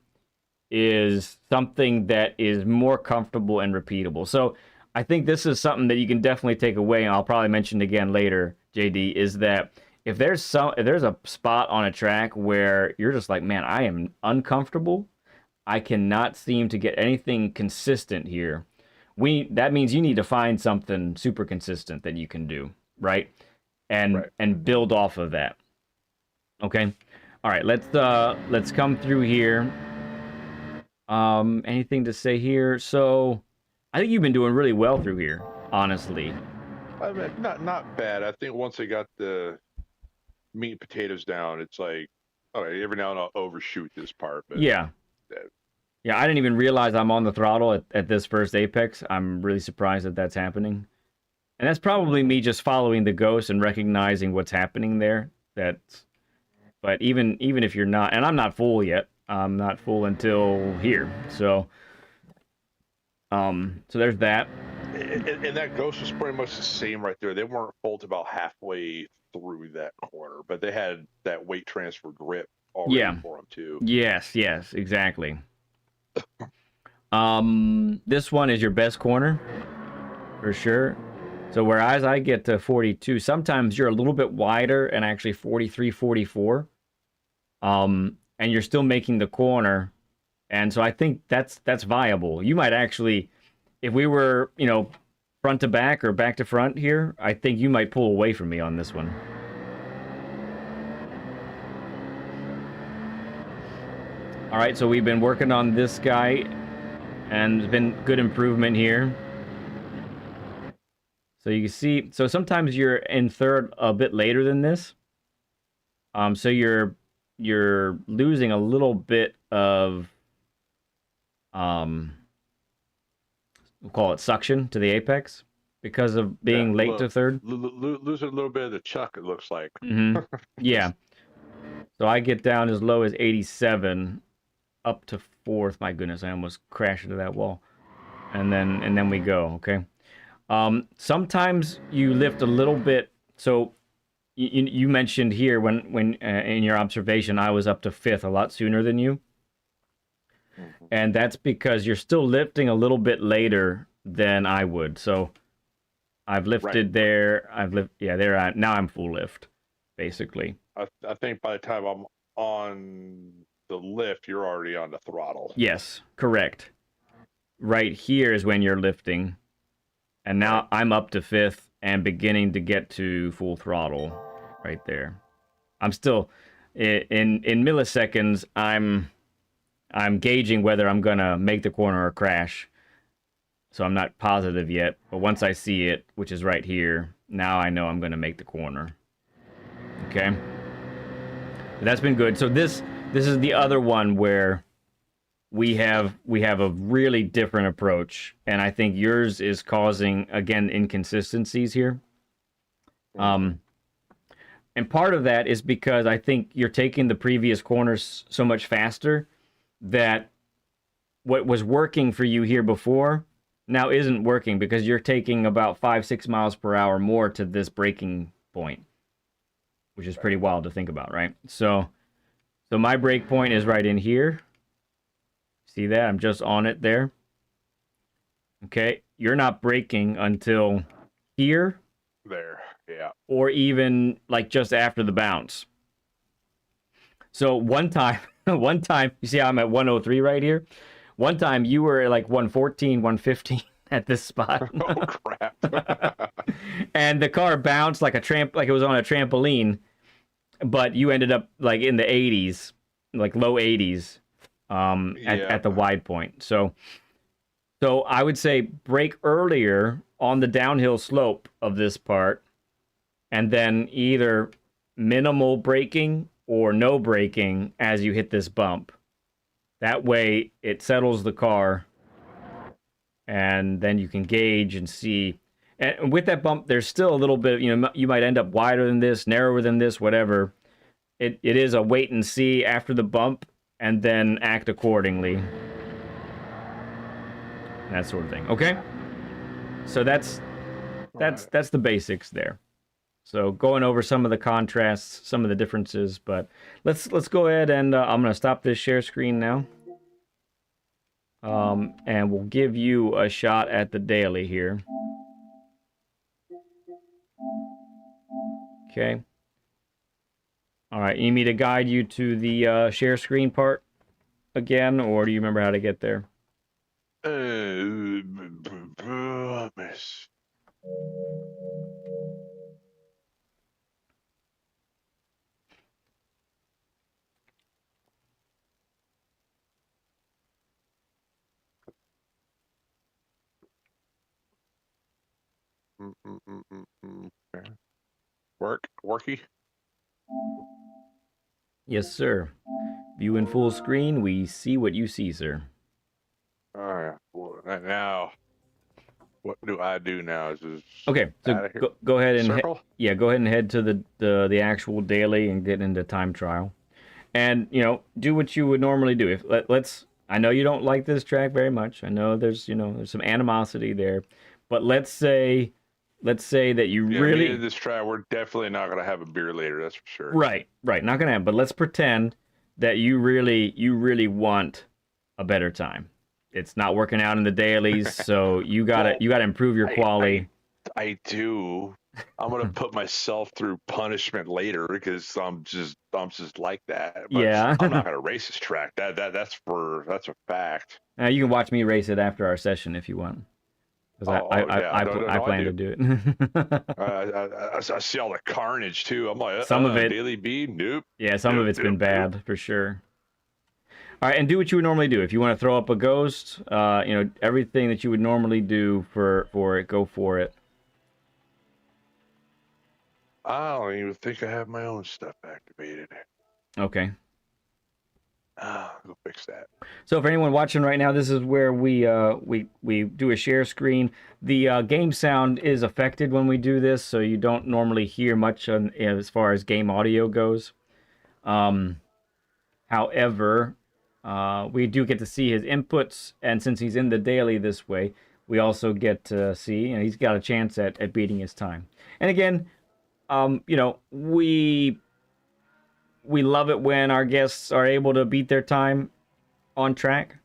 is something that is more comfortable and repeatable. So I think this is something that you can definitely take away, and I'll probably mention again later, JD, is that if there's a spot on a track where you're just like, man, I am uncomfortable, I cannot seem to get anything consistent here. That means you need to find something super consistent that you can do, right? And build off of that. Okay? All right, let's come through here. Anything to say here? So I think you've been doing really well through here, honestly. I mean, not bad. I think once I got the meat and potatoes down, it's like, okay, every now and then I'll overshoot this part. But Yeah. Yeah, I didn't even realize I'm on the throttle at this first apex. I'm really surprised that that's happening. And that's probably me just following the ghost and recognizing what's happening there. But even if you're not, and I'm not full yet. I'm not full until here. So there's that. And that ghost was pretty much the same right there. They weren't full to about halfway through that corner, but they had that weight transfer grip already for them too. Yes, exactly. This one is your best corner for sure. So whereas I get to 42, sometimes you're a little bit wider and actually 43, 44. And you're still making the corner. And so I think that's viable. You might actually, if we were, front to back or back to front here, I think you might pull away from me on this one. All right, so we've been working on this guy, and there's been good improvement here. So you can see, so sometimes you're in third a bit later than this. So you're losing a little bit of, we'll call it suction to the apex because of being late to third. Losing a little bit of the chuck, it looks like. Mm-hmm. Yeah. So I get down as low as 87, up to fourth. My goodness, I almost crashed into that wall. And then we go, okay? Sometimes you lift a little bit. So you mentioned here when in your observation, I was up to fifth a lot sooner than you. And that's because you're still lifting a little bit later than I would. So I've lifted Right. there. Yeah, there. Now I'm full lift, basically. I think by the time I'm on the lift, you're already on the throttle. Yes, correct. Right here is when you're lifting, and Right. now I'm up to fifth and beginning to get to full throttle, right there. I'm still in milliseconds. I'm gauging whether I'm gonna make the corner or crash. So I'm not positive yet, but once I see it, which is right here, now I know I'm gonna make the corner. Okay, that's been good. So this is the other one where we have a really different approach, and I think yours is causing again inconsistencies here. And part of that is because I think you're taking the previous corners so much faster that what was working for you here before now isn't working because you're taking about 5-6 miles per hour more to this braking point, which is pretty wild to think about, right? So my brake point is right in here. See that? I'm just on it there. Okay, you're not braking until here. There, yeah. Or even like just after the bounce. So one time, you see how I'm at 103 right here? One time you were like 114, 115 at this spot. Oh crap. And the car bounced like like it was on a trampoline, but you ended up like in the 80s, like low 80s, at the wide point. So I would say brake earlier on the downhill slope of this part, and then either minimal braking or no braking as you hit this bump. That way it settles the car, and then you can gauge and see. And with that bump, there's still a little bit, you might end up wider than this, narrower than this, whatever. It is a wait and see after the bump, and then act accordingly. That sort of thing. Okay? So that's the basics there. So going over some of the contrasts, some of the differences, but let's go ahead and I'm going to stop this share screen now. And we'll give you a shot at the daily here. Okay. All right, you need me to guide you to the share screen part again, or do you remember how to get there? Miss. Okay. Worky? Yes, sir. View in full screen, we see what you see, sir. All right. Well, now, what do I do now? Okay, so go ahead and circle? Go ahead and head to the actual daily and get into time trial, and do what you would normally do. I know you don't like this track very much. I know there's some animosity there, but let's say that you really in this track, we're definitely not going to have a beer later. That's for sure. Right, not gonna have. But let's pretend that you really want a better time. It's not working out in the dailies, so you gotta improve your quality. I do. I'm gonna put myself through punishment later because I'm just like that. But yeah, I'm not gonna race this track. That's a fact. You can watch me race it after our session if you want. Because I plan to do it. I see all the carnage too. I'm like, some of it daily B, nope. Yeah, some of it's been bad for sure. All right, and do what you would normally do. If you want to throw up a ghost, everything that you would normally do for it, go for it. I don't even think I have my own stuff activated. Okay. Go fix that. So for anyone watching right now, this is where we do a share screen. The game sound is affected when we do this, so you don't normally hear much as far as game audio goes. However, we do get to see his inputs, and since he's in the daily this way, we also get to see, he's got a chance at beating his time. And again, we love it when our guests are able to beat their time on track,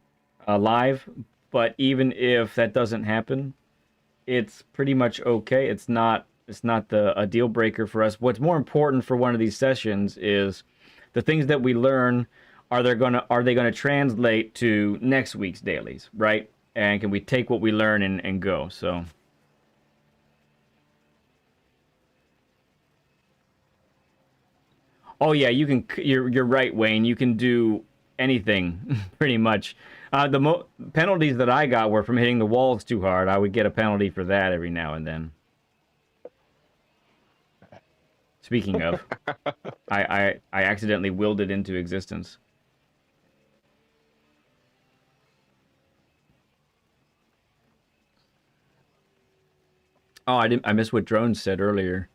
live. But even if that doesn't happen, it's pretty much okay. It's not a deal breaker for us. What's more important for one of these sessions is the things that we learn. Are they gonna translate to next week's dailies, right? And can we take what we learn and go? So. Oh yeah, you can. You're right, Wayne. You can do anything, pretty much. The penalties that I got were from hitting the walls too hard. I would get a penalty for that every now and then. Speaking of, I accidentally willed it into existence. Oh, I missed what Drones said earlier.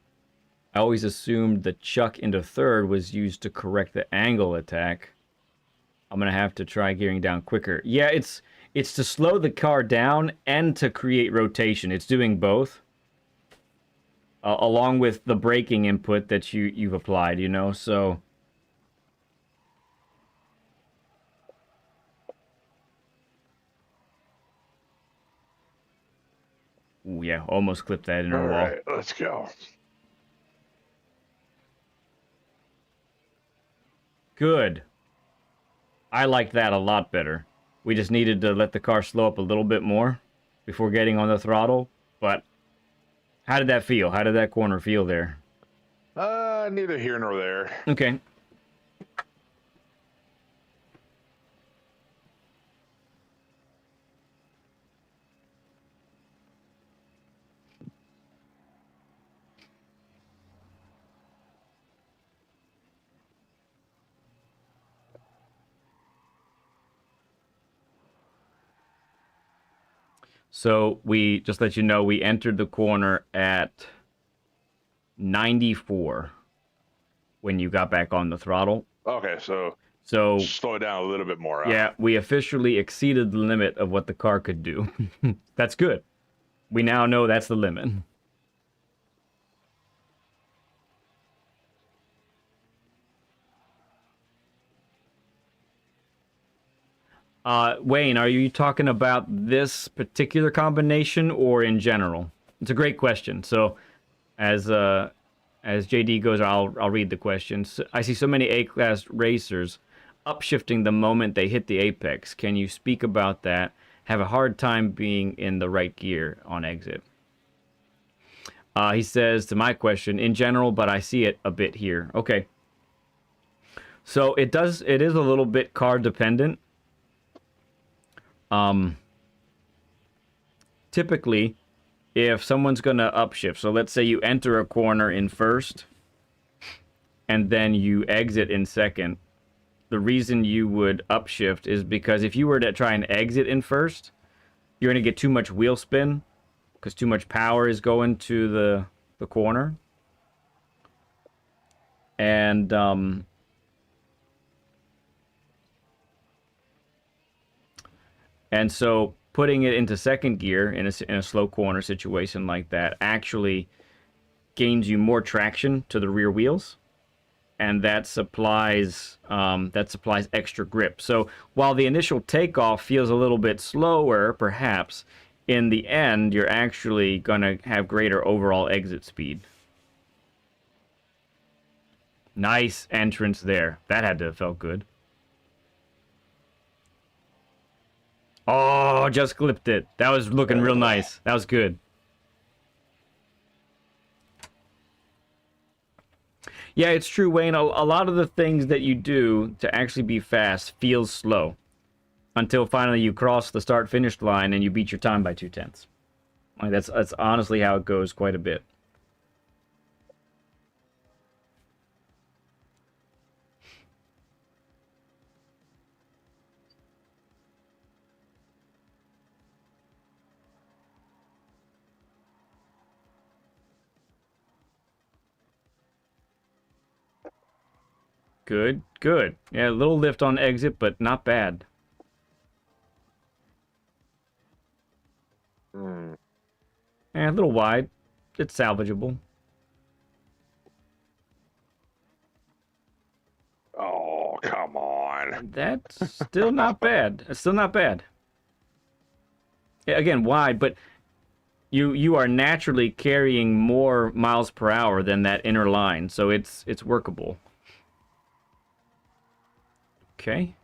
I always assumed the chuck into third was used to correct the angle attack. I'm gonna have to try gearing down quicker. Yeah, it's to slow the car down and to create rotation. It's doing both, along with the braking input that you've applied. You know, so. Ooh, yeah, almost clipped that inner wall. All right, let's go. Good. I like that a lot better. We just needed to let the car slow up a little bit more before getting on the throttle. But how did that feel? How did that corner feel there? Neither here nor there. Okay. So we just let you know we entered the corner at 94 when you got back on the throttle. Okay, so slow it down a little bit more. Yeah, we officially exceeded the limit of what the car could do. That's good. We now know that's the limit. Wayne, are you talking about this particular combination or in general? It's a great question. So, as JD goes, I'll read the questions. I see so many A-class racers upshifting the moment they hit the apex. Can you speak about that? Have a hard time being in the right gear on exit. He says to my question, in general, but I see it a bit here. Okay. So it is a little bit car dependent. Typically, if someone's going to upshift, so let's say you enter a corner in first, and then you exit in second, the reason you would upshift is because if you were to try and exit in first, you're going to get too much wheel spin, because too much power is going to the corner. And, so putting it into second gear in a slow corner situation like that actually gains you more traction to the rear wheels, and that supplies extra grip. So while the initial takeoff feels a little bit slower, perhaps, in the end you're actually gonna have greater overall exit speed. Nice entrance there. That had to have felt good. Oh, just clipped it. That was looking real nice. That was good. Yeah, it's true, Wayne. A lot of the things that you do to actually be fast feels slow until finally you cross the start-finish line and you beat your time by 0.2. Like that's honestly how it goes quite a bit. Good, good. Yeah, a little lift on exit, but not bad. Yeah, a little wide. It's salvageable. Oh, come on. That's still not bad. It's still not bad. Yeah, again, wide, but you are naturally carrying more miles per hour than that inner line, so it's workable. Okay.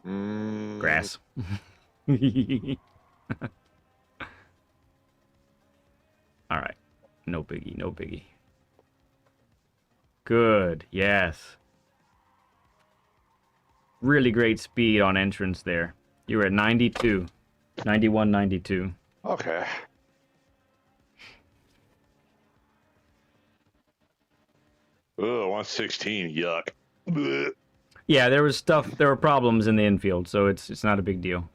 Grass. All right. No biggie, no biggie. Good. Yes. Really great speed on entrance there. You were at 92. 91, 92. Okay. Ugh, 116. Yuck. Blech. Yeah, there were problems in the infield, so it's not a big deal.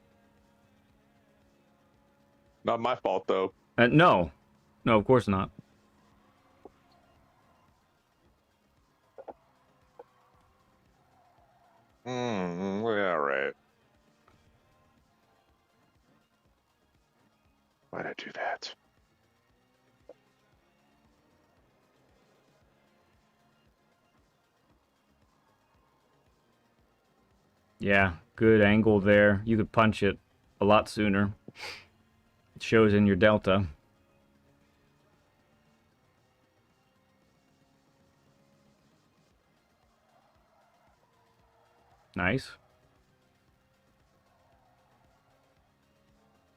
Not my fault, though. No. No, of course not. Yeah, right. Why'd I do that? Yeah, good angle there. You could punch it a lot sooner. It shows in your delta. Nice.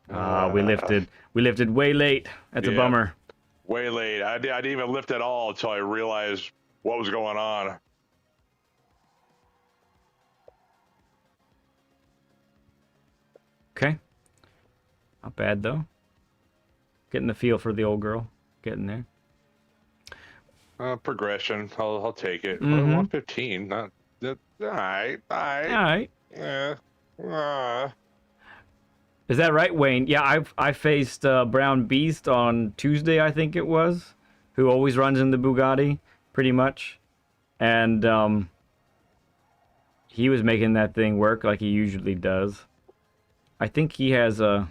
We lifted way late. That's a bummer. Way late. I didn't even lift at all until I realized what was going on. Okay. Not bad, though. Getting the feel for the old girl. Getting there. Progression. I'll take it. 115. Not that. All right. All right. All right. Yeah. Is that right, Wayne? Yeah, I faced Brown Beast on Tuesday, I think it was, who always runs in the Bugatti, pretty much. And he was making that thing work like he usually does. I think he has a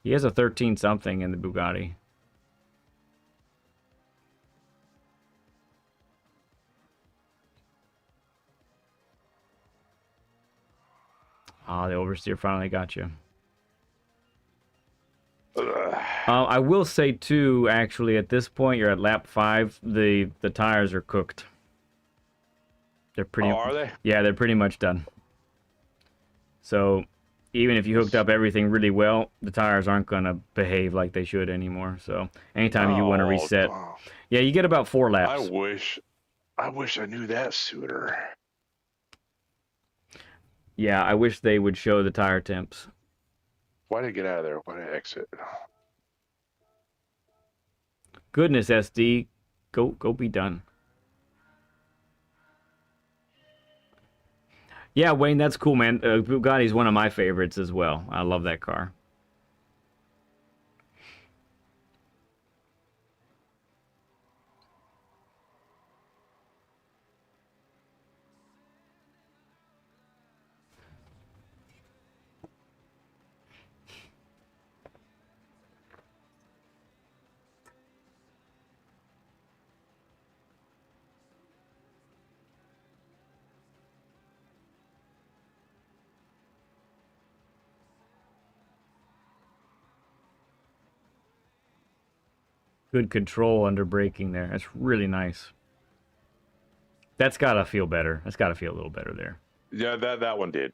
13 something in the Bugatti. Ah, the oversteer finally got you. I will say too, actually, at this point, you're at lap 5. The tires are cooked. They're pretty. Oh, are they? Yeah, they're pretty much done. So, even if you hooked up everything really well, the tires aren't gonna behave like they should anymore. So, anytime you want to reset, yeah, you get about 4 laps. I wish I knew that sooner. Yeah, I wish they would show the tire temps. Why did I get out of there? Why did I exit? Goodness, SD, go be done. Yeah, Wayne, that's cool, man. Bugatti's one of my favorites as well. I love that car. Good control under braking there. That's really nice. That's got to feel better. That's got to feel a little better there. Yeah, that one did.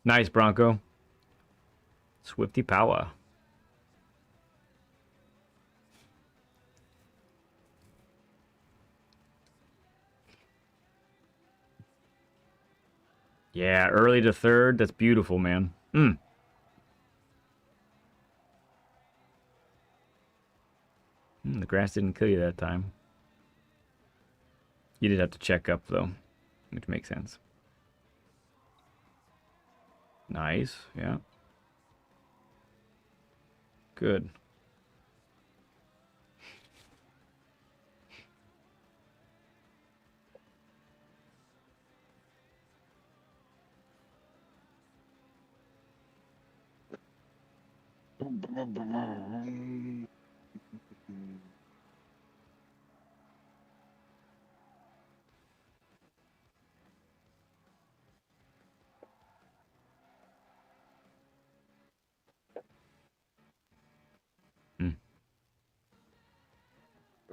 Nice, Bronco. Swifty power. Yeah, early to third. That's beautiful, man. The grass didn't kill you that time. You did have to check up, though, which makes sense. Nice, yeah. Good.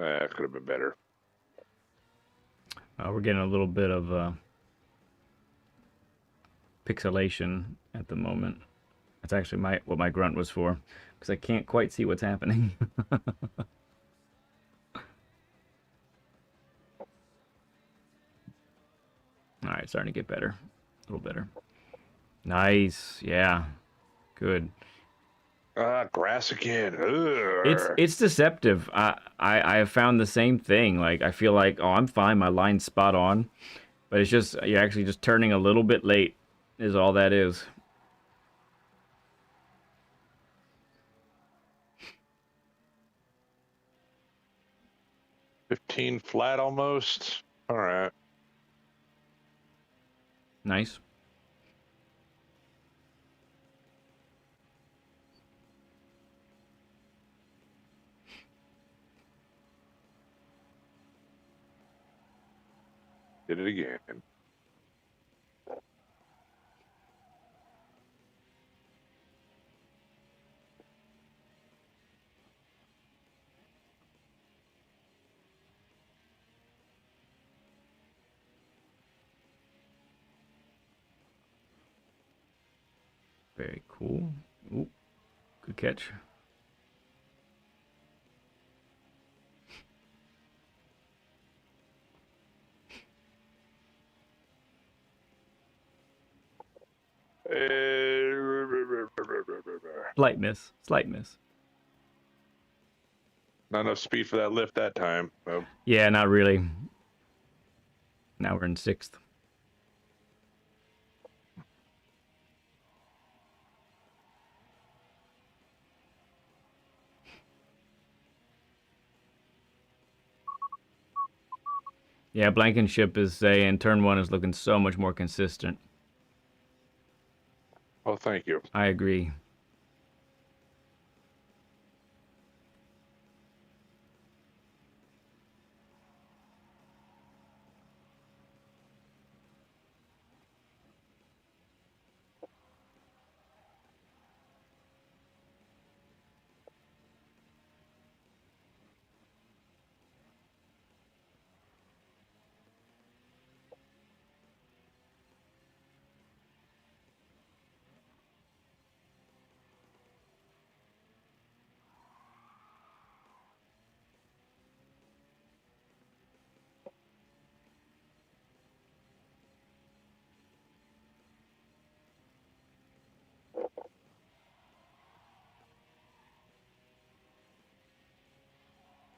That could have been better. We're getting a little bit of pixelation at the moment. That's actually what my grunt was for, because I can't quite see what's happening. All right, starting to get better. A little better. Nice. Yeah. Good. Grass again. Ugh. It's deceptive. I have found the same thing. Like, I feel like, oh, I'm fine. My line's spot on. But it's just, you're actually just turning a little bit late is all that is. $15 flat almost. All right. Nice. Did it again. Very cool. Ooh, good catch. Slight miss. Slight miss. Not enough speed for that lift that time. Oh. Yeah, not really. Now we're in 6th. Yeah, Blankenship is saying turn 1 is looking so much more consistent. Oh, thank you. I agree.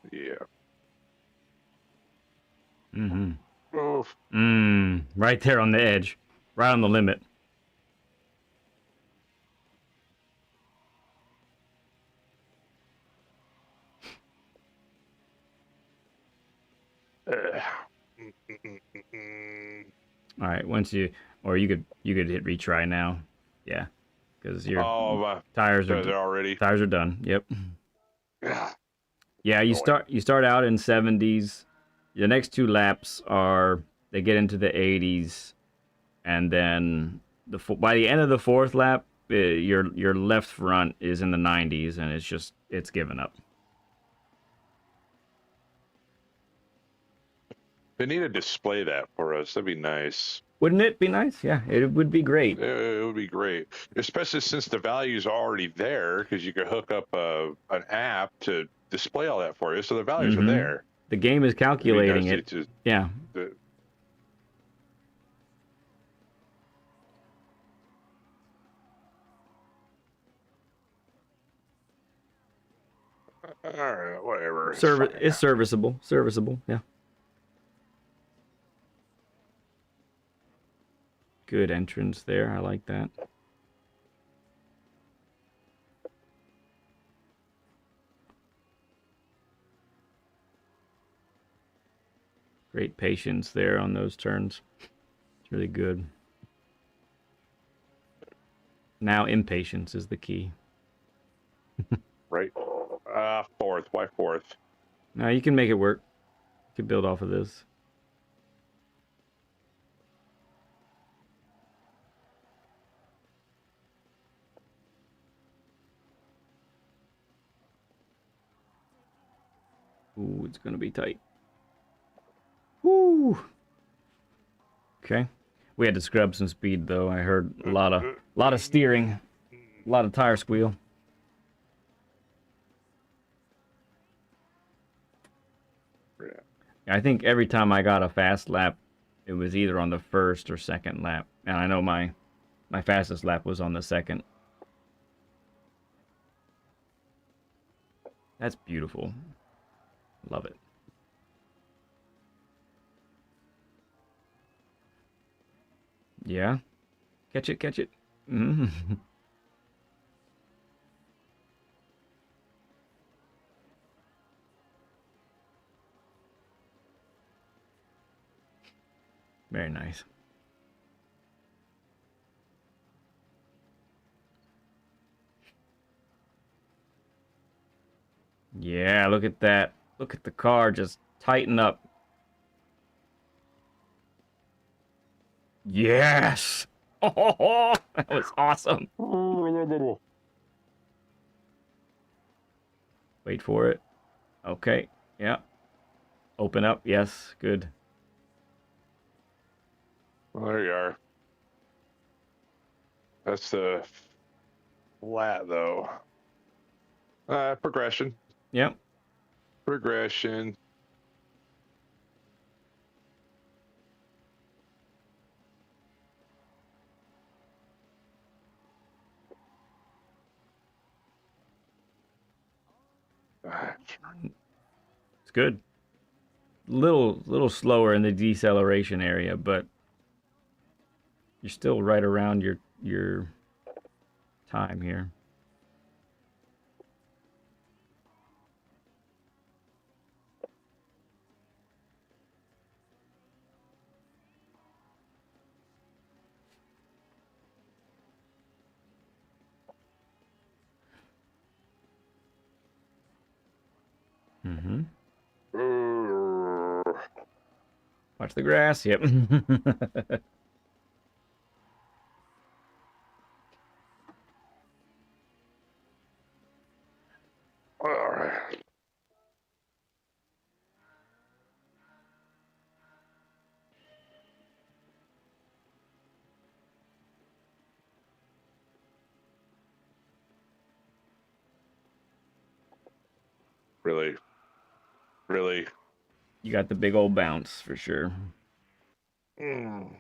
Yeah. Mm-hmm. Oh. Right there on the edge. Right on the limit. All right, once you, or you could hit retry now. Yeah, because your tires are they're already. tires are done. Yep. Yeah. Yeah, you start out in 70s. The next 2 laps are they get into the 80s, and then by the end of the 4th lap, your left front is in the 90s, and it's given up. They need to display that for us. That'd be nice. Wouldn't it be nice? Yeah, it would be great. It would be great, especially since the values are already there, because you could hook up an app to display all that for you. So the values are there. The game is calculating it. Yeah. All right, whatever. It's serviceable. Serviceable, yeah. Good entrance there. I like that. Great patience there on those turns. It's really good. Now impatience is the key. Right. 4th. Why 4th? Now you can make it work. You can build off of this. Ooh, it's gonna be tight. Woo. Okay. We had to scrub some speed though. I heard a lot of steering, a lot of tire squeal. Yeah. I think every time I got a fast lap, it was either on the first or second lap. And I know my fastest lap was on the second. That's beautiful. Love it. Yeah. Catch it, catch it. Mm-hmm. Very nice. Yeah, look at that. Look at the car just tighten up. Yes! Oh, that was awesome. Wait for it. Okay. Yeah. Open up. Yes. Good. Well, there you are. That's the flat, though. Progression. Yep. Progression. It's good. Little slower in the deceleration area, but you're still right around your time here. Mm-hmm. Watch the grass. Yep. All right. Really? Really? You got the big old bounce for sure. Mm.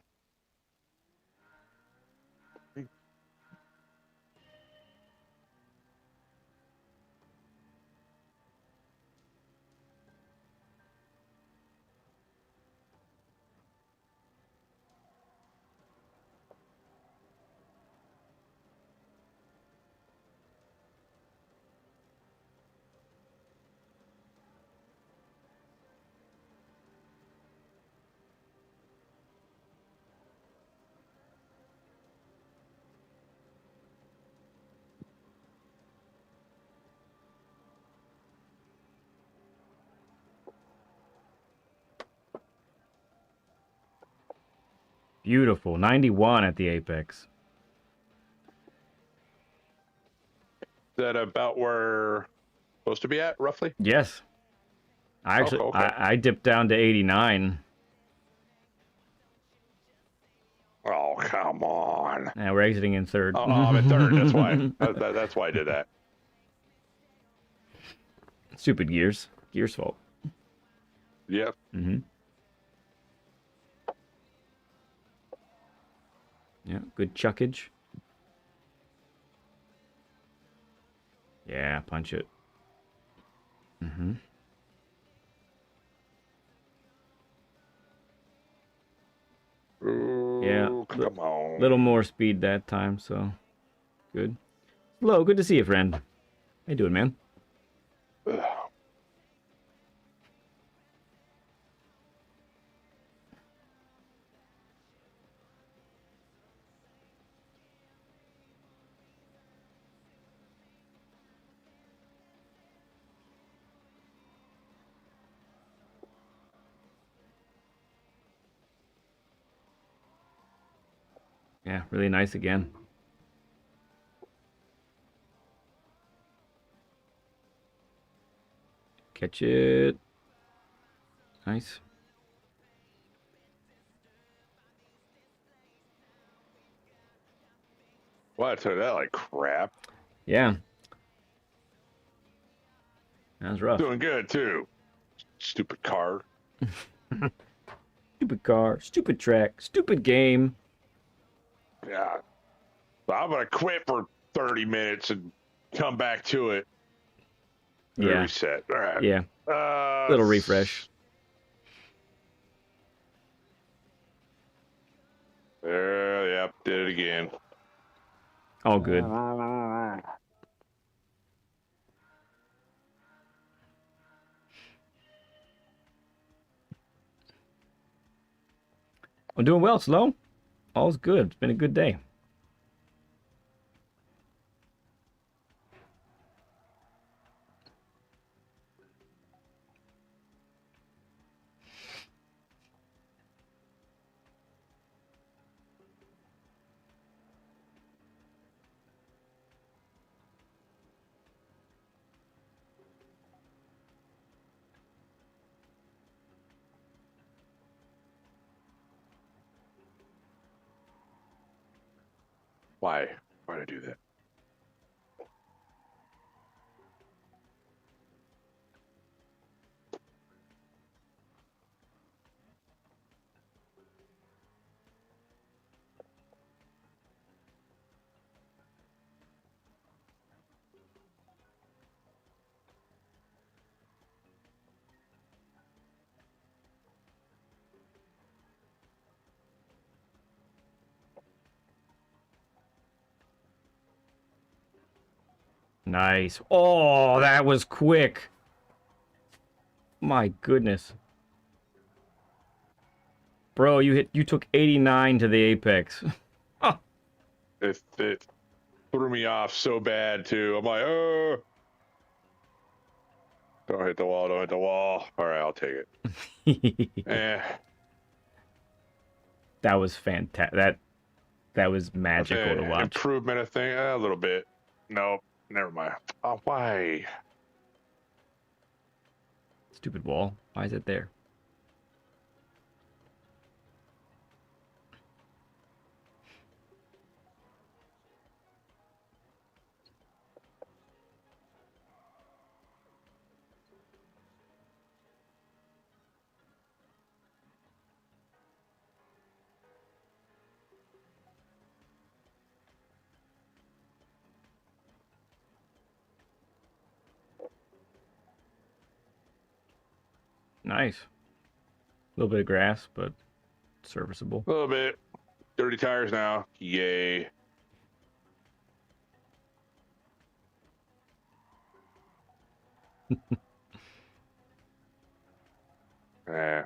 Beautiful. 91 at the apex. Is that about where supposed to be at, roughly? Yes. I actually Okay. I dipped down to 89. Oh, come on. Now we're exiting in third. Oh, I'm in third. That's why. That's why I did that. Stupid gears. Gears fault. Yep. Mm-hmm. Yeah, good chuckage. Yeah, punch it. Mm-hmm. Ooh, Yeah, come on. little more speed that time, so good. Hello, good to see you, friend. How you doing, man? Ugh. Yeah, really nice again. Catch it. Nice. Well, I turned that like crap. Yeah. That was rough. Doing good too. Stupid car. Stupid car, stupid track, stupid game. Yeah. I'm gonna quit for 30 minutes and come back to it. Yeah. Reset. All right. Yeah. Little refresh. Yep, did it again. All good. I'm doing well, Slow. All's good. It's been a good day. Why? Why'd I do that? Nice. Oh, that was quick. My goodness. Bro, you took 89 to the apex. It threw me off so bad too. I'm like, oh, don't hit the wall, don't hit the wall. All right, I'll take it. That was fantastic. That was magical to watch. Improvement, I think, a little bit. Nope, never mind. Oh, why? Stupid wall. Why is it there? Nice. A little bit of grass, but serviceable. A little bit. Dirty tires now. Yay. Eh.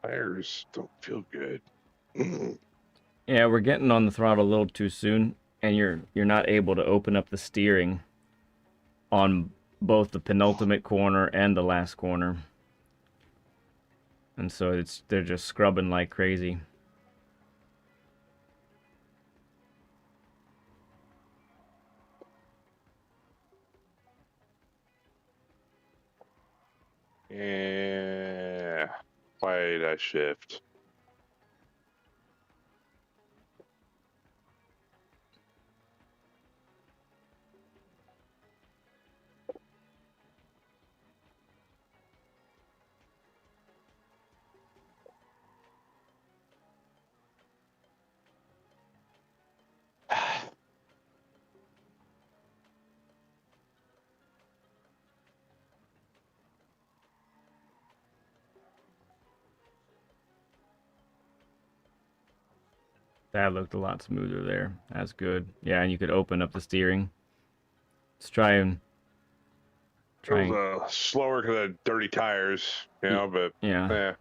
Tires don't feel good. Yeah, we're getting on the throttle a little too soon, and you're not able to open up the steering on both the penultimate corner and the last corner. And so they're just scrubbing like crazy. Yeah. Why did I shift? That looked a lot smoother there. That's good. Yeah, and you could open up the steering. Let's try and It was slower because of dirty tires, you know, but yeah.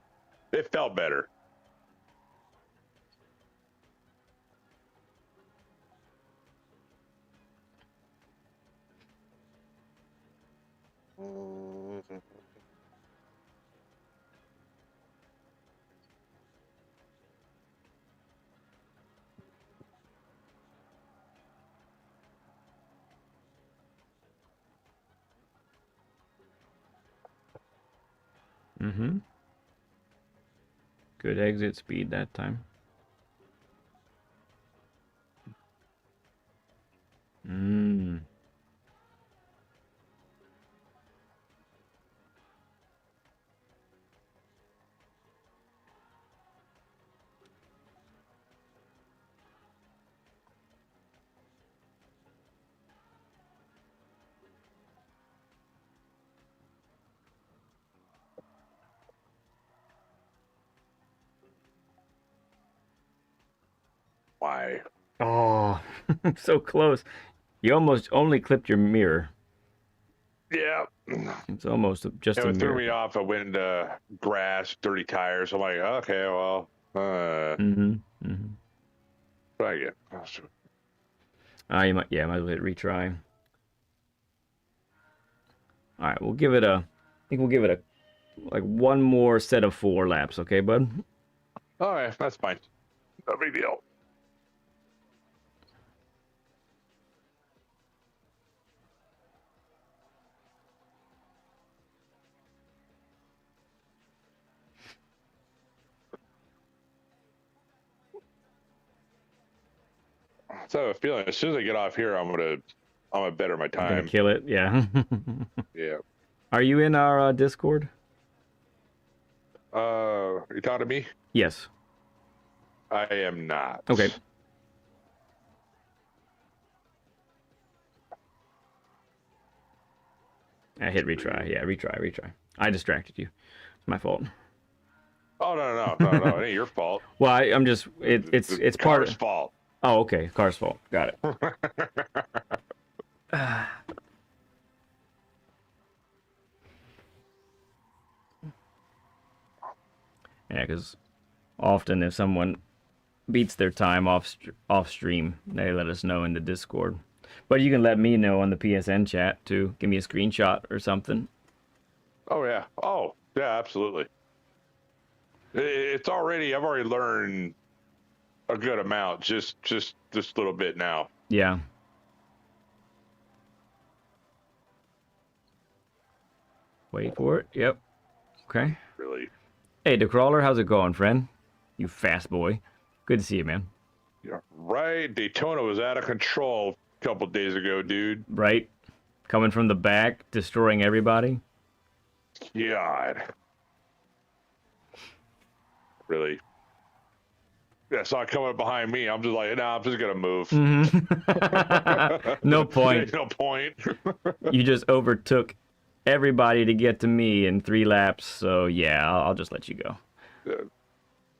It felt better. Mm-hmm. Good exit speed that time. Mm. Why? Oh, so close. You almost only clipped your mirror. Yeah. It's almost just a It threw mirror. me off. I went into grass, dirty tires. I'm like, okay, well, Mm-hmm. Mm-hmm. try again. You might, yeah, might as well hit retry. All right, we'll give it a. I think we'll give it a like one more set of 4 laps, okay, bud? All right, that's fine. No big deal. So I have a feeling as soon as I get off here, I'm gonna better my You're gonna time. kill it, yeah. Yeah. Are you in our Discord? You talking to me? Yes. I am not. Okay. I hit retry. Yeah, retry. I distracted you. It's my fault. Oh no! It ain't your fault. Well, I'm just it's The part car's of. fault. Oh, okay. Car's fault. Got it. Yeah, because often if someone beats their time off stream, they let us know in the Discord. But you can let me know on the PSN chat too. Give me a screenshot or something. Oh yeah. Oh yeah. Absolutely. It's already. I've already learned a good amount. Just a little bit now. Yeah. Wait for it. Yep. Okay. Really. Hey, the crawler, how's it going, friend? You fast boy. Good to see you, man. Yeah. Right. Daytona was out of control a couple days ago, dude. Right? Coming from the back, destroying everybody. God. Really. Yeah, saw it coming up behind me. I'm just like, nah, I'm just gonna move. No point. No point. You just overtook everybody to get to me in 3 laps, so yeah, I'll just let you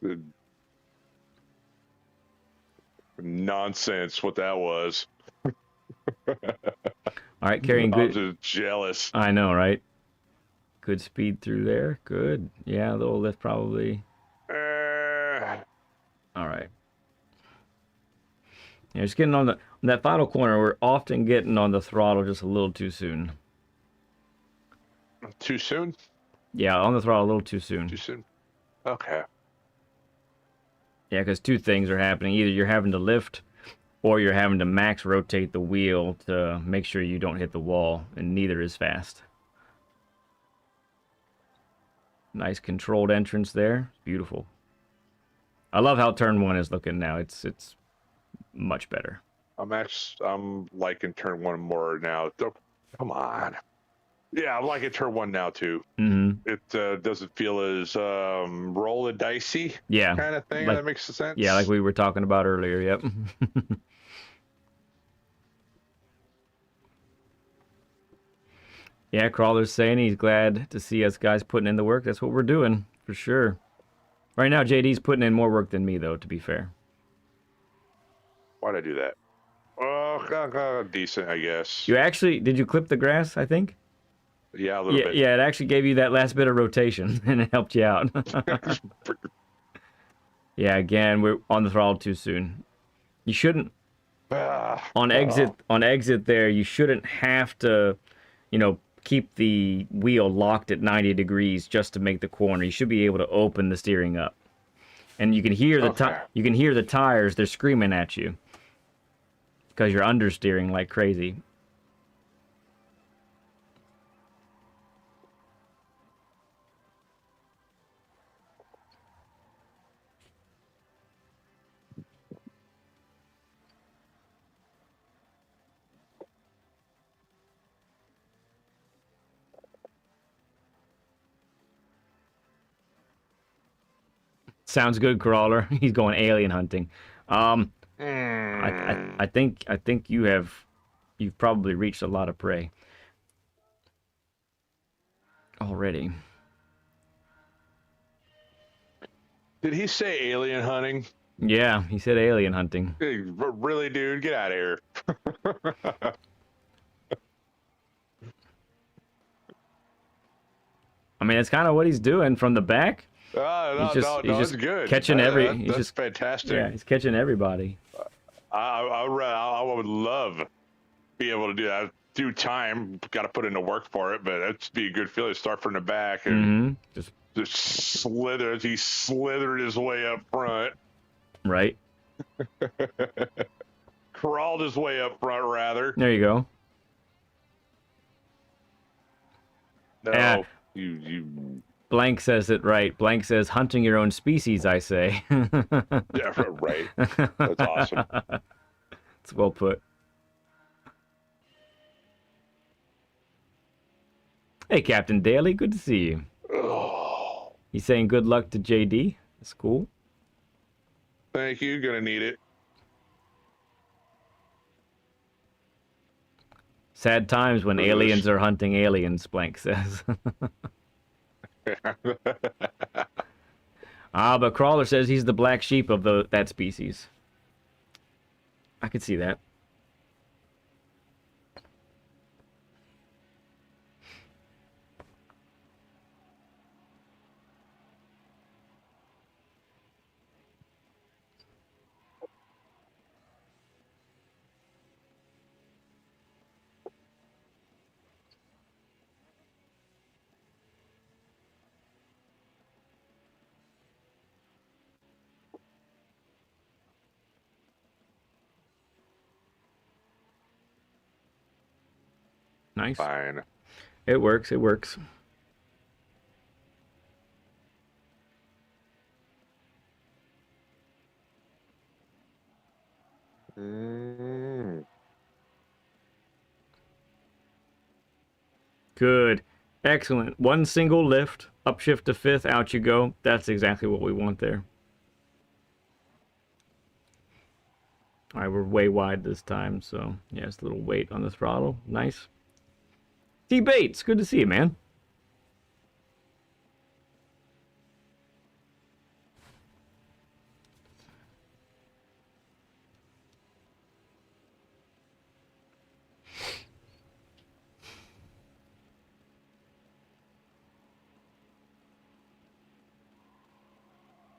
go. Nonsense, what that was. All right, carrying I'm good. just jealous. I know, right? Good speed through there. Good. Yeah, a little lift probably. All right. Yeah, just getting on that final corner. We're often getting on the throttle just a little too soon. Too soon? Yeah, on the throttle a little too soon. Too soon? Okay. Yeah, because 2 things are happening. Either you're having to lift or you're having to max rotate the wheel to make sure you don't hit the wall, and neither is fast. Nice controlled entrance there. Beautiful. I love how turn 1 is looking now. It's much better. I'm liking turn 1 more now. Come on. Yeah, I'm liking turn 1 now too. Mm-hmm. It doesn't feel as roll the dicey kind of thing. Like, that makes sense. Yeah, like we were talking about earlier. Yep. Yeah, Crawler's saying he's glad to see us guys putting in the work. That's what we're doing, for sure. Right now, JD's putting in more work than me, though, to be fair. Why'd I do that? Oh, decent, I guess. Did you clip the grass, I think? Yeah, a little bit. Yeah, it actually gave you that last bit of rotation, and it helped you out. Yeah, again, we're on the throttle too soon. You shouldn't... On exit there, you shouldn't have to, keep the wheel locked at 90 degrees just to make the corner. You should be able to open the steering up. And you can hear the tires, they're screaming at you. Because you're understeering like crazy. Sounds good, Crawler. He's going alien hunting. I think you've probably reached a lot of prey already. Did he say alien hunting? Yeah, he said alien hunting. Hey, really, dude? Get out of here. I mean, it's kind of what he's doing from the back. No, it's good. Catching he's that's just fantastic. Yeah, he's catching everybody. I would love to be able to do that. Due time, got to put in the work for it, but that'd be a good feeling. Start from the back and just slither. He slithered his way up front. Right. Crawled his way up front, rather. There you go. No, you. Blank says it right. Blank says, hunting your own species, I say. Yeah, right. That's awesome. It's well put. Hey, Captain Daly, good to see you. Oh. He's saying good luck to JD. That's cool. Thank you. Gonna need it. Sad times when aliens are hunting aliens, Blank says. But Crawler says he's the black sheep of that species. I could see that. Nice. Fine. It works. It works. Good. Excellent. One single lift, upshift to fifth, out you go. That's exactly what we want there. All right, we're way wide this time, so yeah, it's a little weight on the throttle. Nice. T Bates, good to see you, man.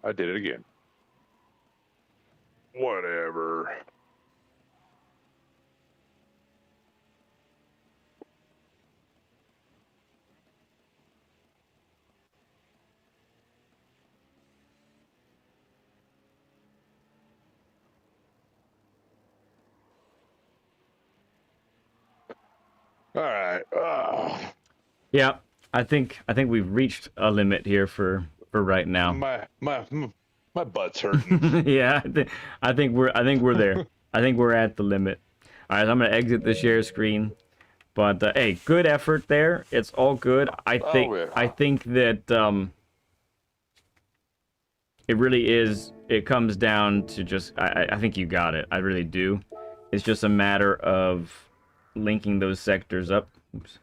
I did it again. Whatever. All right. Yeah, I think we've reached a limit here for right now. My butt's hurting. Yeah, I think we're there. I think we're at the limit. All right, I'm gonna exit the share screen. But hey, good effort there. It's all good. I think that it really is. It comes down to just. I think you got it. I really do. It's just a matter of linking those sectors up. Oops.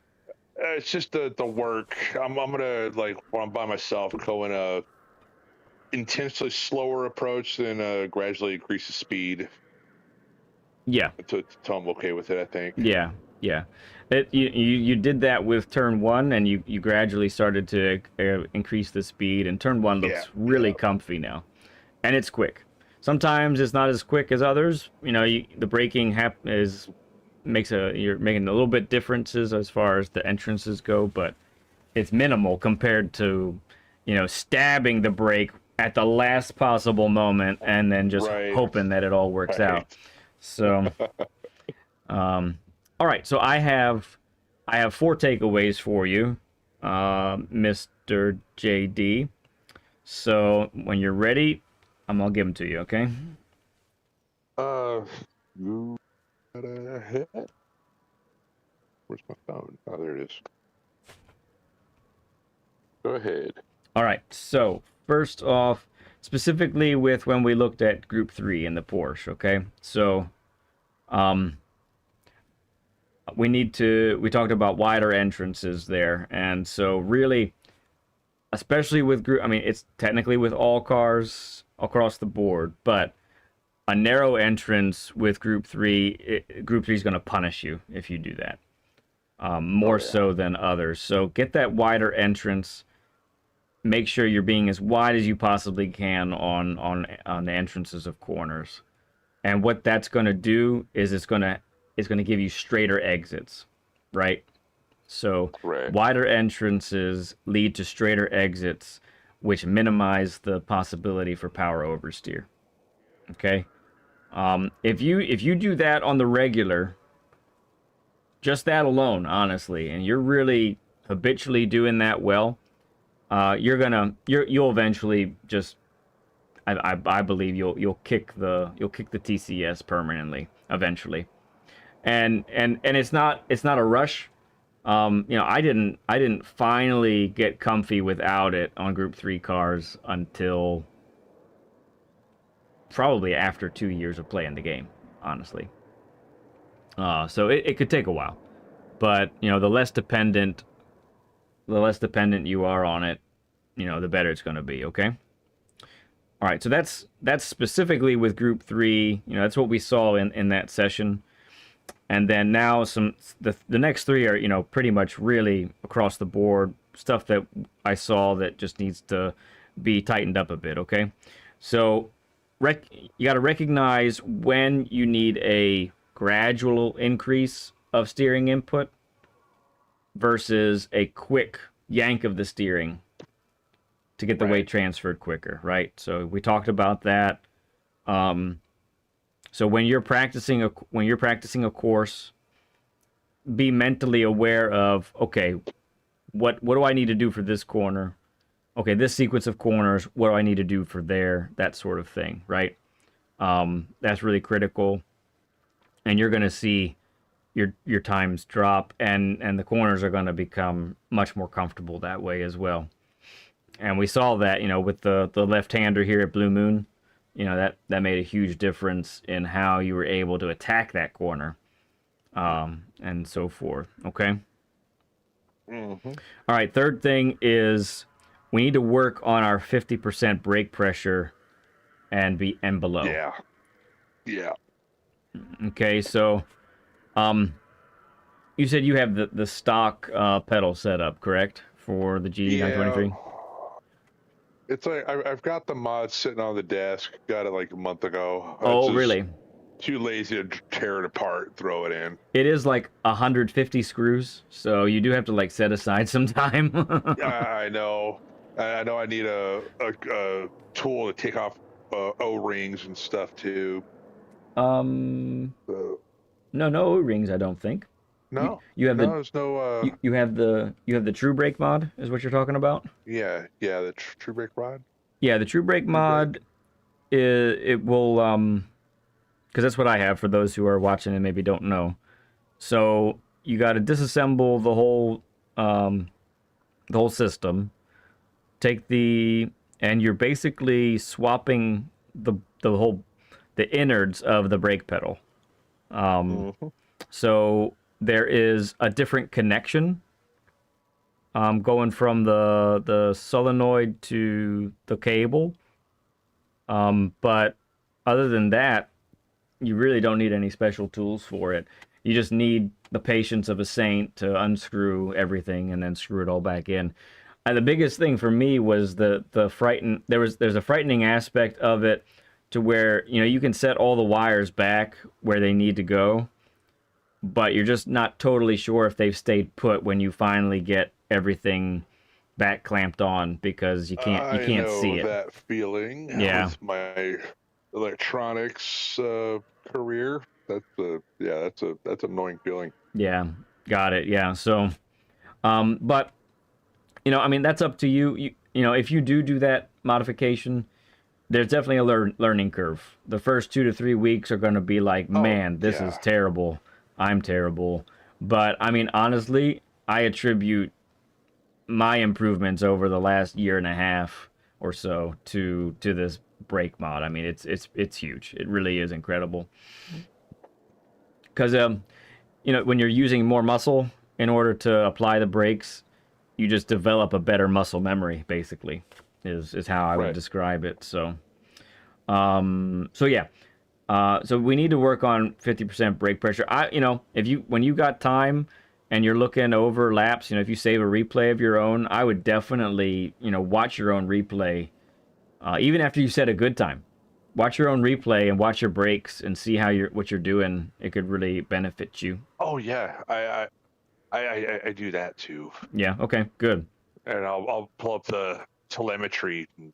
It's just the work. I'm gonna, like, when I'm by myself, go in a intensely slower approach, then gradually increase the speed. Yeah. Until I'm okay with it, I think. Yeah. You did that with turn one, and you gradually started to increase the speed, and turn one looks really comfy now, and it's quick. Sometimes it's not as quick as others. You know, the braking you're making a little bit differences as far as the entrances go, but it's minimal compared to, stabbing the brake at the last possible moment and then just hoping that it all works out. So, all right. So I have 4 takeaways for you, Mr. JD. So when you're ready, I'm gonna give them to you. Okay. You gotta hit. Where's my phone? Oh, there it is. Go ahead. All right. So first off, specifically with when we looked at Group 3 in the Porsche, okay? So, um, we talked about wider entrances there. And so really, especially with group, I mean, it's technically with all cars across the board, but a narrow entrance with Group 3, Group 3 is going to punish you if you do that. More so than others. So get that wider entrance. Make sure you're being as wide as you possibly can on the entrances of corners. And what that's going to do is it's going to give you straighter exits, right? So wider entrances lead to straighter exits, which minimize the possibility for power oversteer. Okay, if you do that on the regular, just that alone, honestly, and you're really habitually doing that well, you'll eventually just I believe you'll kick the TCS permanently eventually, and it's not a rush. I didn't finally get comfy without it on Group 3 cars until probably after 2 years of playing the game, honestly. So it could take a while, but the less dependent you are on it, the better it's going to be. Okay. All right. So that's specifically with Group 3. That's what we saw in that session. And then now the next three are, pretty much really across the board stuff that I saw that just needs to be tightened up a bit, okay? So you got to recognize when you need a gradual increase of steering input versus a quick yank of the steering to get the weight transferred quicker, right? So we talked about that. So when you're practicing a course, be mentally aware of, okay, what do I need to do for this corner? Okay, this sequence of corners, what do I need to do for there? That sort of thing, right? That's really critical, and you're going to see your times drop, and the corners are going to become much more comfortable that way as well. And we saw that, with the left-hander here at Blue Moon. That made a huge difference in how you were able to attack that corner, and so forth. Okay. Mm-hmm. All right. Third thing is we need to work on our 50% brake pressure and below. Yeah. Yeah. Okay. So, you said you have the stock pedal setup, correct, for the GT923? Yeah. It's like I've got the mod sitting on the desk. Got it like a month ago. Oh, really? Too lazy to tear it apart, throw it in. It is like 150 screws, so you do have to like set aside some time. I know. I know. I need a tool to take off O-rings and stuff too. No O-rings. I don't think. No, you have there's no. You have the True Brake mod, is what you're talking about? Yeah, the True Brake mod. Yeah, the True Brake mod, it will because that's what I have for those who are watching and maybe don't know. So you got to disassemble the whole system. And you're basically swapping the innards of the brake pedal. So there is a different connection going from the solenoid to the cable. But other than that, you really don't need any special tools for it. You just need the patience of a saint to unscrew everything and then screw it all back in. And the biggest thing for me was there's a frightening aspect of it to where, you can set all the wires back where they need to go, but you're just not totally sure if they've stayed put when you finally get everything back clamped on, because you can't see it. That feeling. Yeah. With my electronics career, that's an annoying feeling. Yeah, got it. Yeah. So, but that's up to you. If you do that modification, there's definitely a learning curve. The first 2 to 3 weeks are going to be like, man, this is terrible. I'm terrible. But honestly, I attribute my improvements over the last year and a half or so to this brake mod. I mean, it's huge. It really is incredible. Because you know, when you're using more muscle in order to apply the brakes, you just develop a better muscle memory. Basically, is how I would Right. describe it. So, so yeah. So we need to work on 50% brake pressure. You know, if you when you got time and you're looking over laps, you know, if you save a replay of your own, I would definitely, you know, watch your own replay, even after you set a good time. Watch your own replay and watch your brakes and see how what you're doing. It could really benefit you. Oh yeah, I do that too, Yeah. Okay. Good. and I'll pull up the telemetry and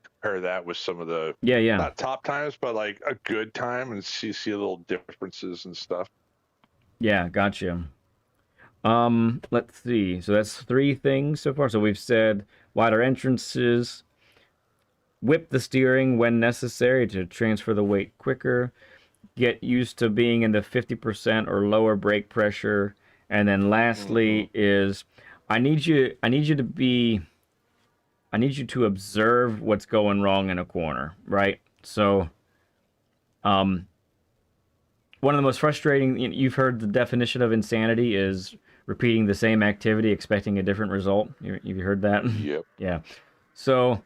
compare that with some of the Yeah. Yeah. not top times, but like a good time, and see little differences and stuff. Yeah. Gotcha. Let's see. So that's three things so far. So we've said wider entrances, whip the steering when necessary to transfer the weight quicker, get used to being in the 50% or lower brake pressure, and then Mm-hmm. lastly is I need you to be I need you to observe what's going wrong in a corner, right? So, um one of the most frustrating, you've heard the definition of insanity is repeating the same activity expecting a different result. You've heard that? Yep. Yeah. So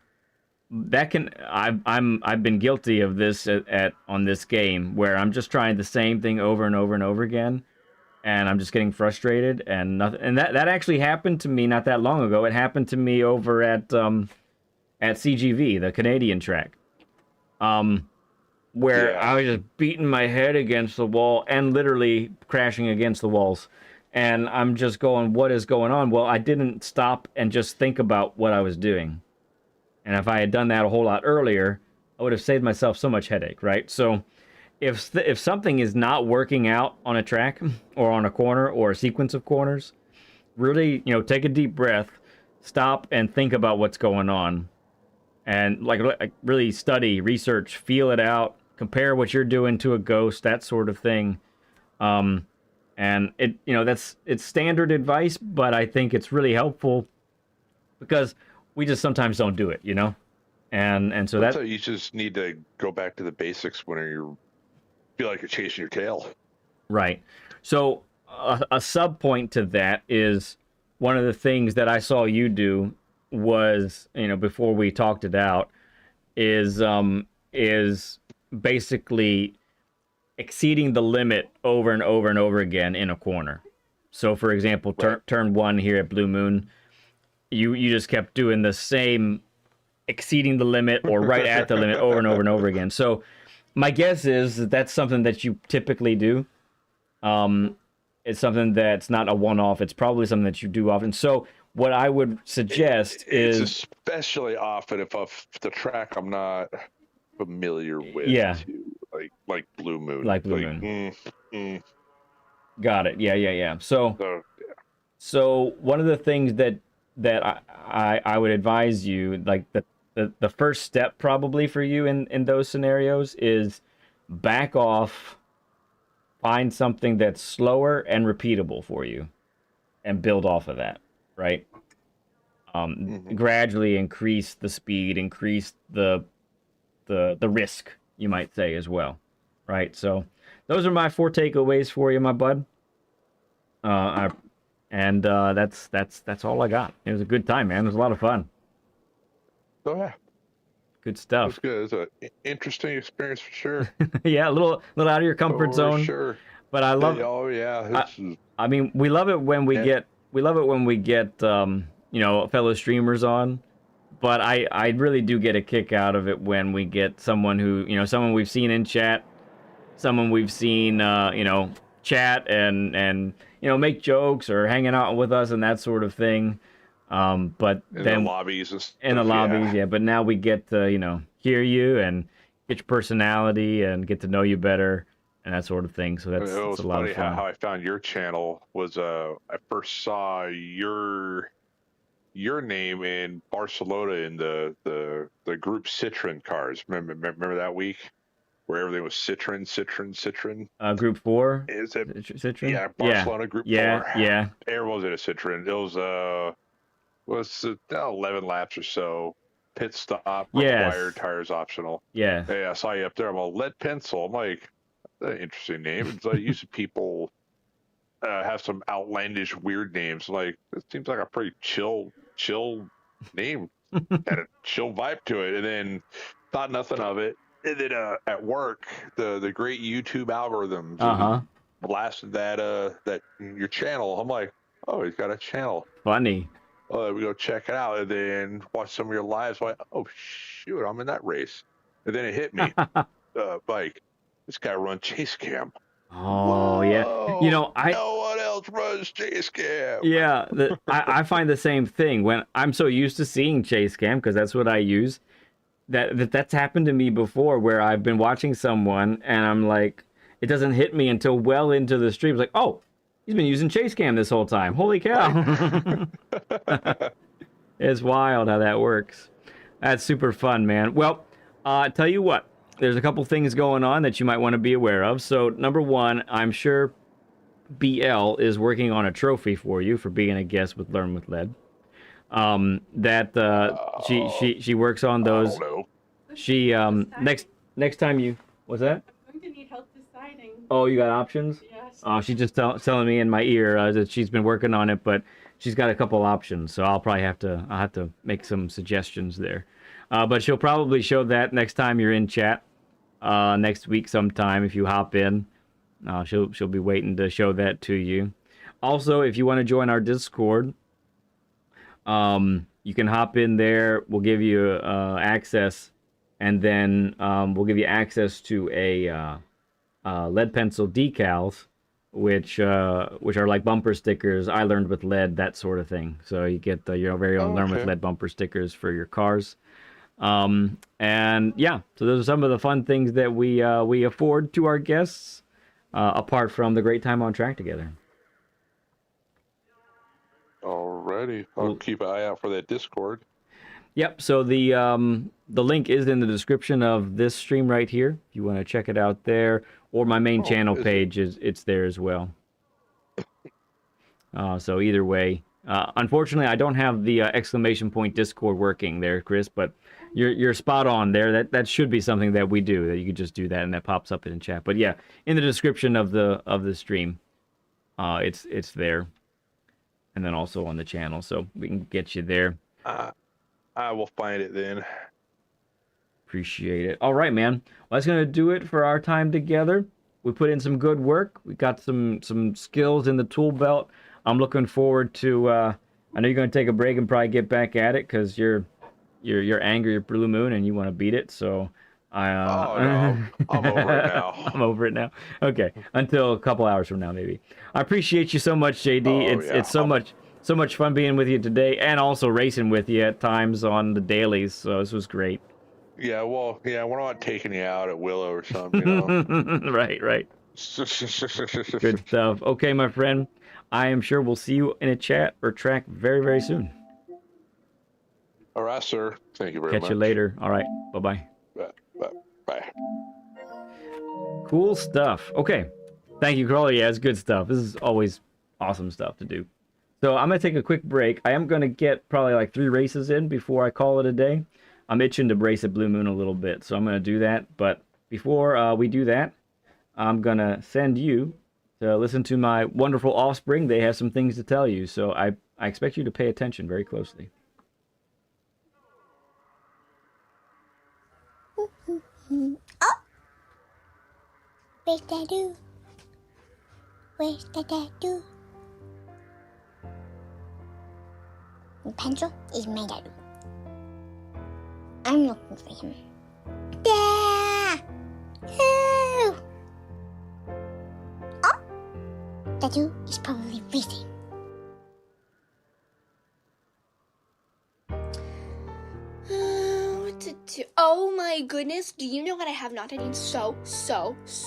that can I've been guilty of this at on this game where I'm just trying the same thing over and over and over again, and I'm just getting frustrated and nothing. And that actually happened to me not that long ago. It happened to me over at CGV, the Canadian track, um, where Yeah. I was just beating my head against the wall and literally crashing against the walls. And I'm just going, what is going on? Well, I didn't stop and just think about what I was doing. And if I had done that a whole lot earlier, I would have saved myself so much headache, right? So if something is not working out on a track or on a corner or a sequence of corners, really, you know, take a deep breath, stop and think about what's going on, and like really study, research, feel it out, compare what you're doing to a ghost, that sort of thing. Um, and it, you know, it's standard advice, but I think it's really helpful because we just sometimes don't do it, you know. And so that Sometimes you just need to go back to the basics when you feel like you're chasing your tail. right. So a sub point to that is one of the things that I saw you do was, you know, before we talked it out, is basically exceeding the limit over and over and over again in a corner. So for example, Right. turn one here at Blue Moon, you just kept doing the same exceeding the limit or right at the limit over and over and over again. So my guess is that that's something that you typically do. Um, it's something that's not a one-off. It's probably something that you do often. So what I would suggest It's is, especially often if the track I'm not familiar with yeah, too, like Blue Moon. like Blue Like, Moon. mm. Got it. Yeah, yeah, yeah. So So so one of the things that I would advise you, like the first step probably for you in those scenarios is back off, find something that's slower and repeatable for you, and build off of that, right? mhm. Gradually increase the speed, increase the risk, you might say as well, right? So those are my four takeaways for you, my bud. I and that's all I got. It was a good time, man. It was a lot of fun. So yeah, Good that's stuff. good. It's an interesting experience for sure. Yeah, a little out of your comfort For zone, sure. but I love. Oh yeah, I this is I mean, we love it when yeah. we love it when we get you know, fellow streamers on. But I really do get a kick out of it when we get someone who, you know, someone we've seen in chat, someone we've seen you know, chat and you know, make jokes or hanging out with us and that sort of thing. But In the then lobbies and in the stuff. lobbies, Yeah. yeah. But now we get to, you know, hear you and get your personality and get to know you better and that sort of thing. So It that's was a lot of funny how fun. I found your channel was I first saw your name in Barcelona in the group Citroen cars. Remember that week where everything was Citroen. Group four, Is it? Citron. Yeah, Yeah, Barcelona Group yeah, 4. yeah. Everyone was in a Citroen. It was 11 laps or so. pit stop Yes. required, tires optional. Yeah. Hey, I saw you up there. I'm a lead pencil. I'm like, that's an interesting name. It's like usually people have some outlandish, weird names. Like, it seems like a pretty chill name. Had a chill vibe to it, and then thought nothing of it. And then at work, the great YouTube algorithms blasted that your channel. I'm like, oh, he's got a channel. Funny. We go check it out, and then watch some of your lives. Like, oh shoot, I'm in that race. And then it hit me, like, this guy runs chase cam. Oh, Whoa, yeah. You know, no one else runs chase cam. Yeah, I find the same thing when I'm so used to seeing chase cam because that's what I use. That's happened to me before where I've been watching someone and I'm like, it doesn't hit me until well into the stream. It's like, oh, he's been using chase cam this whole time. Holy cow. It's wild how that works. That's super fun, man. Well, tell you what, there's a couple things going on that you might want to be aware of. So, number one, I'm sure BL is working on a trophy for you for being a guest with Learn with Lead. She works on those. I don't know. She next time you what's that? I'm going to need help deciding. Oh, you got options? Yes. She's just telling me in my ear that she's been working on it, but she's got a couple options, so I'll have to make some suggestions there. But she'll probably show that next time you're in chat. Next week sometime if you hop in. She'll be waiting to show that to you. Also, if you want to join our Discord, you can hop in there. We'll give you access, and then we'll give you access to a lead pencil decals, which are like bumper stickers. I learned with lead, that sort of thing. So you get your very own Learn with Lead bumper stickers for your cars. And yeah, so those are some of the fun things that we afford to our guests, apart from the great time on track together. Alrighty, I'll keep an eye out for that Discord. Yep. So the link is in the description of this stream right here. If you want to check it out there, or my main channel page it's there as well. So either way, unfortunately, I don't have the exclamation point Discord working there, Chris. But you're spot on there. That should be something that we do. That you could just do that, and that pops up in chat. But yeah, in the description of the stream, it's there, and then also on the channel, so we can get you there. I will find it then. Appreciate it. All right, man. Well, that's gonna do it for our time together. We put in some good work. We got some skills in the tool belt. I'm looking forward to. I know you're gonna take a break and probably get back at it because you're angry at Blue Moon and you want to beat it. So I'm over it now. I'm over it now. Okay, until a couple hours from now, maybe. I appreciate you so much, JD. It's so much fun being with you today, and also racing with you at times on the dailies. So this was great. Yeah, well, we're not taking you out at Willow or something, you know. Right. Good stuff. Okay, my friend. I am sure we'll see you in a chat or track very, very soon. All right, sir. Thank you very much. Catch you later. All right. Bye-bye. Bye. Cool stuff. Okay. Thank you, Crawler. Yeah, it's good stuff. This is always awesome stuff to do. So I'm going to take a quick break. I am going to get probably like 3 races in before I call it a day. I'm itching to race at Blue Moon a little bit, so I'm going to do that. But before we do that, I'm going to send you to listen to my wonderful offspring. They have some things to tell you, so I expect you to pay attention very closely. Oh! Where's that do? Where's that do? The pencil is my dad. I'm looking for him. Yeah! Oh! Oh! Dadu is probably racing. What to do? Oh my goodness, do you know what I have not done in so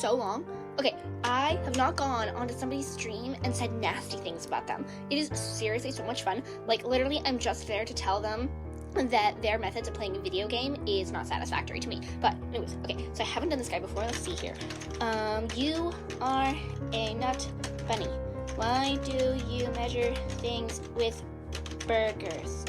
long? Okay, I have not gone onto somebody's stream and said nasty things about them. It is seriously so much fun. Like, literally, I'm just there to tell them that their methods of playing a video game is not satisfactory to me. But anyways, okay, so I haven't done this guy before. Let's see here. You are a nut bunny. Why do you measure things with burgers?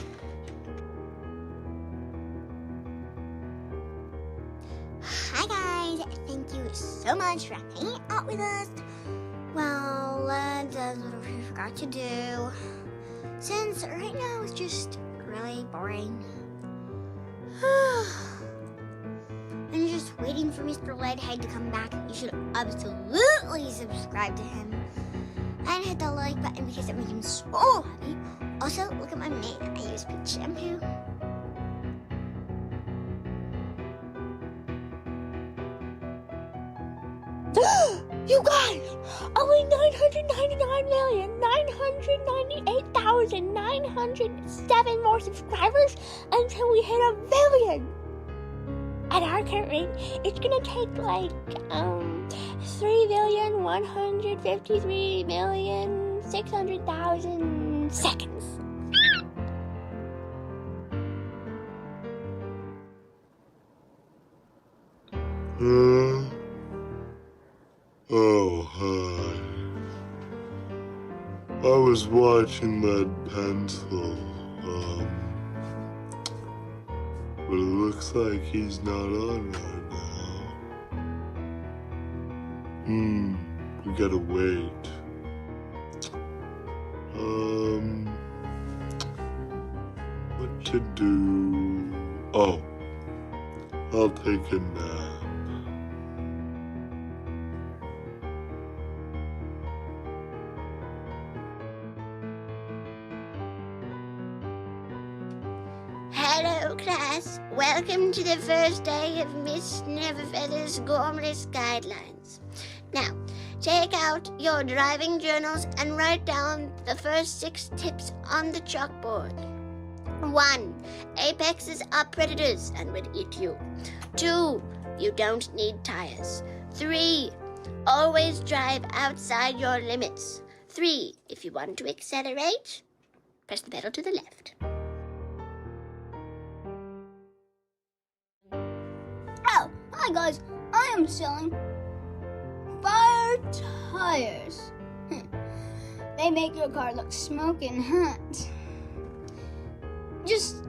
so much for hanging out with us. Well, that's what we forgot to do. Since right now it's just really boring. And you're just waiting for Mr. Leadhead to come back. You should absolutely subscribe to him. And hit the like button because it makes him so happy. Also, look at my mane. I use peach shampoo. You guys! Only 999,998,907 more subscribers until we hit 1 billion! At our current rate, it's gonna take like, 3,153,600,000 seconds. Oh, hi. I was watching Lead Pencil, but it looks like he's not on right now. We gotta wait. What to do? Oh, I'll take a nap. Hello, class. Welcome to the first day of Miss Neverfeather's Gormless Guidelines. Now, take out your driving journals and write down the first 6 tips on the chalkboard. 1. Apexes are predators and would eat you. 2. You don't need tires. 3. Always drive outside your limits. 3. If you want to accelerate, press the pedal to the left. Oh, hi guys, I am selling fire tires. They make your car look smoking hot. Just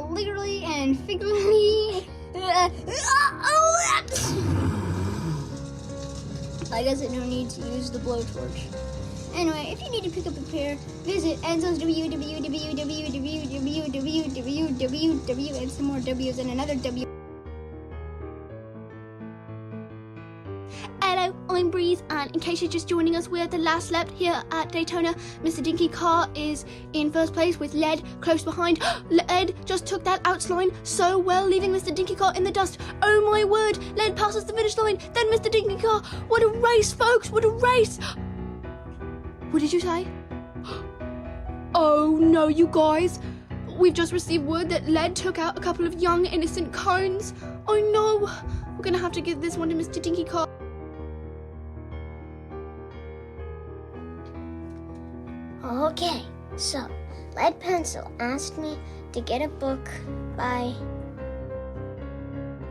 literally and figuratively. I guess I don't need to use the blowtorch. Anyway, if you need to pick up a pair, visit Enzo's www, and some more W's and another W. Hello, I'm Breeze, and in case you're just joining us, we're at the last lap here at Daytona. Mr. Dinky Car is in first place with Lead close behind. Lead just took that outline so well, leaving Mr. Dinky Car in the dust. Oh my word, Lead passes the finish line, then Mr. Dinky Car. What a race, folks, what a race! What did you say? Oh no, you guys. We've just received word that Lead took out a couple of young, innocent cones. Oh no, we're gonna have to give this one to Mr. Dinky Car. Okay, so Lead Pencil asked me to get a book by,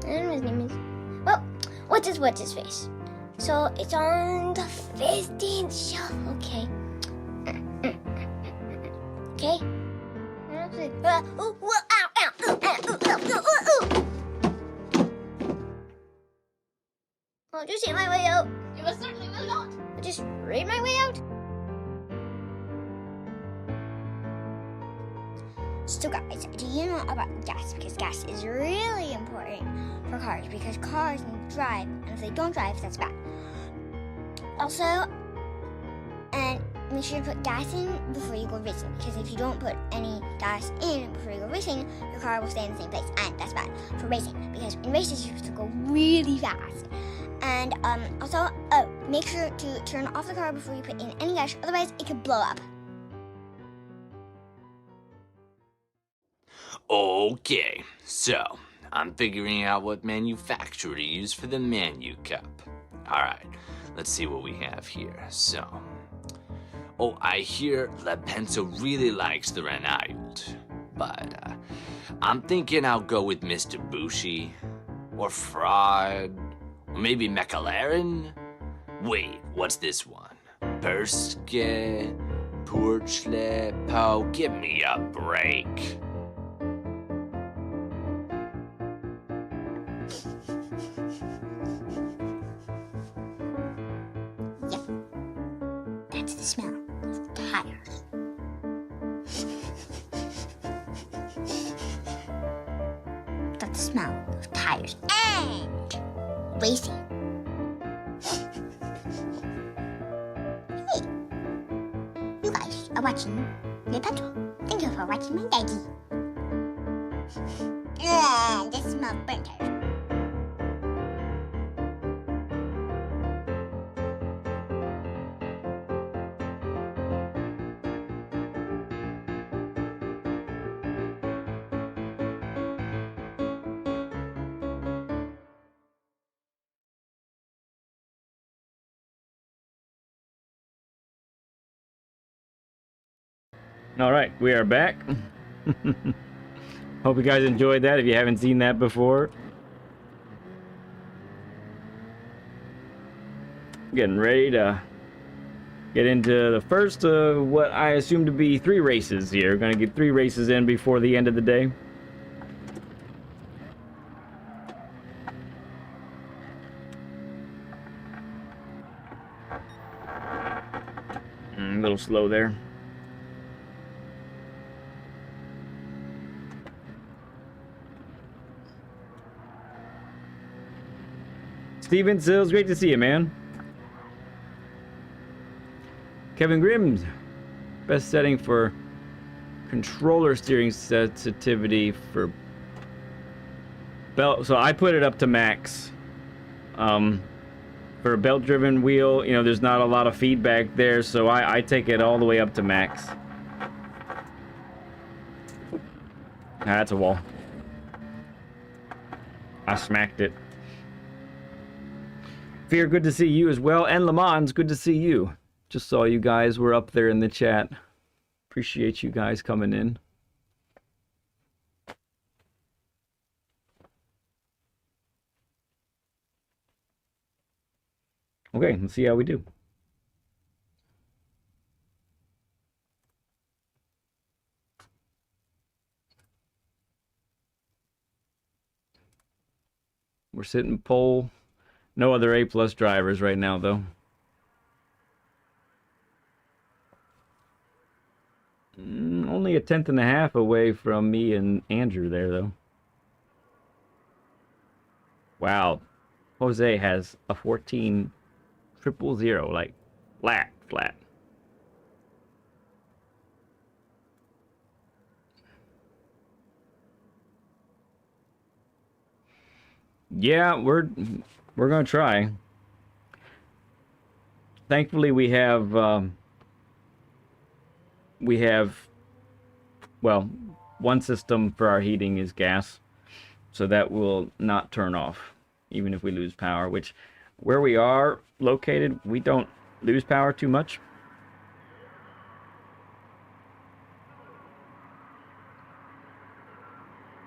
I don't know what his name is. Well, what's his face? So it's on the 15th shelf. Okay. Okay. I'll just hit my way out. You most certainly will not. I'll just read my way out. So guys, do you know about gas? Because gas is really important for cars, because cars need to drive, and if they don't drive, that's bad. Also, and make sure to put gas in before you go racing, because if you don't put any gas in before you go racing, your car will stay in the same place, and that's bad for racing, because in races you have to go really fast. And also, make sure to turn off the car before you put in any gas, otherwise it could blow up. Okay, so I'm figuring out what manufacturer to use for the Manu Cup. Alright, let's see what we have here. So, I hear Lead Pencil really likes the Renault, but I'm thinking I'll go with Mr. Bushi, or Fraud, or maybe McLaren? Wait, what's this one? Perske, Porchle, Po, give me a break. smell of tires. That's the smell of tires and racing. Hey, you guys are watching the petrol. Thank you for watching my daddy. The smell of burnt tires. All right, we are back. Hope you guys enjoyed that if you haven't seen that before. Getting ready to get into the first of what I assume to be 3 races here. Gonna get 3 races in before the end of the day. A little slow there. Steven Sills, great to see you, man. Kevin Grimm's best setting for controller steering sensitivity for belt. So I put it up to max. For a belt-driven wheel, you know, there's not a lot of feedback there, so I take it all the way up to max. That's a wall. I smacked it. Fear, good to see you as well. And Le Mans, good to see you. Just saw you guys were up there in the chat. Appreciate you guys coming in. Okay, let's see how we do. We're sitting pole. No other A+ drivers right now, though. Only a 1/10.5 away from me and Andrew there, though. Wow. Jose has a 14 000, like flat. Yeah, we're gonna try. Thankfully, we have well, one system for our heating is gas, so that will not turn off even if we lose power, which where we are located, we don't lose power too much.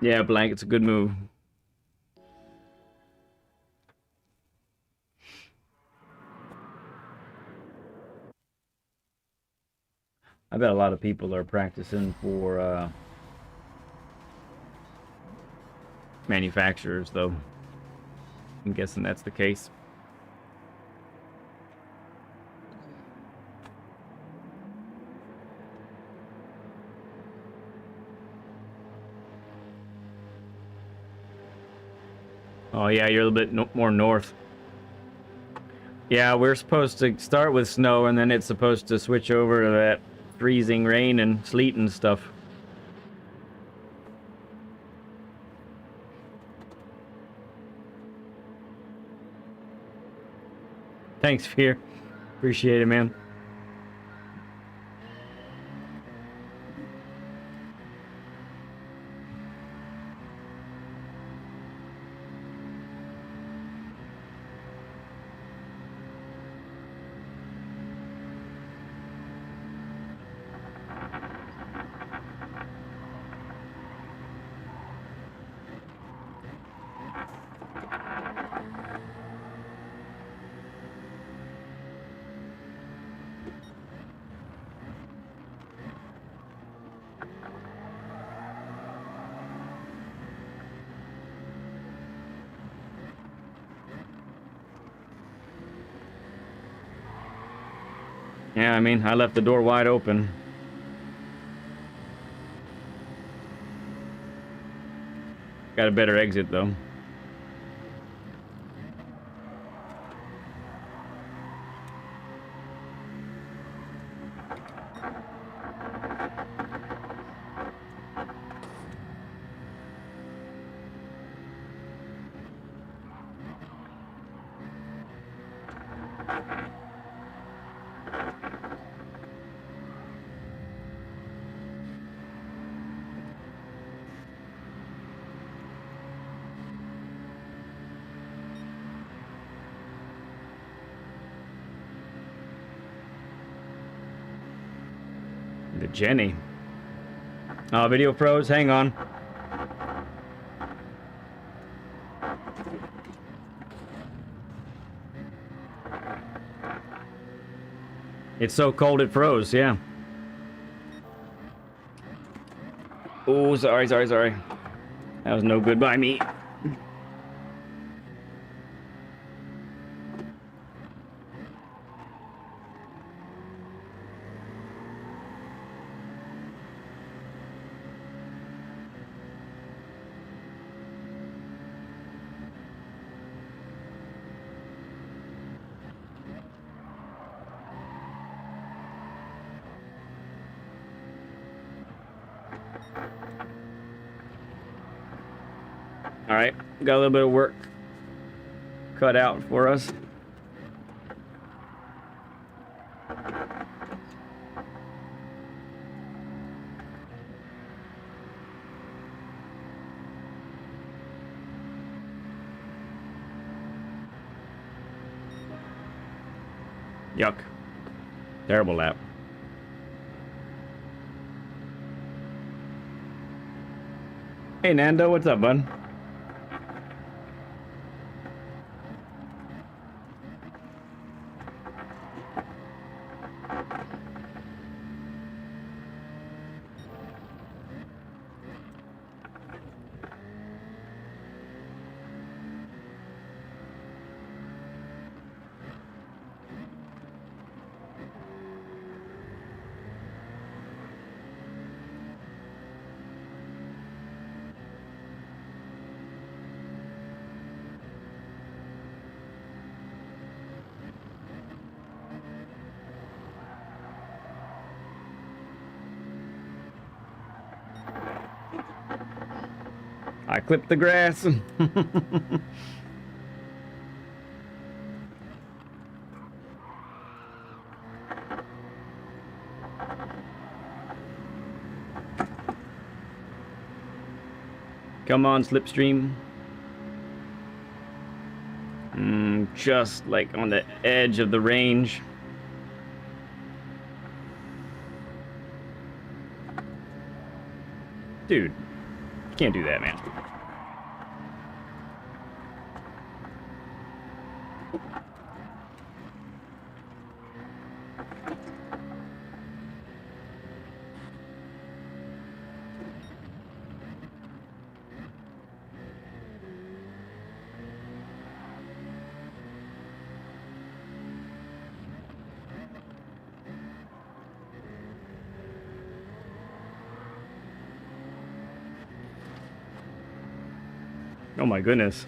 Yeah, Blank, it's a good move. I bet a lot of people are practicing for manufacturers, though. I'm guessing that's the case. Oh yeah, you're a little bit more north. Yeah, we're supposed to start with snow, and then it's supposed to switch over to that freezing rain and sleet and stuff. Thanks, Fear. Appreciate it, man. Yeah, I mean, I left the door wide open. Got a better exit, though. The Jenny. Video pros, hang on. It's so cold it froze, yeah. Oh, sorry. That was no good by me. All right, got a little bit of work cut out for us. Yuck. Terrible lap. Hey, Nando, what's up, bud? I clipped the grass. Come on, Slipstream. Just like on the edge of the range. Dude, you can't do that, man. Oh my goodness.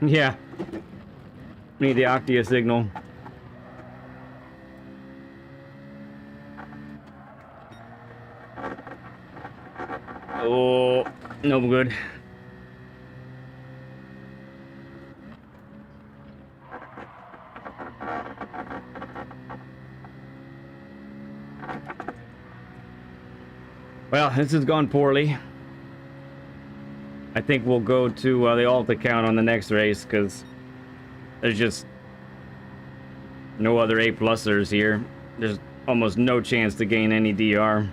Yeah. Need the Octia signal. Oh, no good. Well, this has gone poorly. I think we'll go to the alt account on the next race because there's just no other A+ers here. There's almost no chance to gain any DR.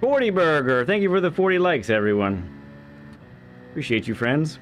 40 Burger, thank you for the 40 likes, everyone. Appreciate you, friends.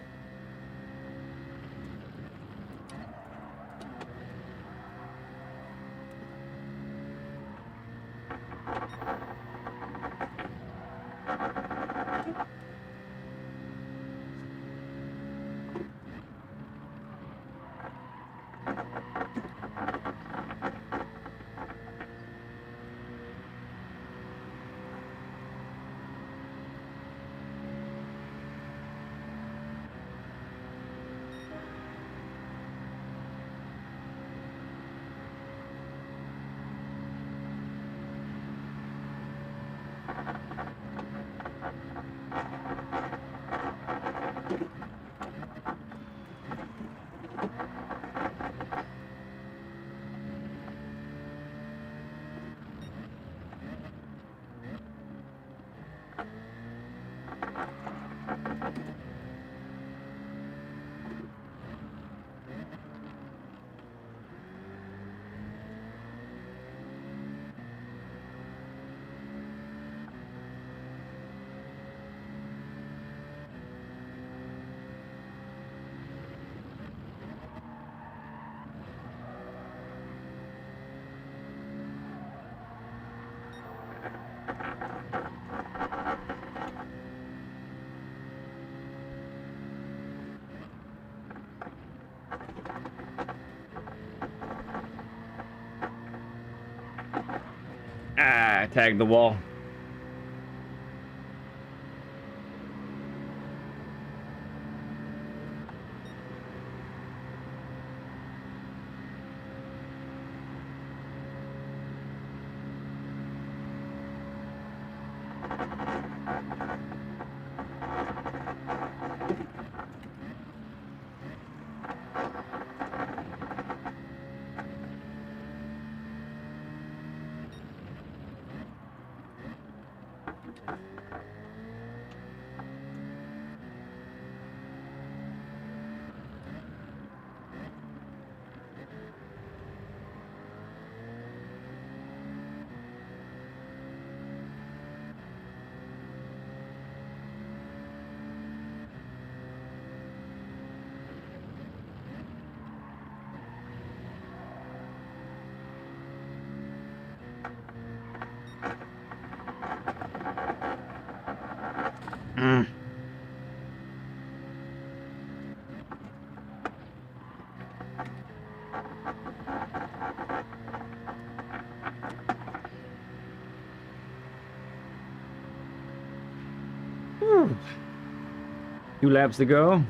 Ah, tagged the wall. Mm. Whew. 2 laps to go.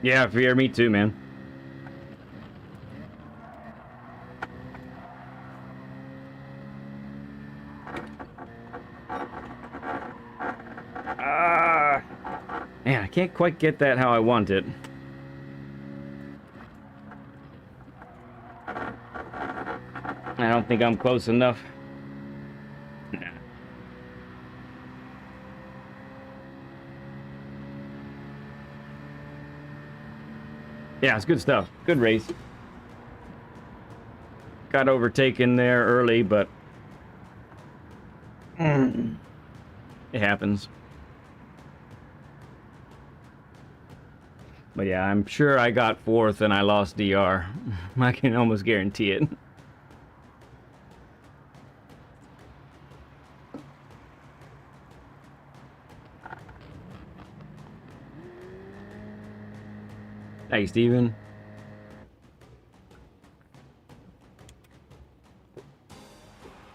Yeah, fear me too, man. Ah, man, I can't quite get that how I want it. I don't think I'm close enough. Nah. Yeah, it's good stuff. Good race. Got overtaken there early, but it happens. But yeah, I'm sure I got 4th and I lost DR. I can almost guarantee it. Hey, Steven.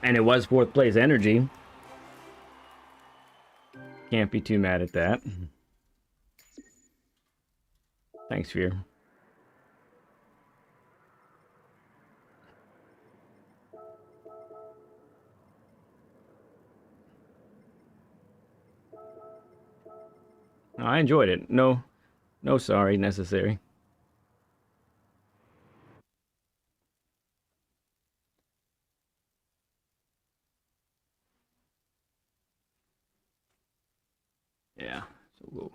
And it was 4th place energy. Can't be too mad at that. Thanks, Fear. No, I enjoyed it. No sorry necessary. Yeah, so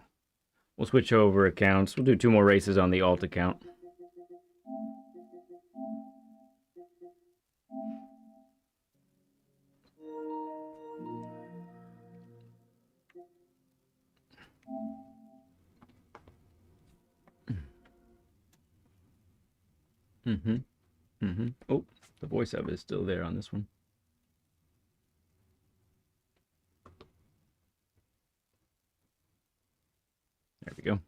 we'll switch over accounts. We'll do 2 more races on the alt account. Oh, the voice of it is still there on this one. There we go.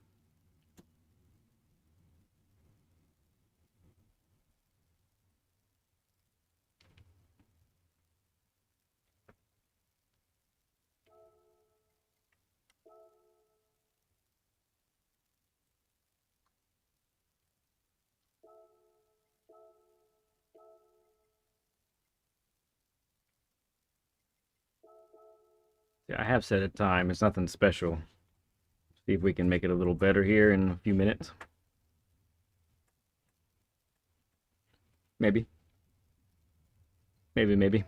Yeah, I have set a time. It's nothing special. See if we can make it a little better here in a few minutes. Maybe. Maybe.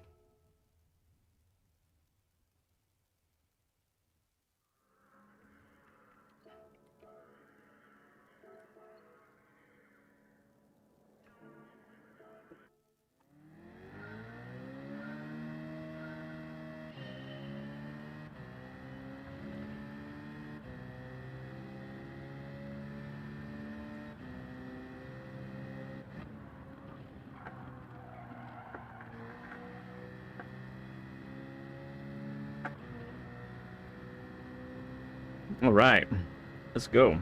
All right, let's go.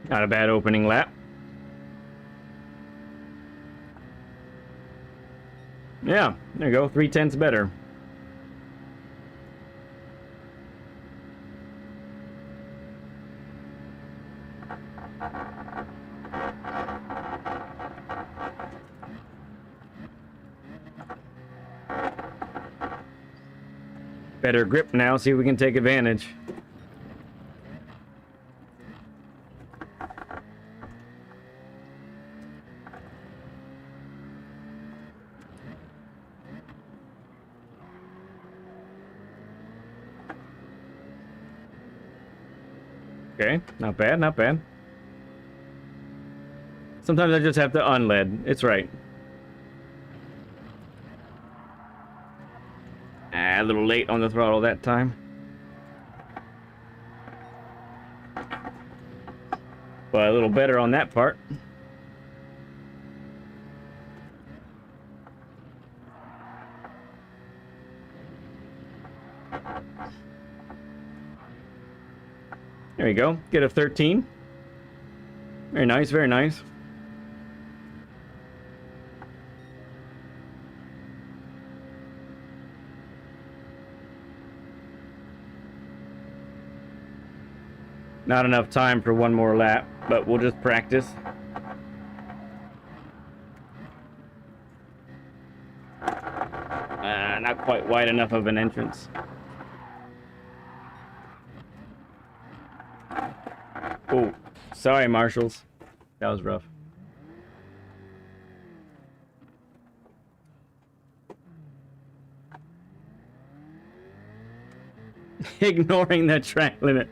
Not a bad opening lap. Yeah, there you go. 3/10 better. Better grip now, see if we can take advantage. Okay, not bad, not bad. Sometimes I just have to unlead. It's right. Ah, a little late on the throttle that time. But a little better on that part. There we go. Get a 13. Very nice, very nice. Not enough time for one more lap, but we'll just practice. Not quite wide enough of an entrance. Oh, sorry, marshals. That was rough. Ignoring the track limit.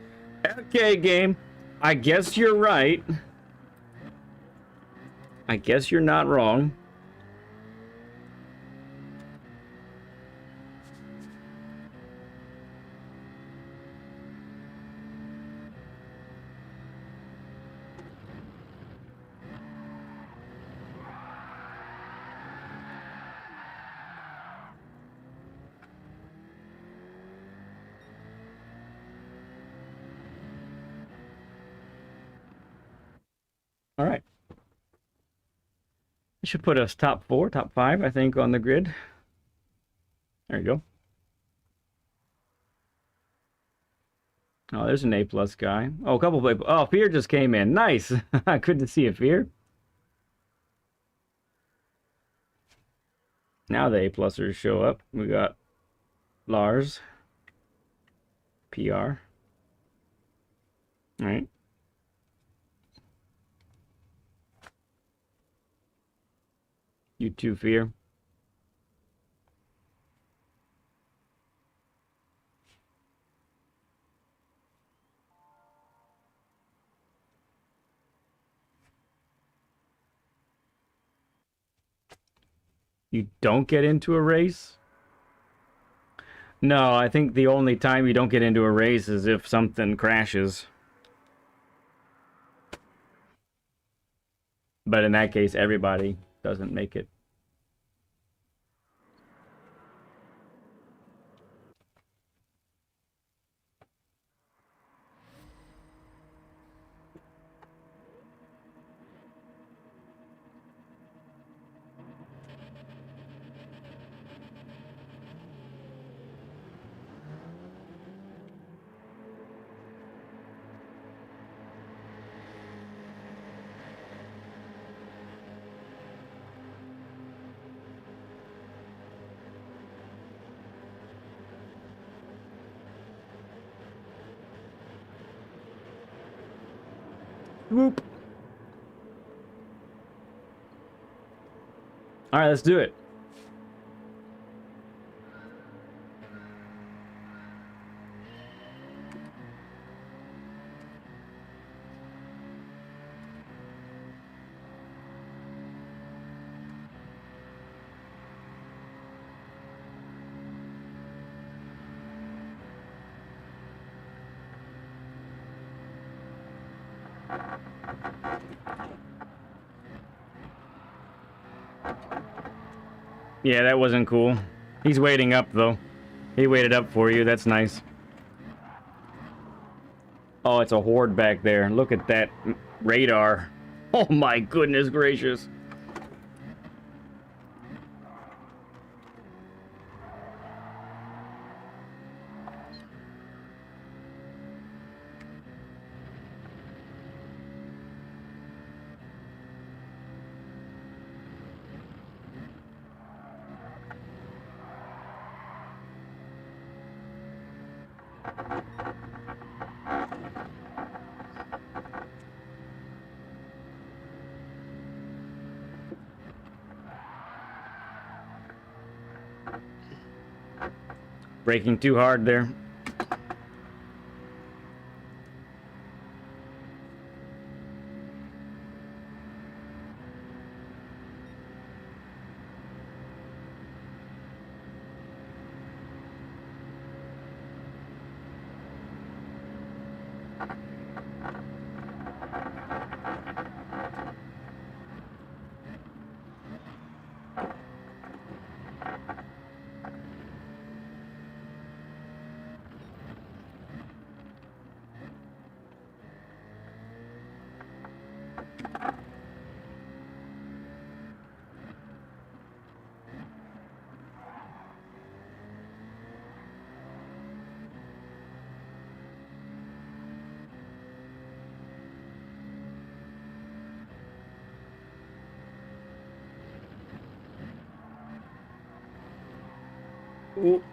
Okay, game. I guess you're right. I guess you're not wrong. All right. I should put us top 4, top 5, I think, on the grid. There you go. Oh, there's an A+ guy. Oh, a couple of people. Oh, Fear just came in. Nice. Good to see you, Fear. Now the A+ers show up. We got Lars. PR. All right. You too, Fear. You don't get into a race? No, I think the only time you don't get into a race is if something crashes. But in that case, everybody doesn't make it. Whoop. All right, let's do it. Yeah, that wasn't cool. He's waiting up, though. He waited up for you. That's nice. Oh, it's a horde back there. Look at that radar. Oh my goodness gracious. Braking too hard there. Ooh.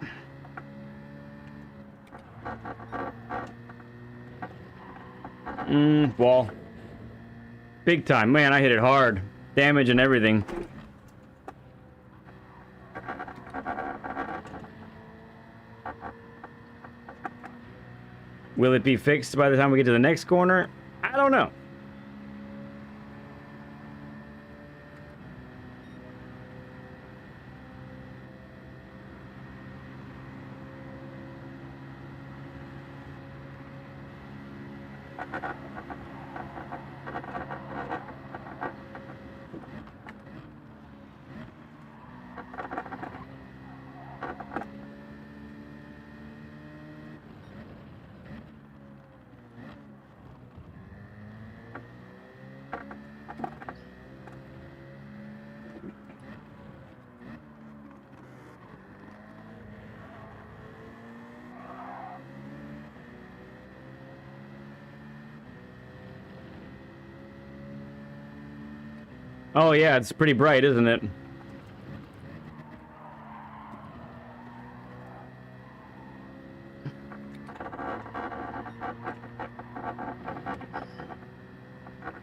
Wall. Big time. Man, I hit it hard. Damage and everything. Will it be fixed by the time we get to the next corner? I don't know. Oh yeah, it's pretty bright, isn't it?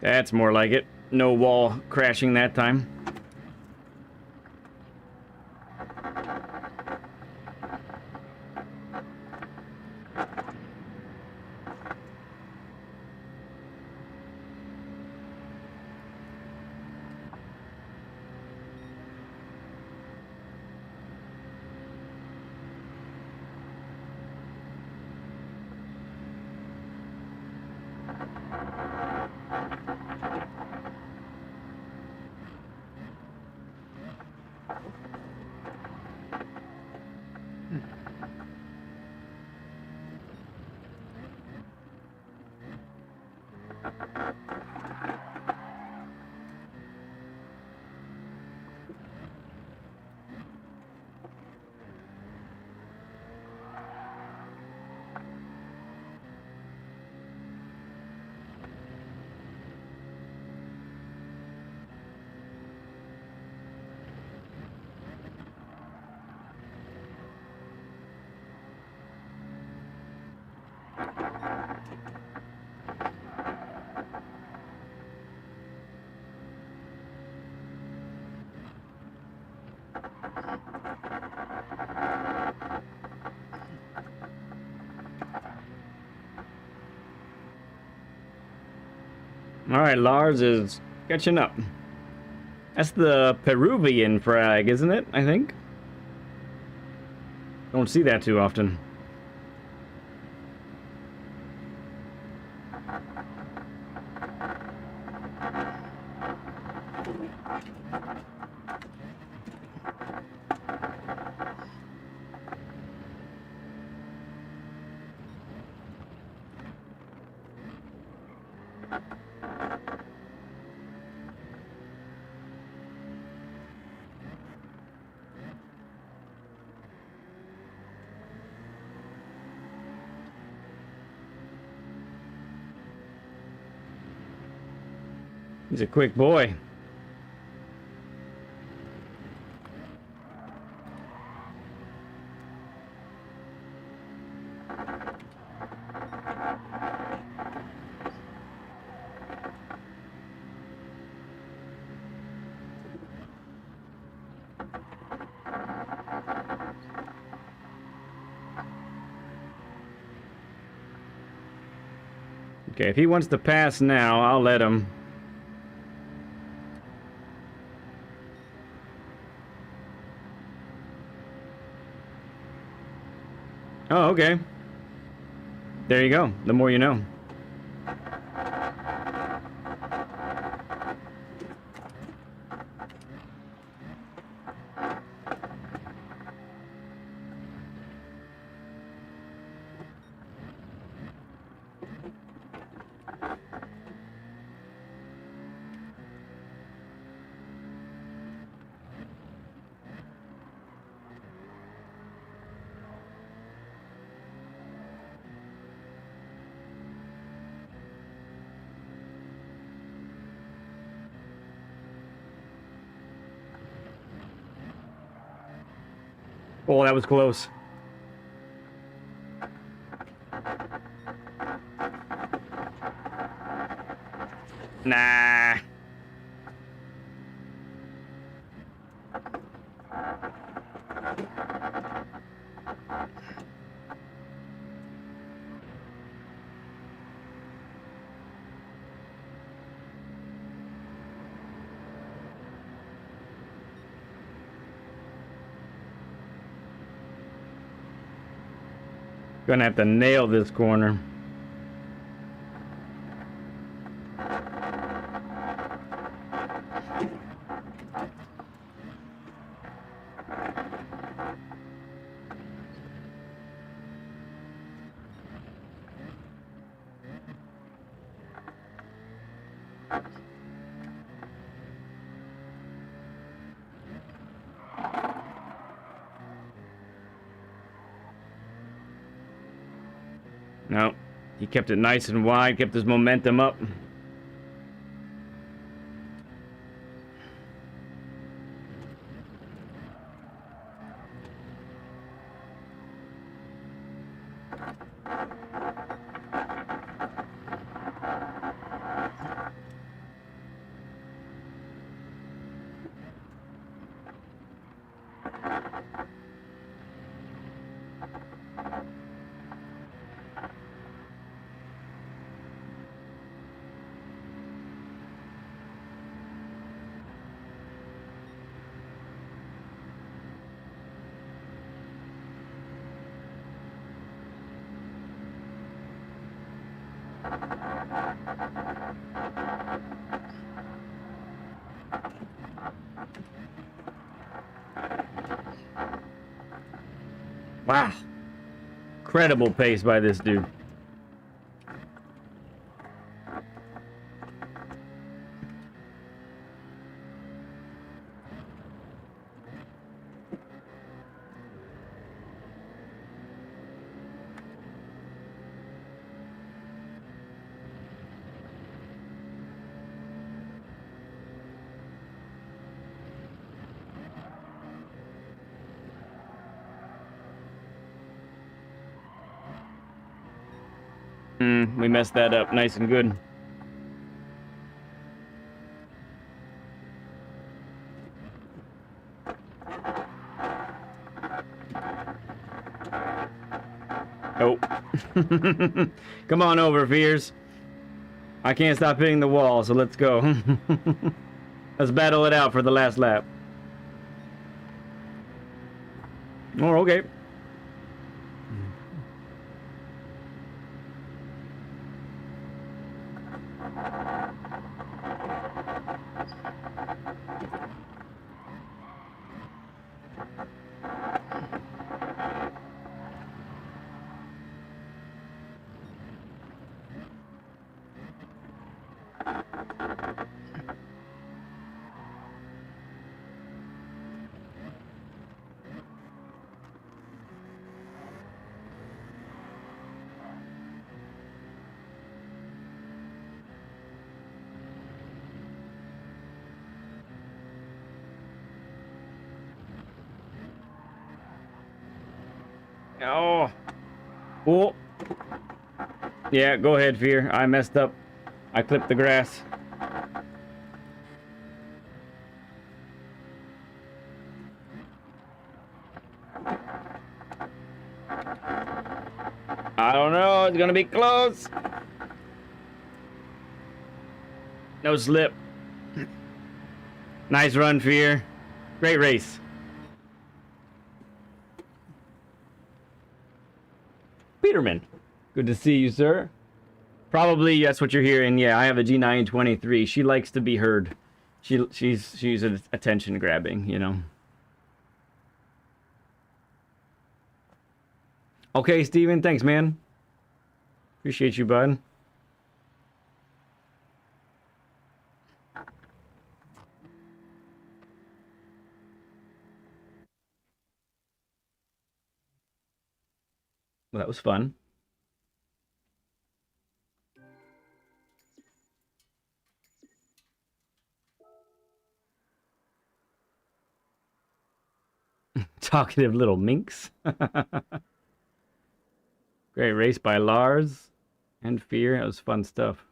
That's more like it. No wall crashing that time. Alright, Lars is catching up. That's the Peruvian flag, isn't it? I think. Don't see that too often. He's a quick boy. Okay, if he wants to pass now, I'll let him. Oh, okay. There you go. The more you know. Oh, that was close. Nah. Gonna have to nail this corner. No, he kept it nice and wide, kept his momentum up. Wow. Incredible pace by this dude. We messed that up nice and good. Oh. Come on over, Fears. I can't stop hitting the wall, so let's go. Let's battle it out for the last lap. Oh, okay. Oh. Oh. Yeah, go ahead, Fear. I messed up. I clipped the grass. I don't know. It's gonna be close. No slip. Nice run, Fear. Great race. Peterman. Good to see you, sir. Probably that's what you're hearing. Yeah, I have a G923. She likes to be heard. She's attention grabbing, you know. Okay, Steven, thanks, man. Appreciate you, bud. Well, that was fun. Talkative little minx. Great race by Lars and Fear. That was fun stuff.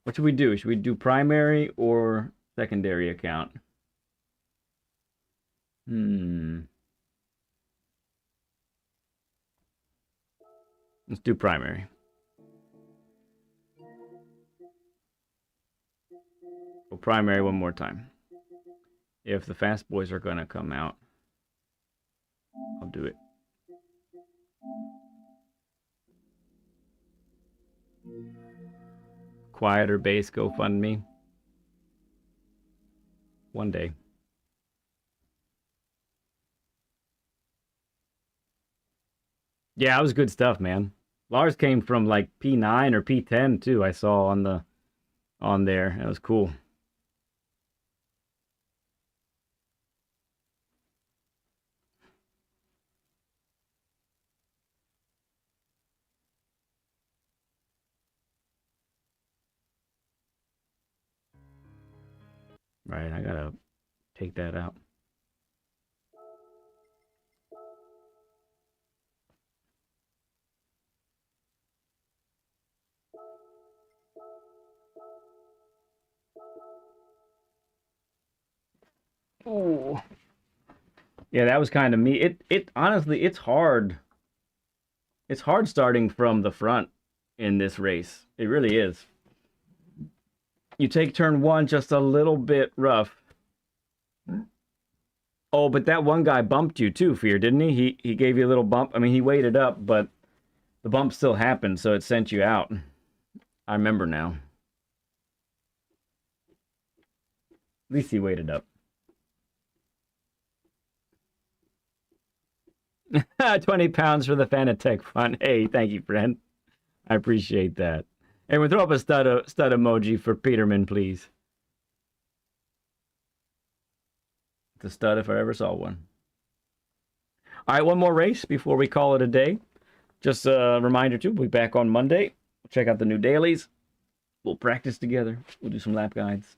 What should we do? Should we do primary or secondary account? Let's do primary. Go primary one more time. If the fast boys are going to come out, I'll do it. Quieter base GoFundMe. One day. Yeah, it was good stuff, man. Lars came from like P9 or P10 too. I saw on there. That was cool. Right, I gotta take that out. Oh. Yeah, that was kind of me. It honestly, it's hard. It's hard starting from the front in this race. It really is. You take turn one just a little bit rough. Oh, but that one guy bumped you too, Fear, didn't he? He gave you a little bump. I mean, he waited up, but the bump still happened, so it sent you out. I remember now. At least he waited up. 20 pounds for the Fanatec fund. Hey, thank you, friend. I appreciate that. Everyone, throw up a stud emoji for Peterman, please. It's a stud if I ever saw one. All right, one more race before we call it a day. Just a reminder, too, we'll be back on Monday. Check out the new dailies. We'll practice together. We'll do some lap guides.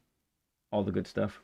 All the good stuff.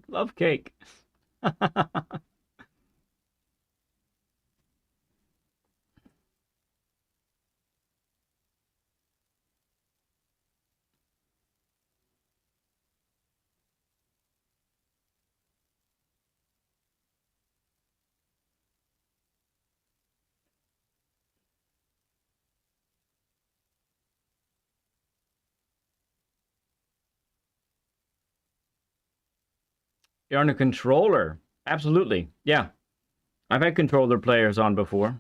Love cake. You're on a controller. Absolutely. Yeah. I've had controller players on before.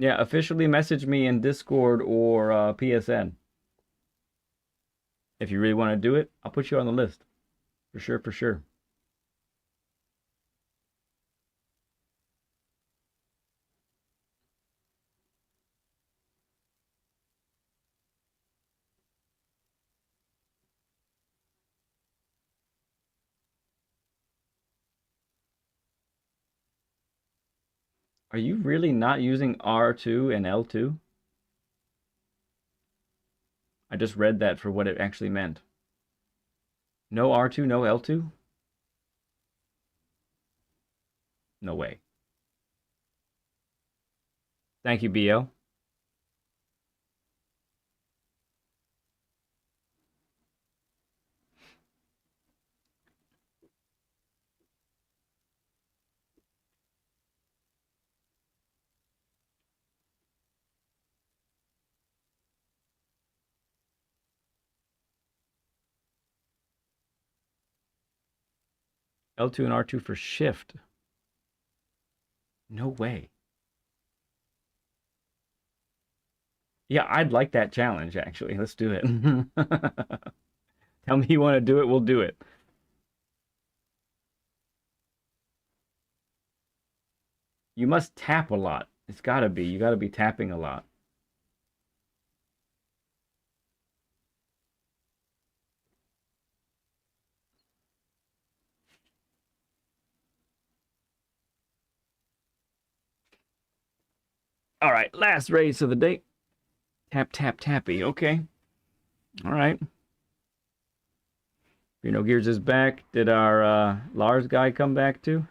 Yeah, officially message me in Discord or PSN. If you really want to do it, I'll put you on the list. For sure, for sure. Are you really not using R2 and L2? I just read that for what it actually meant. No R2, no L2? No way. Thank you, BL. L2 and R2 for shift. No way. Yeah, I'd like that challenge, actually. Let's do it. Tell me you want to do it, we'll do it. You must tap a lot. It's gotta be. You gotta be tapping a lot. All right, last race of the day. Tap, tap, tappy. Okay. All right. Gears is back. Did our Lars guy come back too?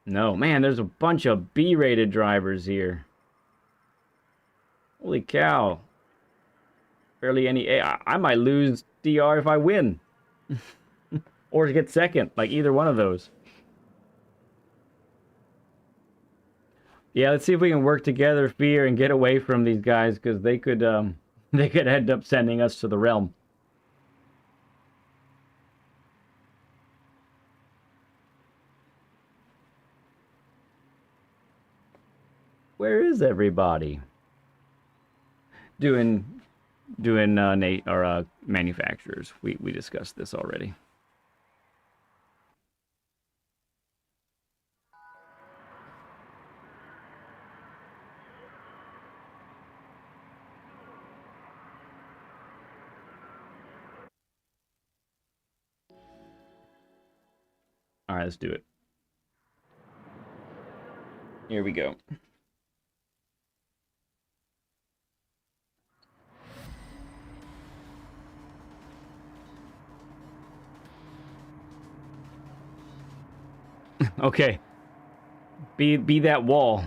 No. Man, there's a bunch of B-rated drivers here. Holy cow. Barely any A. I might lose DR if I win. Or get second, like either one of those. Yeah, let's see if we can work together, Fear, and get away from these guys, because they could end up sending us to the realm. Where is everybody? Doing Nate or manufacturers. We discussed this already. All right, let's do it. Here we go. Okay. Be that wall.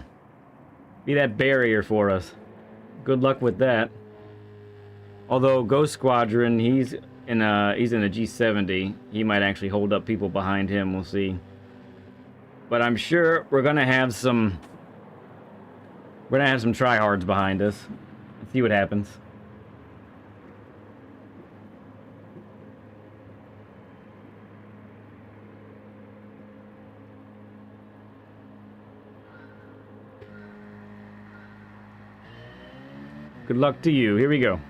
Be that barrier for us. Good luck with that. Although Ghost Squadron, he's in a G70. He might actually hold up people behind him. We'll see. But I'm sure we're gonna have some tryhards behind us. Let's see what happens. Good luck to you. Here we go.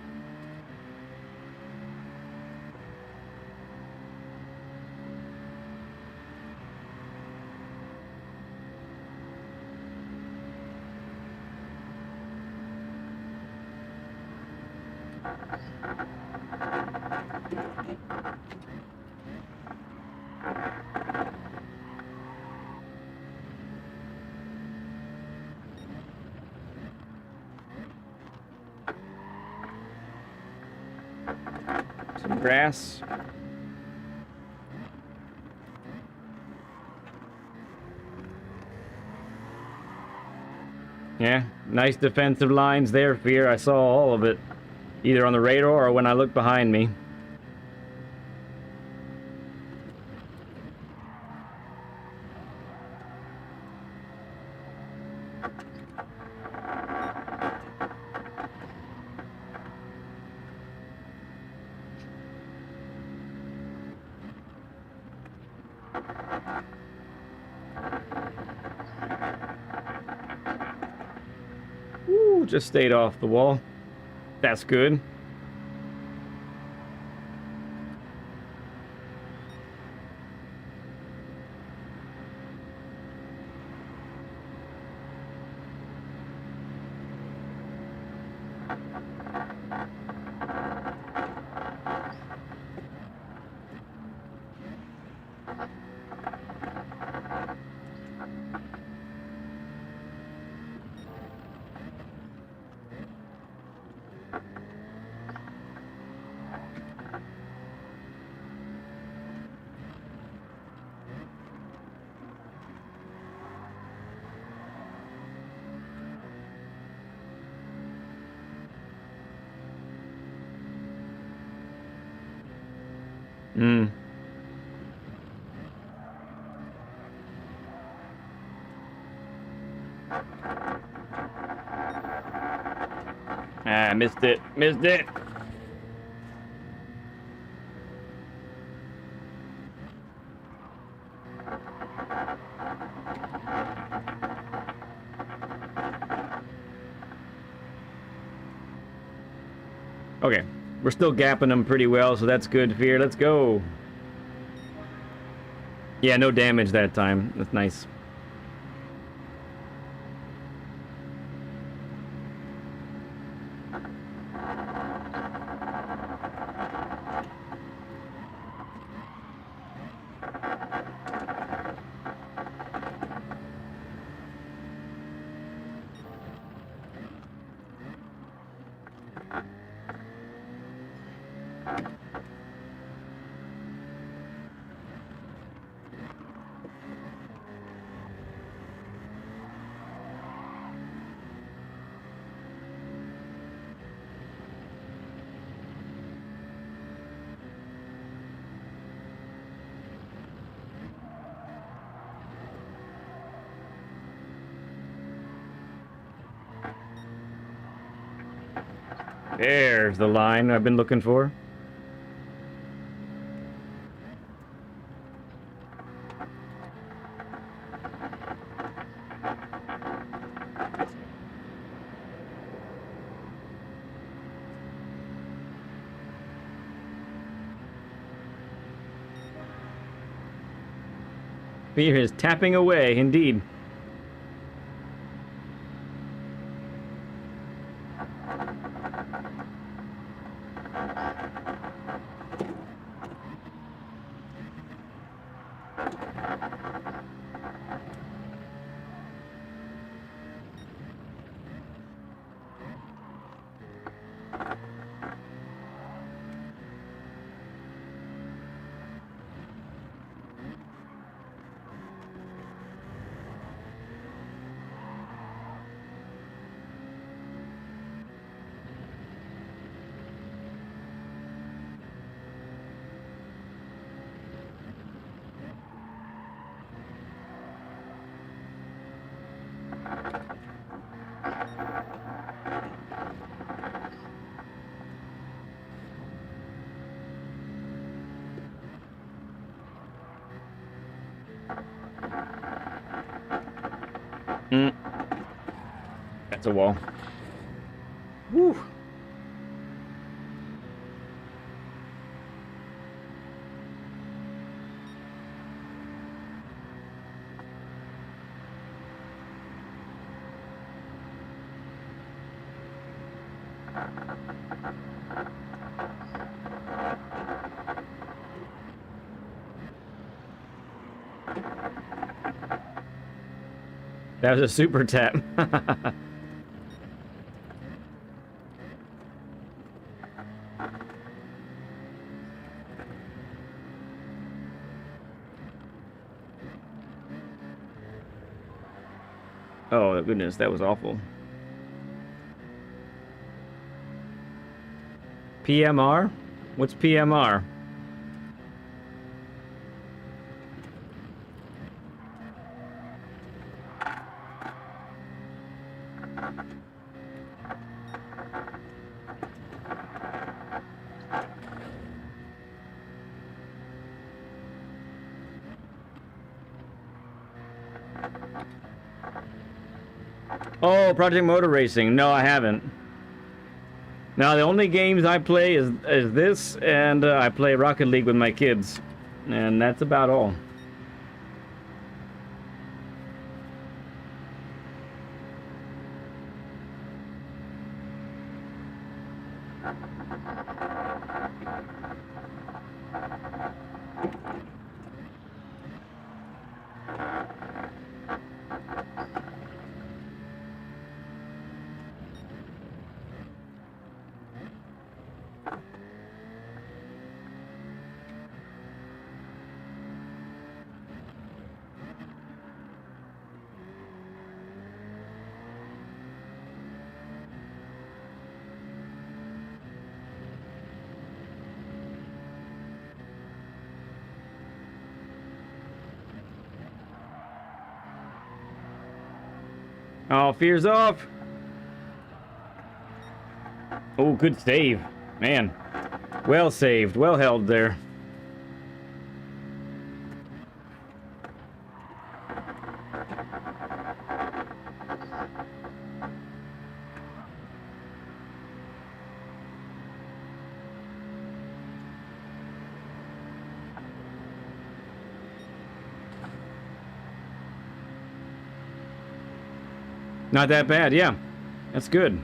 Some grass. Yeah, nice defensive lines there, Fear. I saw all of it, either on the radar or when I looked behind me. just stayed off the wall. That's good. Hmm. Ah, missed it. Missed it. Okay. We're still gapping them pretty well, so that's good, Fear. Let's go. Yeah, no damage that time. That's nice. There's the line I've been looking for. Fear is tapping away, indeed. That's a wall. Woo. That was a super tap. Oh, goodness, that was awful. PMR? What's PMR? Oh, Project Motor Racing. No, I haven't. Now, the only games I play is this, and I play Rocket League with my kids. And that's about all. Oh, fear's off. Oh, good save. Man. Well saved. Well held there. Not that bad, yeah. That's good.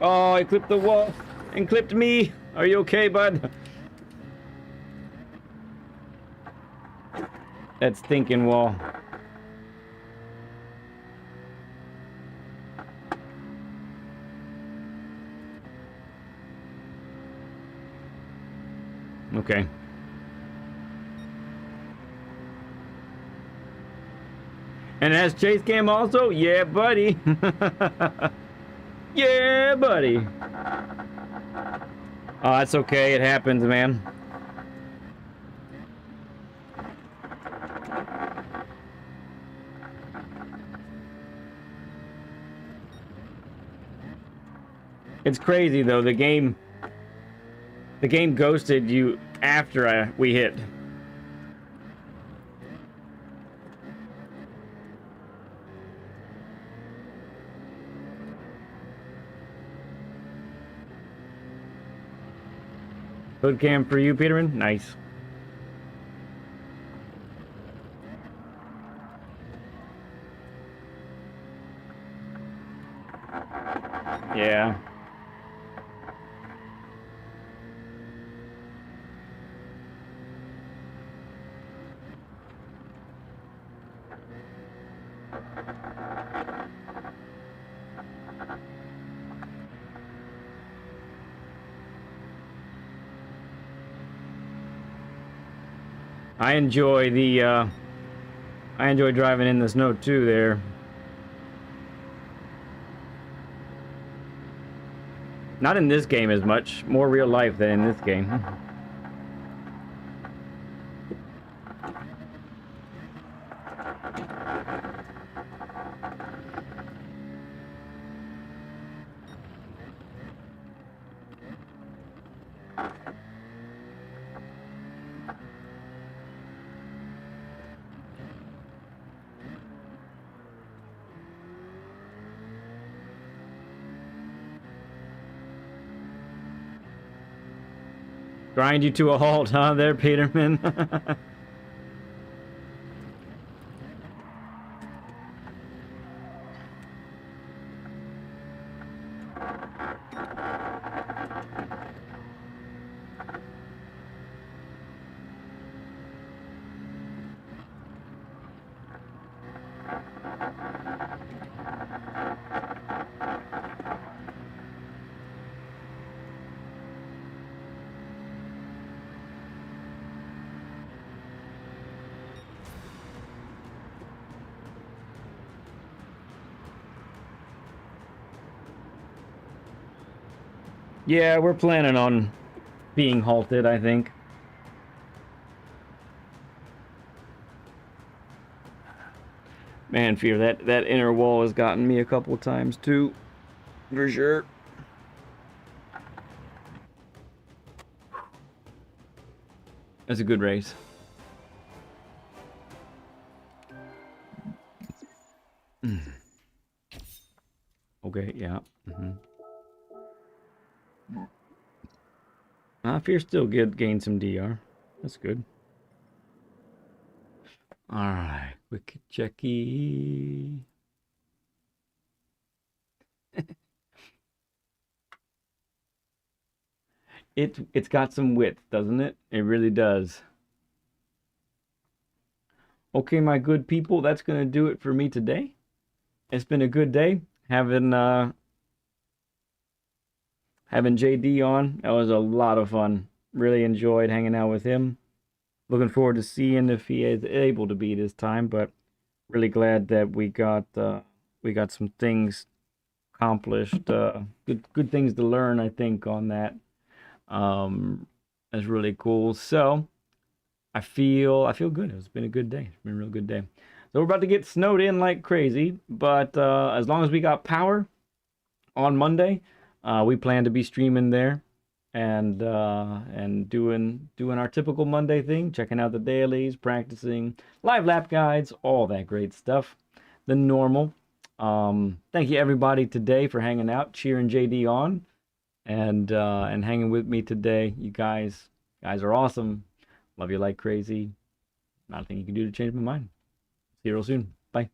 Oh, I clipped the wall and clipped me. Are you okay, bud? That stinking wall. Okay. And has chase cam also? Yeah, buddy. Yeah, buddy. Oh, that's okay. It happens, man. It's crazy though. The game ghosted you after we hit. Hood cam for you, Peterman. Nice. Yeah. I enjoy driving in the snow too there. Not in this game as much, more real life than in this game. Grind you to a halt, huh, there, Peterman? Yeah, we're planning on being halted, I think. Man, Fear, that inner wall has gotten me a couple times too, for sure. That's a good race. Okay, yeah. Fear still gained some DR. That's good. Alright, quick checky. It's got some width, doesn't it? It really does. Okay, my good people, that's gonna do it for me today. It's been a good day having JD on. That was a lot of fun. Really enjoyed hanging out with him. Looking forward to seeing if he is able to be this time, but really glad that we got some things accomplished. Good things to learn, I think, on that. That's really cool. So I feel good. It's been a good day. It's been a real good day. So we're about to get snowed in like crazy, but as long as we got power on Monday, we plan to be streaming there and doing our typical Monday thing, checking out the dailies, practicing live lap guides, all that great stuff. The normal. Thank you everybody today for hanging out, cheering JD on, and hanging with me today. You guys are awesome. Love you like crazy. Nothing you can do to change my mind. See you real soon. Bye.